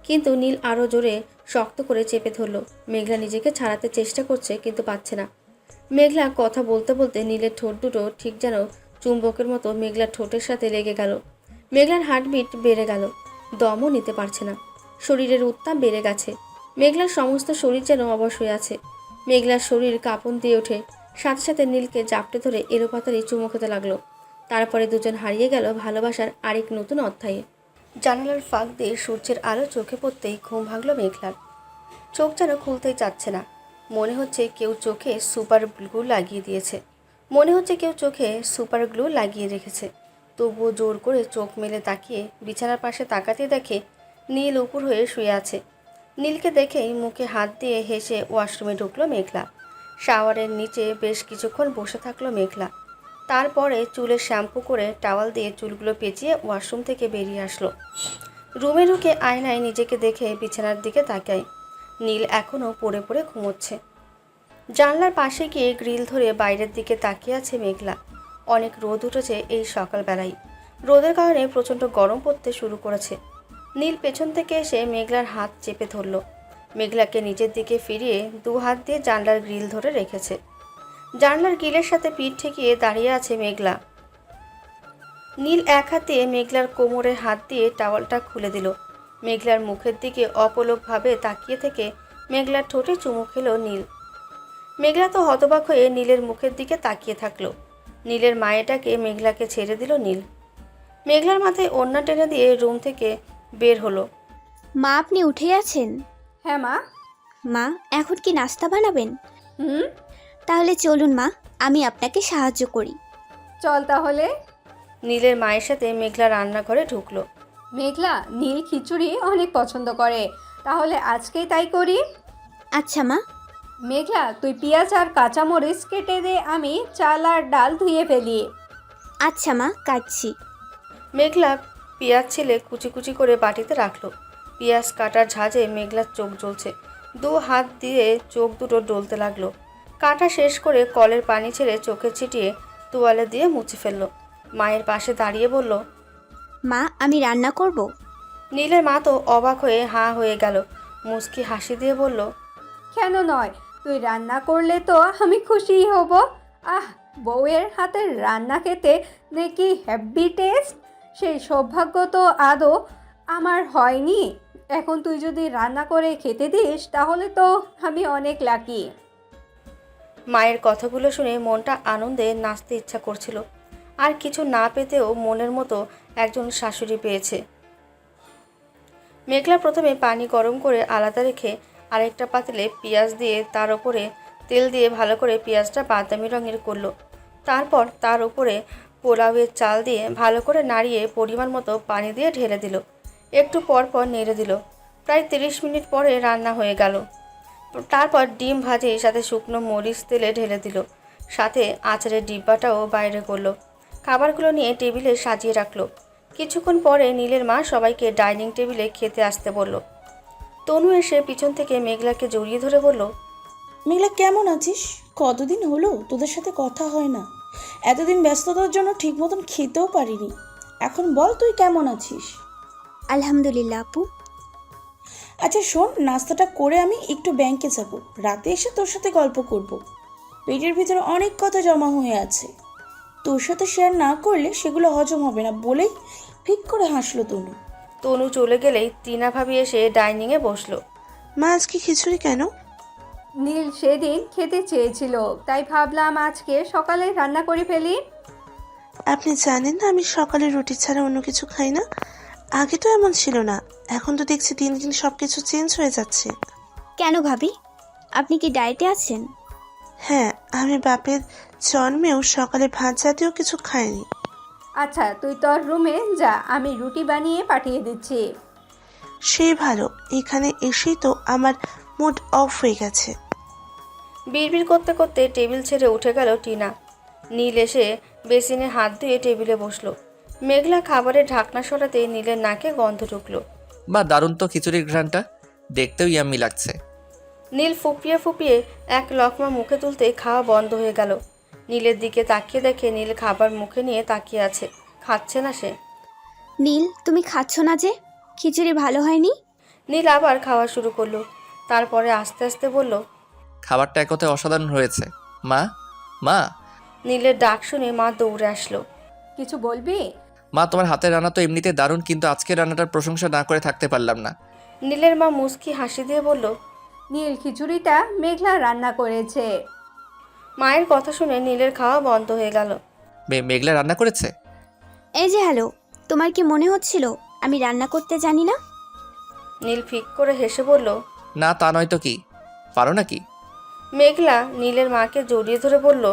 কিন্তু নীল আরও জোরে শক্ত করে চেপে ধরল। মেঘলা নিজেকে ছাড়াতে চেষ্টা করছে, কিন্তু পাচ্ছে না। মেঘলা কথা বলতে বলতে নীলের ঠোঁট দুটো ঠিক যেন চুম্বকের মতো মেঘলার ঠোঁটের সাথে লেগে গেল। মেঘলার হার্টবিট বেড়ে গেল। দমও নিতে পারছে না। শরীরের উত্তাপ বেড়ে গেছে। মেঘলার সমস্ত শরীর যেন অবশ হয়ে আছে। মেঘলার শরীর কাঁপন দিয়ে ওঠে। সাথে সাথে নীলকে জাপটে ধরে এলোপাতাড়ি চুমো খেতে লাগলো। তারপরে দুজন হারিয়ে গেল ভালোবাসার আরেক নতুন অধ্যায়ে। জানালার ফাঁক দিয়ে সূর্যের আলো চোখে পড়তেই ঘুম ভাঙল মেঘলার। চোখ যেন খুলতেই চাচ্ছে না। মনে হচ্ছে কেউ চোখে সুপার গ্লু লাগিয়ে দিয়েছে। মনে হচ্ছে কেউ চোখে সুপার গ্লু লাগিয়ে রেখেছে। তবুও জোর করে চোখ মেলে তাকিয়ে বিছানার পাশে তাকাতে দেখে নীল উপর হয়ে শুয়ে আছে। নীলকে দেখেই মুখে হাত দিয়ে হেসে ওয়াশরুমে ঢুকলো মেঘলা। শাওয়ারের নিচে বেশ কিছুক্ষণ বসে থাকলো মেঘলা। তারপরে চুলে শ্যাম্পু করে টাওয়াল দিয়ে চুলগুলো পেঁচিয়ে ওয়াশরুম থেকে বেরিয়ে আসলো। রুমে ঢুকে আয়নায় নিজেকে দেখে বিছানার দিকে তাকায়। নীল এখনও পড়ে পড়ে ঘুমোচ্ছে। জানলার পাশে গিয়ে গ্রিল ধরে বাইরের দিকে তাকিয়ে আছে মেঘলা। অনেক রোদ উঠেছে এই সকালবেলায়। রোদের কারণে প্রচণ্ড গরম পড়তে শুরু করেছে। নীল পেছন থেকে এসে মেঘলার হাত চেপে ধরল। মেঘলাকে নিজের দিকে ফিরিয়ে 2 হাত দিয়ে জানলার গ্রিল ধরে রেখেছে। জানলার গ্রিলের সাথে পিঠ ঠেকিয়ে দাঁড়িয়ে আছে মেঘলা। নীল এক হাতে মেঘলার কোমরে হাত দিয়ে টাওয়ালটা খুলে দিল। মেঘলার মুখের দিকে অপলকভাবে তাকিয়ে থেকে মেঘলার ঠোঁটে চুমু খেল নীল। মেঘলা তো হতবাক হয়ে নীলের মুখের দিকে তাকিয়ে থাকলো। নীলের মায়েটাকে মেঘলাকে ছেড়ে দিল নীল। মেঘলার মাথায় ওড়না টেনে দিয়ে রুম থেকে বের হলো। মা, আপনি উঠে আছেন? হ্যাঁ মা। মা, এখন কি নাস্তা বানাবেন? হুম, তাহলে চলুন মা, আমি আপনাকে সাহায্য করি। চল তাহলে। নীলের মায়ের সাথে মেঘলা রান্নাঘরে ঢুকলো। মেঘলা নীল খিচুড়ি অনেক পছন্দ করে, তাহলে আজকেই তাই করি। আচ্ছা মা। মেঘলা তুই পেঁয়াজ আর কাঁচামরিচ কেটে দে, আমি চাল আর ডাল ধুয়ে ফেলি। আচ্ছা মা, কাটছি। মেঘলা পেঁয়াজ ছিলে কুচি কুচি করে বাটিতে রাখলো। পেঁয়াজ কাটার ঝাঁজে মেঘলার চোখ জ্বলছে। 2 হাত দিয়ে চোখ দুটো ডলতে লাগলো। কাটা শেষ করে কলের পানি ছেড়ে চোখে ছিটিয়ে তোয়ালে দিয়ে মুছে ফেললো। মায়ের পাশে দাঁড়িয়ে বলল, মা, আমি রান্না করব। নীলের মা তো অবাক হয়ে হাঁ হয়ে গেল। মুচকি হাসি দিয়ে বলল, কেন নয়, তুই রান্না করলে তো আমি খুশিই হব। আহ, বউয়ের হাতের রান্না খেতে নাকি হ্যাপি টেস্ট, সেই সৌভাগ্য তো আদৌ আমার হয়নি। এখন তুই যদি রান্না করে খেতে দিস তাহলে তো আমি অনেক লাকি। মায়ের কথাগুলো শুনে মনটা আনন্দে নাচতে ইচ্ছা করছিল। আর কিছু না পেতেও মনের মতো একজন শাশুড়ি পেয়েছে। মেঘলা প্রথমে পানি গরম করে আলাদা রেখে আরেকটা পাতিলে পেঁয়াজ দিয়ে তার ওপরে তেল দিয়ে ভালো করে পেঁয়াজটা বাদামি রঙের করলো। তারপর তার উপরে পোলাওয়ের চাল দিয়ে ভালো করে নাড়িয়ে পরিমাণ মতো পানি দিয়ে ঢেলে দিল। একটু পর পর নেড়ে দিল। প্রায় 30 মিনিট পরে রান্না হয়ে গেল। তারপর ডিম ভাজি সাথে শুকনো মরিচ তেলে ঢেলে দিল। সাথে আচারের ডিব্বাটাও বাইরে করলো। খাবারগুলো নিয়ে টেবিলে সাজিয়ে রাখলো। কিছুক্ষণ পরে নীলের মা সবাইকে ডাইনিং টেবিলে খেতে আসতে বলল। তনু এসে পিছন থেকে মেঘলাকে জড়িয়ে ধরে বলল, মেঘলা কেমন আছিস? কতদিন হলো তোদের সাথে কথা হয় না। এতদিন ব্যস্ততার জন্য ঠিক মতন খেতেও পারিনি। এখন বল তুই কেমন আছিস? আলহামদুলিল্লাহ আপু। আচ্ছা শোন, নাস্তাটা করে আমি একটু ব্যাংকে যাব। রাতে এসে তোর সাথে গল্প করব। পেটের ভিতরে অনেক কথা জমা হয়ে আছে, তোর সাথে শেয়ার না করলে সেগুলো হজম হবে না বলেই ঠিক করে হাসলো তনু। তনু চলে গেলেই টিনা ভাবি এসে ডাইনিংয়ে বসলো। মা আজকে খিচুড়ি কেন? নীল সেদিন খেতে চেয়েছিল, তাই ভাবলাম আজকে সকালে রান্না করে ফেলি। আপনি জানেন না আমি সকালে রুটি ছাড়া অন্য কিছু খাই না। আগে তো এমন ছিল না, এখন তো দেখছি দিন দিন সব কিছু চেঞ্জ হয়ে যাচ্ছে। কেন ভাবি, আপনি কি ডায়েটে আছেন? হ্যাঁ, আমি বাপের জন্মেও সকালে ভাত জাতীয় কিছু খাইনি। আচ্ছা, তুই তোর রুমে যা, আমি রুটি বানিয়ে পাঠিয়ে দিচ্ছি। সেই ভালো, এখানে এসেই তো আমার মুড অফ হয়ে গেছে। বিড়বিড় করতে করতে টেবিল ছেড়ে উঠে গেল টিনা। নীল এসে বেসিনে হাত ধুয়ে টেবিলে বসলো। মেঘলা খাবারের ঢাকনা সরাতে নীলের নাকে গন্ধ ঢুকলো। বা দারুণ তো খিচুড়ির ঘ্রাণটা, দেখতেও ইয়াম্মি লাগছে। নীল ফুপিয়ে ফুপিয়ে এক লকমা মুখে তুলতে খাওয়া বন্ধ হয়ে গেল। নীলের দিকে তাকিয়ে দেখে নীল খাবার মুখে নিয়ে তাকিয়ে আছে, খাচ্ছে না সে। নীল, তুমি খাচ্ছ না যে? খিচুড়ি ভালো হয়নি? নীল আবার খাওয়া শুরু করলো। তারপরে আস্তে আস্তে বলল, খাবারটা এক কথায় অসাধারণ হয়েছে। মা, মা, নীলের ডাক শুনে মা দৌড়ে আসলো। কিছু বলবি? মা, তোমার হাতের রান্না তো এমনিতে দারুণ, কিন্তু আজকের রান্নাটার প্রশংসা না করে থাকতে পারলাম না। নীলের মা মুচকি হাসি দিয়ে বলল, নীল খিচুড়িটা মেঘলা রান্না করেছে। মায়ের কথা শুনে নীলের খাওয়া বন্ধ হয়ে গেল। মেঘলা রান্না করেছে? এই যে হ্যালো, তোমার কি মনে হচ্ছিল আমি রান্না করতে জানি না? নীল ফিক করে হেসে বলল, না তা নয় তো কি, পারো নাকি? মেঘলা নীলের মাকে জড়িয়ে ধরে বলল,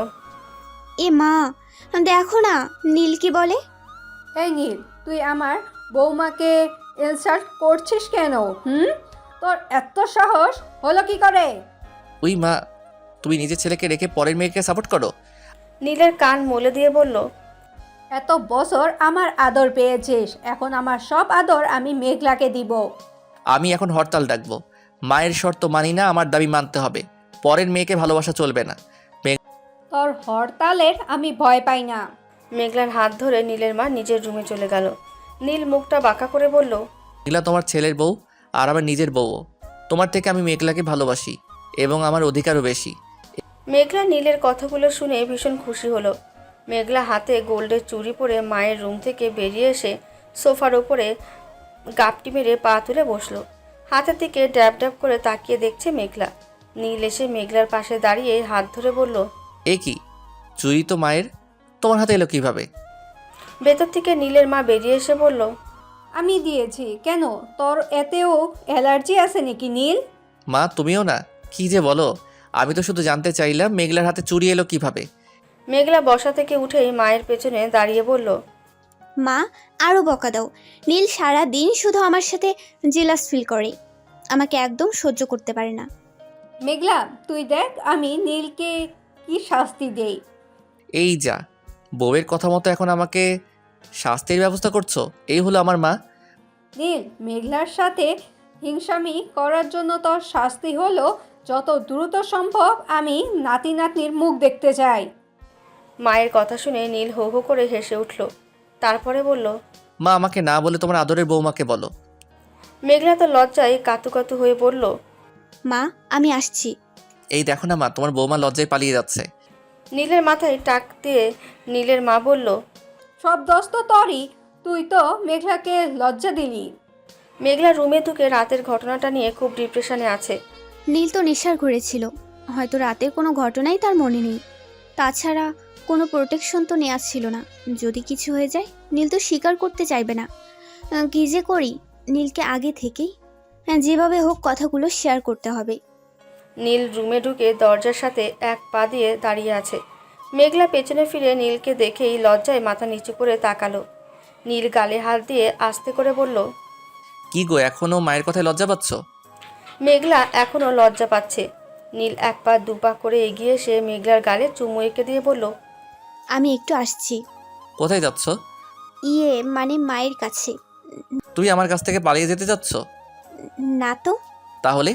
এ মা, দেখো না নীল কি বলে। এই নীল, তুই আমার বৌমাকে ইনসাল্ট করছিস কেন? তোর এত সাহস হলো কি করে? ওই মা, তুমি নিজের ছেলেকে রেখে পরের মেয়েকে সাপোর্ট করো? নীলের কান মলে দিয়ে বলল, এত বছর আমার আদর পেয়েছিস, এখন আমার সব আদর আমি মেঘলাকে দিব। আমি এখন হরতাল ডাকবো। মায়ের শর্ত মানি না, আমার দাবি মানতে হবে। পরের মেয়েকে ভালোবাসা চলবে না। তোর হরতালের আমি ভয় পাই না। মেঘলার হাত ধরে নীলের মা নিজের রুমে চলে গেল। নীল মুখটা বাঁকা করে বলল, মেঘলা তোমার ছেলের বউ আর আমার নিজের বউও। তোমার থেকে আমি মেঘলাকে ভালোবাসি এবং আমার অধিকারও বেশি। মেঘলা নীলের কথাগুলো শুনে ভীষণ খুশি হলো। মেঘলা হাতে গোল্ডের চুড়ি পরে মায়ের রুম থেকে বেরিয়ে এসে সোফার ওপরে গাপটি মেরে পা তুলে বসলো। হাতের দিকে ড্যাব ড্যাব করে তাকিয়ে দেখছে মেঘলা। নীল এসে মেঘলার পাশে দাঁড়িয়ে হাত ধরে বলল, এ কি, চুরি তো মায়ের, তোমার হাতে এলো কিভাবে? ভেতর থেকে নীলের মা বেরিয়ে এসে বলল, আমি দিয়েছি। কেন, তোর এতেও অ্যালার্জি আছে নাকি নীল? মা, তুমিও না, কি যে বলো। আমি তো শুধু জানতে চাইলাম মেঘলার হাতে চুরি এলো কিভাবে। মেঘলা বসা থেকে উঠেই মায়ের পেছনে দাঁড়িয়ে বলল, মা, আরও বকা দাও। নীল সারা দিন শুধু আমার সাথে জেলাস ফিল করে, আমাকে একদম সহ্য করতে পারে না। মেঘলা, তুই দেখ আমি নীলকে কি শাস্তি দেই। এই যা, বউয়ের কথা মতো এখন আমাকে শাস্তির ব্যবস্থা করছো? এই হলো আমার মা? নীল, মেঘলার সাথে হিংসামি করার জন্য তোর শাস্তি হলো যত দ্রুত সম্ভব আমি নাতি নাতনির মুখ দেখতে চাই। মায়ের কথা শুনে নীল হো হো করে হেসে উঠল। তারপরে বলল, মা, আমাকে না বলে তোমার আদরের বৌমাকে বলো। মেঘলা তো লজ্জায় কাতু কাতু হয়ে বলল, মা আমি আসছি। এই দেখো না মা, তোমার বৌমা লজ্জায় পালিয়ে যাচ্ছে। নীলের মাথায় টাক দিয়ে নীলের মা বলল, সব দোষ তো তোরই, তুই তো মেঘলাকে লজ্জা দিলি। মেঘলা রুমে ঢুকে রাতের ঘটনাটা নিয়ে খুব ডিপ্রেশনে আছে। নীল তো নেশার ঘুরেছিল, হয়তো রাতের কোনো ঘটনাই তার মনে নেই। তাছাড়া কোনো প্রোটেকশন তো নেওয়া ছিল না। যদি কিছু হয়ে যায় নীল তো স্বীকার করতে চাইবে না। কী যে করি, নীলকে আগে থেকেই যেভাবে হোক কথাগুলো শেয়ার করতে হবে। নীল রুমে ঢুকে দরজার সাথে এক পা দিয়ে দাঁড়িয়ে আছে। মেঘলা পেছনে ফিরে নীলকে দেখেই লজ্জায় মাথা নিচু করে তাকালো। নীল গালে হাত দিয়ে আস্তে করে বলল, কি গো, এখনো মায়ের কথায় লজ্জা পাচ্ছ? মেঘলা এখনও লজ্জা পাচ্ছে। নীল এক পা দু পা করে এগিয়ে এসে মেঘলার গালে চুমু এঁকে দিয়ে বলল, আমি একটু আসছি। কোথায় যাচ্ছ? মানে মায়ের কাছে। তুই আমার কাছ থেকে পালিয়ে যেতে যাচ্ছ? না তো। তাহলে?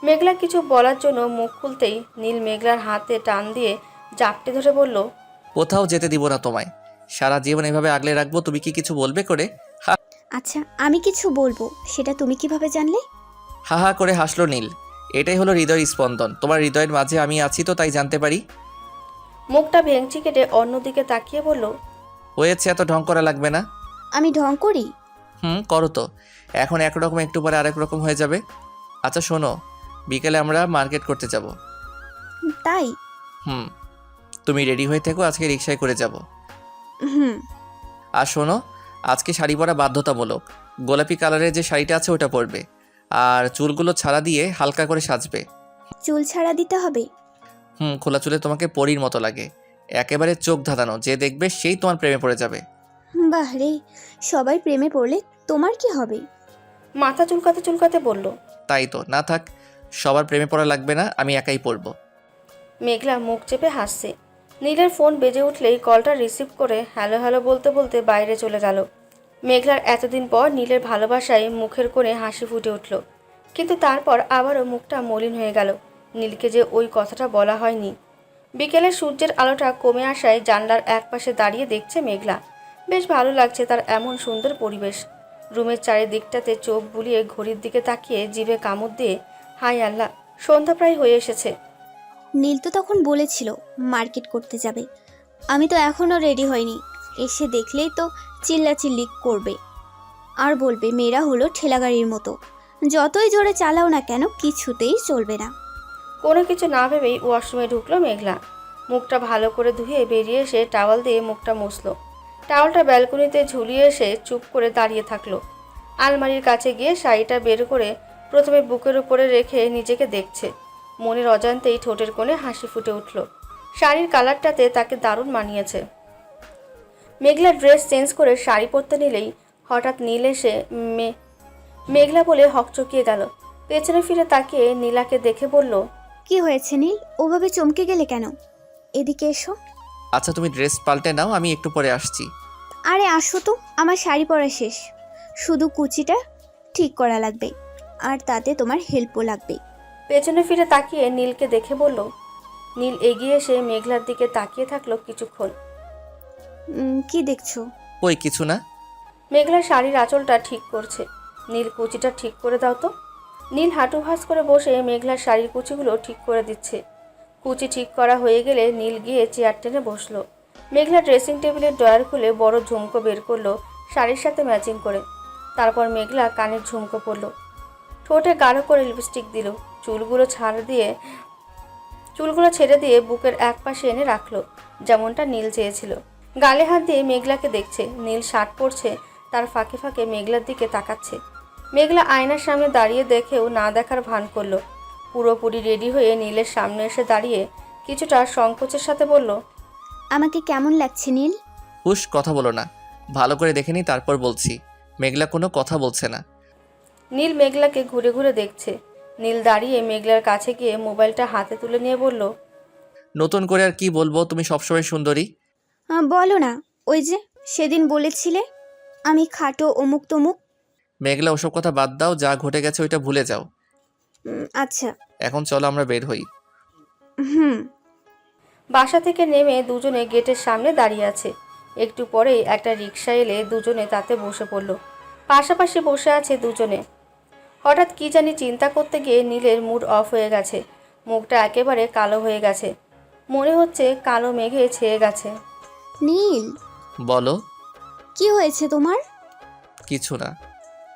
মেঘলা কিছু বলার জন্য মুখ খুলতেই নীল মেঘলার হাতে টান দিয়ে জাপটে ধরে বলল, কোথাও যেতে দিব না তোমায়। সারা জীবন এভাবে আগলে রাখবো, তুমি কি কিছু বলবে করে? হা আচ্ছা আমি কিছু বলবো, সেটা তুমি কিভাবে জানলে? হা হা করে হাসলো নীল। এটাই হলো হৃদয়ের স্পন্দন। তোমার হৃদয়ের মাঝে আমি আছি তো তাই জানতে পারি। মুখটা ভেঙচি কেটে অন্যদিকে তাকিয়ে বলল, হয়েছে, এত ঢং করা লাগবে না। আমি ঢং করি? করো তো। এখন একরকম, একটু পরে আরেক রকম হয়ে যাবে। আচ্ছা শোনো, বিকেলে আমরা মার্কেট করতে যাব। তাই? তুমি রেডি হয়ে থেকো, আজকে রিকশায় করে যাব। হুম। আর শোনো, আজকে শাড়ি পরা বাধ্যতামূলক। গোলাপি কালারের যে শাড়িটা আছে ওটা পরবে, আর চুলগুলো ছাড়া দিয়ে হালকা করে সাজবে। চুল ছাড়া দিতে হবে? খোলা চুলে তোমাকে পরীর মতো লাগে, একেবারে চোখ ধাঁধানো। যে দেখবে সেই তোমার প্রেমে পড়ে যাবে। বাহ রে, সবাই প্রেমে পড়লে তোমার কি হবে? মাথা চুলকাতে চুলকাতে বলল। তাই তো, না থাক, সবার প্রেমে পড়া লাগবে না, আমি একাই পড়ব। মেঘলা মুখ চেপে হাসছে। নীলের ফোন বেজে উঠলেই কলটা রিসিভ করে হ্যালো হ্যালো বলতে বলতে বাইরে চলে গেল। মেঘলার এতদিন পর নীলের ভালোবাসায় মুখের কোণে হাসি ফুটে উঠল, কিন্তু তারপর আবারও মুখটা মলিন হয়ে গেল। নীলকে যে ওই কথাটা বলা হয়নি। বিকেলে সূর্যের আলোটা কমে আসায় জানলার একপাশে দাঁড়িয়ে দেখছে মেঘলা। বেশ ভালো লাগছে তার এমন সুন্দর পরিবেশ। রুমের চারিদিকটাতে চোখ বুলিয়ে ঘড়ির দিকে তাকিয়ে জিভে কামড় দিয়ে, হাই আল্লাহ, সন্ধ্যা প্রায় হয়ে এসেছে। নীল তো তখন বলেছিল মার্কেট করতে যাবে, আমি তো এখনও রেডি হইনি। এসে দেখলেই তো চিল্লাচিল্লি করবে আর বলবে মেয়েরা হলো ঠেলাগাড়ির মতো, যতই জোরে চালাও না কেন কিছুতেই চলবে না। কোনো কিছু না ভেবেই ওয়াশরুমে ঢুকলো মেঘলা। মুখটা ভালো করে ধুয়ে বেরিয়ে এসে টাওয়াল দিয়ে মুখটা মুছলো। টাওয়ালটা ব্যালকনিতে ঝুলিয়ে এসে চুপ করে দাঁড়িয়ে থাকলো। আলমারির কাছে গিয়ে শাড়িটা বের করে প্রথমে বুকের উপরে রেখে নিজেকে দেখছে। মনের অজান্তেই ঠোঁটের কোণে হাসি ফুটে উঠল। শাড়ির কালারটাতে তাকে দারুণ মানিয়েছে। মেঘলা ড্রেস চেঞ্জ করে শাড়ি পরতে নিলেই হঠাৎ নীল এসে মেঘলা বলে হকচকিয়ে গেল। পেছনে ফিরে তাকিয়ে নীলাকে দেখে বলল, কি হয়েছে নীল, ওভাবে চমকে গেলে কেন? এদিকে এসো। আচ্ছা তুমি ড্রেস পাল্টে নাও, আমি একটু পরে আসছি। আরে আসো তো, আমার শাড়ি পরা শেষ, শুধু কুচিটা ঠিক করা লাগবে, আর তাতে তোমার হেল্পও লাগবে। পেছনে ফিরে তাকিয়ে নীলকে দেখে বলল। নীল এগিয়ে এসে মেঘলার দিকে তাকিয়ে থাকলো কিছুক্ষণ। কি দেখছো? ওই কিছু না। মেঘলা শাড়ির আঁচলটা ঠিক করছে। নীল কুচিটা ঠিক করে দাও তো। নীল হাঁটু ভাঁজ করে বসে মেঘলার শাড়ির কুচিগুলো ঠিক করে দিচ্ছে। কুচি ঠিক করা হয়ে গেলে নীল গিয়ে চেয়ার টেনে বসলো। মেঘলা ড্রেসিং টেবিলের ড্রয়ার খুলে বড় ঝুমকো বের করলো শাড়ির সাথে ম্যাচিং করে। তারপর মেঘলা কানের ঝুমকো পরলো, ঠোঁটে গাঢ় করে লিপস্টিক দিল, চুলগুলো ছেড়ে দিয়ে বুকের এক পাশে এনে রাখলো, যেমনটা নীল চেয়েছিল। গালে হাত দিয়ে মেঘলাকে দেখছে। নীল শার্ট পরছে, তার ফাঁকে ফাঁকে মেঘলার দিকে তাকাচ্ছে। মেঘলা আয়নার সামনে দাঁড়িয়ে দেখেও না দেখার ভান করলো। পুরোপুরি রেডি হয়ে নীলের সামনে এসে দাঁড়িয়ে কিছুটা সংকোচের সাথে বলল, আমাকে কেমন লাগছে নীল? হুশ, কথা বলো না, ভালো করে দেখে নি তারপর বলছি। মেঘলা কোনো কথা বলছে না। নীল মেঘলাকে ঘুরে ঘুরে দেখছে। নীল দাঁড়িয়ে মেঘলার কাছে গিয়ে মোবাইলটা হাতে তুলে নিয়ে বলল, নতুন করে আর কি বলবো, তুমি সবসময় সুন্দরী। বলো না, ওই যে সেদিন বলেছিলে আমি খাটো অমুক তমুক। মেঘলা ওসব কথা বাদ দাও, যা ঘটে গেছে ওইটা ভুলে যাও। আচ্ছা। এখন চলো আমরা বের হই। হুম। বাসা থেকে নেমে দুজনে গেটের সামনে দাঁড়িয়ে আছে। একটু পরেই একটা রিকশা এলে দুজনে তাতে বসে পড়ল। পাশাপাশি বসে আছে দুজনে। হঠাৎ কি জানি চিন্তা করতে গিয়ে নীলের মুড অফ হয়ে গেছে, মুখটা একেবারে কালো হয়ে গেছে, মনে হচ্ছে কালো মেঘে ছেয়ে গেছে। নীল, বলো। কি হয়েছে তোমার? কিছু না।